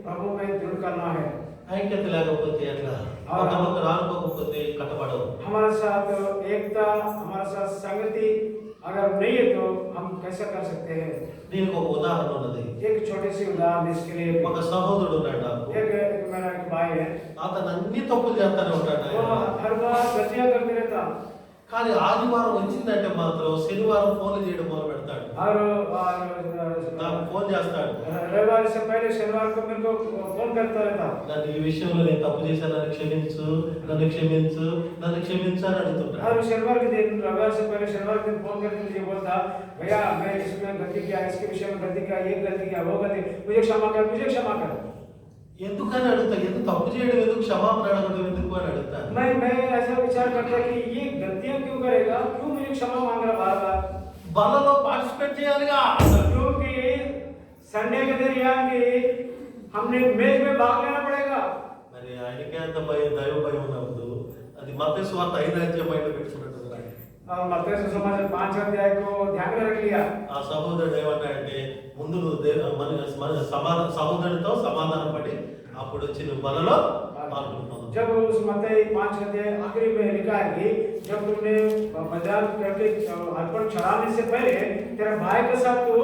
Speaker 1: प्रभु में दृढ़ करना है।
Speaker 2: ఐక్యత లేకపోతే ఎట్లా? ఒకరినొకరు ఆనుకోకపోతే కట్టబడవు.
Speaker 1: हमारे साथ एकता, हमारे साथ संगति अगर नहीं है तो हम कैसे कर सकते हैं?
Speaker 2: దీనికి ఒక ఉదాహరణ ఉన్నది.
Speaker 1: एक छोटी सी उदाहरण इसके लिए,
Speaker 2: ఒక సహోదరుడు ఉన్నాడు నాకు.
Speaker 1: एक मेरा एक भाई है,
Speaker 2: అతను అన్ని తప్పులు చేస్తానే ఉంటాడు
Speaker 1: वो
Speaker 2: ఆయన.
Speaker 1: हर बार गलतियां करते रहता,
Speaker 2: కానీ ఆదివారం వచ్చిందంటే మాత్రం శనివారం ఫోన్లు చేయడం మొదలు పెడతాడు.
Speaker 1: और
Speaker 2: నాకు ఫోన్ చేస్తాడు.
Speaker 1: रविवार से पहले शनिवार को मेरे को फोन करता रहता,
Speaker 2: నన్ను ఈ విషయంలో నేను తప్పు చేశాను, నన్ను క్షమించు, నన్ను క్షమించు, నన్ను క్షమించు అని అడుగుతుంటాడు.
Speaker 1: और शनिवार के दिन, रविवार से पहले शनिवार के दिन फोन करके मुझे बोलता, भैया मैं इसमें गलती किया, इसके विषय में गलती किया, ये गलती किया, वो गलती, मुझे क्षमा कर, मुझे क्षमा कर।
Speaker 2: ఎందుకని అడుగుతా, ఎందుకు తప్పు చేయడం ఎందుకు, క్షమాపణ అడగడం ఎందుకు అని అడుగుతాను.
Speaker 1: मैं ऐसा विचार करता कि ये गलतियां क्यों करेगा, क्यों मुझे क्षमा मांग रहा बार बार?
Speaker 2: బలలో పార్టిసిపేట్ చేయాలిగా.
Speaker 1: क्योंकि संडे के दिन यहाँ की हमने मैच में भाग लेना पड़ेगा।
Speaker 2: మరి ఆయనకే అంత భయం, దైవ భయం ఉన్నప్పుడు అది మత్తయి సువార్త 5వ అధ్యాయంలో పెట్టుకున్నట్టు.
Speaker 1: और मत्ती सुसमाचार 5 अध्याय को ध्यान में रख लिया।
Speaker 2: ఆ సహోదరుడు ఏమన్నాడంటే, ముందు నువ్వు మన సహోదరుడితో సమాధాన పడి అప్పుడు వచ్చి నువ్వు బలలో పాల్గొన్నావు.
Speaker 1: जब उस मत्ती 5 अध्याय आखिरी में लिखा है कि जब तुमने बाजार करके अर्पण चढ़ाने से पहले तेरा भाई के साथ तू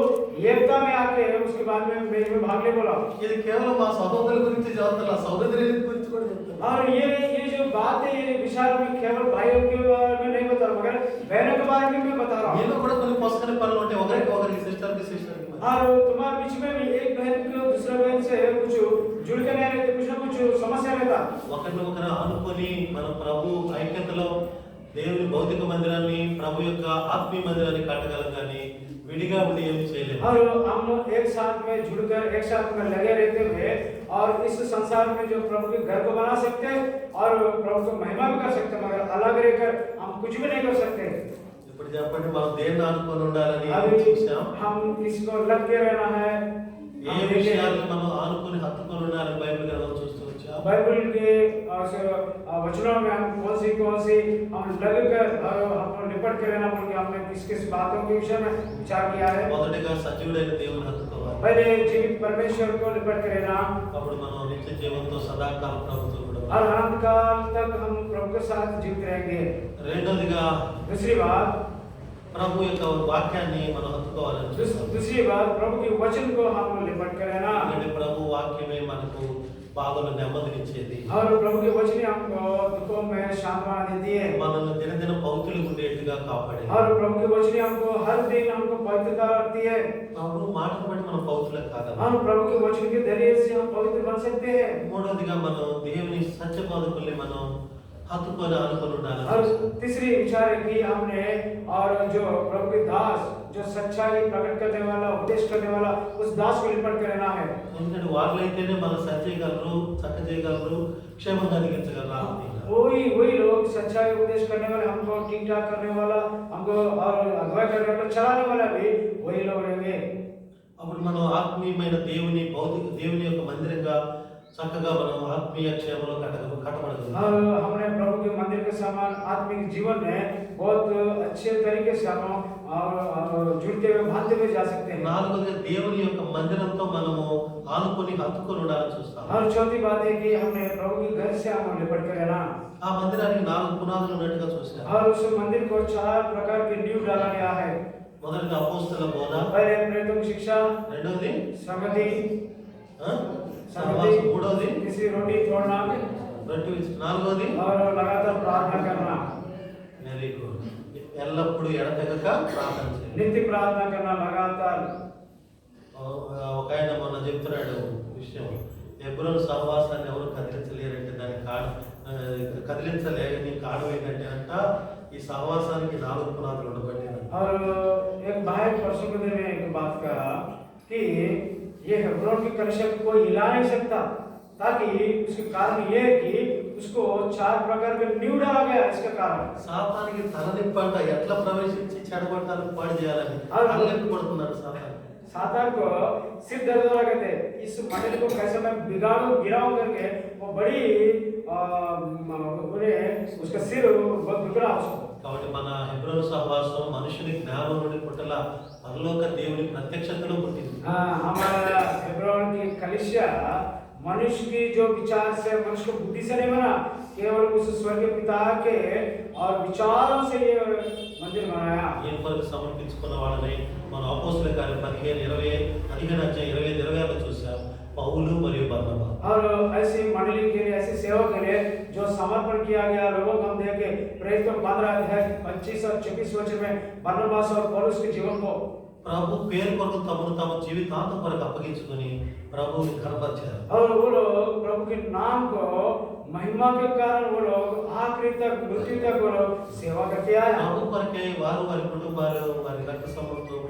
Speaker 1: एकता में आके उसके बाद में मैच में भाग ले बोला।
Speaker 2: ఇది కేవలం మా సహోదరుల గురించి చదువుతున్నా, సహోదరుల గురించి కూడా చెప్తున్నా.
Speaker 1: और ये जो बात है, ये विचार में केवल भाइयों के बारे में नहीं बता रहा, मगर बहनों के बारे में मैं बता रहा हूँ।
Speaker 2: నేను కూడా కొన్ని పొసకని పనులు ఉంటాయి, ఒకరికి సిస్టర్కి
Speaker 1: और तुम्हारे बीच में भी एक बहन को दूसरे बहन से कुछ जुड़ के नहीं रहते, कुछ ना कुछ समस्या रहता।
Speaker 2: ఒకరినొకరు ఆనుకొని మన ప్రభు ఐక్యతలో దేవుని భౌతిక మందిరాన్ని, ప్రభు యొక్క ఆత్మీయ మందిరాన్ని కట్టగలం, కానీ విడిగా ఉండి ఏమి చేయలేము.
Speaker 1: और हम एक साथ में जुड़कर एक साथ में लगे रहते हुए और इस संसार में जो प्रभु के घर को बना सकते हैं और प्रभु को महिमा भी कर सकते हैं, मगर अलग रहकर हम कुछ भी नहीं कर सकते।
Speaker 2: ఇప్పుడు చెప్పండి, మనం దేన్ని ఆనుకొని ఉండాలని
Speaker 1: अभी
Speaker 2: చూసాం.
Speaker 1: हम किसको लग के रहना है,
Speaker 2: ఏ విషయాలను మనం ఆనుకొని హత్తుకొని ఉండాలని బైబిల్ గ్రంథం చూస్తూ వచ్చాం.
Speaker 1: बाइबल के वचनों में हम कौन सी हम लग कर और हम निपट के रहना, बोल के हमने किस किस बातों के विषय में विचार किया है।
Speaker 2: మొదటిగా సజీవుడైన దేవుని హత్తుకోవాలి.
Speaker 1: पहले जीवित परमेश्वर को निपट के रहना,
Speaker 2: అప్పుడు మనం నిత్య జీవంతో సదాకాలం ప్రభుత్వం కూడా.
Speaker 1: और अनंत काल तक हम प्रभु के साथ जीवित रहेंगे।
Speaker 2: రెండోదిగా
Speaker 1: दूसरी बात,
Speaker 2: ప్రభు యొక్క వాక్యాన్ని మనం హత్తుకోవాలని చూస్తాం.
Speaker 1: दूसरी बात प्रभु के वचन को हम निपट कर रहना,
Speaker 2: ఎందుకంటే ప్రభు వాక్యమే మనకు బాధలు నెమ్మదినిచ్చేది.
Speaker 1: और प्रभु के वचन हमको दुखों में सांत्वना देती है,
Speaker 2: మనల్ని దినదిన పవిత్రులు ఉండేట్టుగా కాపాడేది.
Speaker 1: और प्रभु के वचन हमको हर दिन हमको पवित्रता रखती है।
Speaker 2: ప్రభు మాటను బట్టి మనం పవిత్రులం కాదా.
Speaker 1: हम प्रभु के वचन के जरिए से हम पवित्र बन सकते हैं।
Speaker 2: మూడోదిగా మనం దేవుని సత్య బోధకుల్ని మనం హత్తుకొని ఆనుకొని ఉండాలి.
Speaker 1: और तीसरी विचार है कि हमने और जो प्रभु के दास, जो सच्चाई प्रकट करने वाला, उपदेश करने वाला, उस दास को निपट कर रहना है।
Speaker 2: ఎందుకంటే వాళ్ళైతేనే మనం సరి చేయగలరు, చక్క చేయగలరు, క్షేమంగా కలిగించగలరు.
Speaker 1: वही लोग सच्चाई उपदेश करने वाले, हमको ठीक ठाक करने वाला, हमको और अगुवाई करने वाला, चलाने वाला भी वही लोग रहेंगे।
Speaker 2: అప్పుడు మనం ఆత్మీయమైన దేవుని యొక్క మందిరంగా చక్కగా మనం ఆత్మీయ క్షేమంలో కట్టబడగలం.
Speaker 1: और हमने प्रभु के मंदिर के समान आत्मिक जीवन में बहुत अच्छे तरीके से हम और जुड़ते हुए बांधते हुए जा सकते हैं।
Speaker 2: నాలుగోదిగా దేవుని యొక్క మందిరంతో మనము ఆనుకొని హత్తుకొని ఉండాలని చూస్తాం.
Speaker 1: और चौथी बात है कि हमने प्रभु के घर से हम निपट कर रहना।
Speaker 2: ఆ మందిరానికి 4 పునాదులు ఉన్నట్టుగా చూసాం.
Speaker 1: और उस मंदिर को 4 प्रकार के नींव डाला गया है।
Speaker 2: మొదటిగా అపోస్తల బోధ,
Speaker 1: पहले प्रेरितों की शिक्षा,
Speaker 2: రెండోది
Speaker 1: संगति,
Speaker 2: సహవాసం, మూడోది
Speaker 1: तीसरी रोटी तोड़ना,
Speaker 2: నాలుగోది
Speaker 1: और लगातार प्रार्थना करना,
Speaker 2: వెరీ గుడ్, ఎల్లప్పుడూ ఎడతెగక ప్రార్థన చేయాలి.
Speaker 1: नित्य प्रार्थना करना लगातार।
Speaker 2: ఒక ఆయన మొన్న చెప్తున్నాడు విషయం, హెబ్రోను సహవాసాన్ని ఎవరు కదిలించలేరంటే దానికి కదిలించలేని కారణం ఏంటంటే అంట ఈ సహవాసానికి 4 పునాదులు ఉండబట్టి.
Speaker 1: और एक भाई परसों के दिन में एक बात कहा कि ये हेब्रोन की कलीसिया को कोई हिला नहीं सकता, ताकि उसके कारण ये है कि उसको 4 प्रकार के नींव डाला गया। इसके कारण
Speaker 2: సాతానికి తలనిప్పంట ఎట్లా ప్రవేశించి చెడగొట్టాలని పాడు చేయాలని తలనిప్పి కొడుతున్నాడు సాతాను.
Speaker 1: सातान को सिर दर्द हो रहा कहते, इस मंदिर को कैसे मैं बिगाड़ू गिराऊं करके वो बड़ी उसका सिर बहुत बिगड़ा उसको।
Speaker 2: కాబట్టి మన హెబ్రోను సహవాసం మనుషుని జ్ఞానం నుండి పుట్టల పరలోక దేవుని ప్రత్యక్షతలో పుట్టింది.
Speaker 1: हमारा हेब्रोन की कलीसिया मनुष्य की जो विचार से, मनुष्य को बुद्धि से नहीं बना, केवल उस स्वर्गीय पिता के और विचारों से ये मंदिर बनाया।
Speaker 2: ఈయన కొరకు సమర్పించుకున్న వాళ్ళని మన అపోస్తల కార్యం 15:25 చూసాం. పౌలు మరియు బర్నబా.
Speaker 1: और ऐसी मंडली के लिए, ऐसी सेवा के लिए जो समर्पण किया गया लोगों को हम देखे प्रेरित 15:25 और 24 वचन में बरनबास और पौलुस के जीवन को
Speaker 2: ప్రభు పేరు కొరకు తమను తమ జీవితాంతం కొరకు అప్పగించుకొని ప్రభువుని కనపరిచారు.
Speaker 1: और वो लोग प्रभु के नाम को महिमा के कारण वो लोग आखिरी तक, मृत्यु तक वो लोग सेवा करके आए।
Speaker 2: ప్రభు కొరకే వారు వారి కుటుంబాలు వారి రక్త సంబంధులు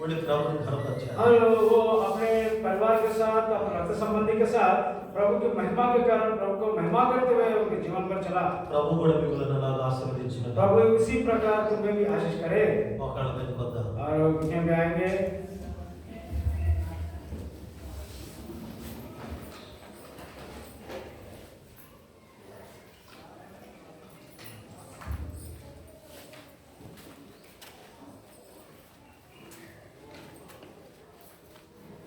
Speaker 2: ఉండి ప్రభుని కనపరిచారు.
Speaker 1: और वो अपने परिवार के साथ, अपने रक्त संबंधी के साथ प्रभु की महिमा के कारण प्रभु को महिमा करते हुए उनके जीवन पर चला।
Speaker 2: ప్రభు కూడా మిమ్మల్ని అలాగా ఆశీర్వదించును.
Speaker 1: प्रभु उसी प्रकार तुम्हें भी आशीष करे।
Speaker 2: ఒకళ్ళ దగ్గరికి వద్దాం.
Speaker 1: और कितने में आएंगे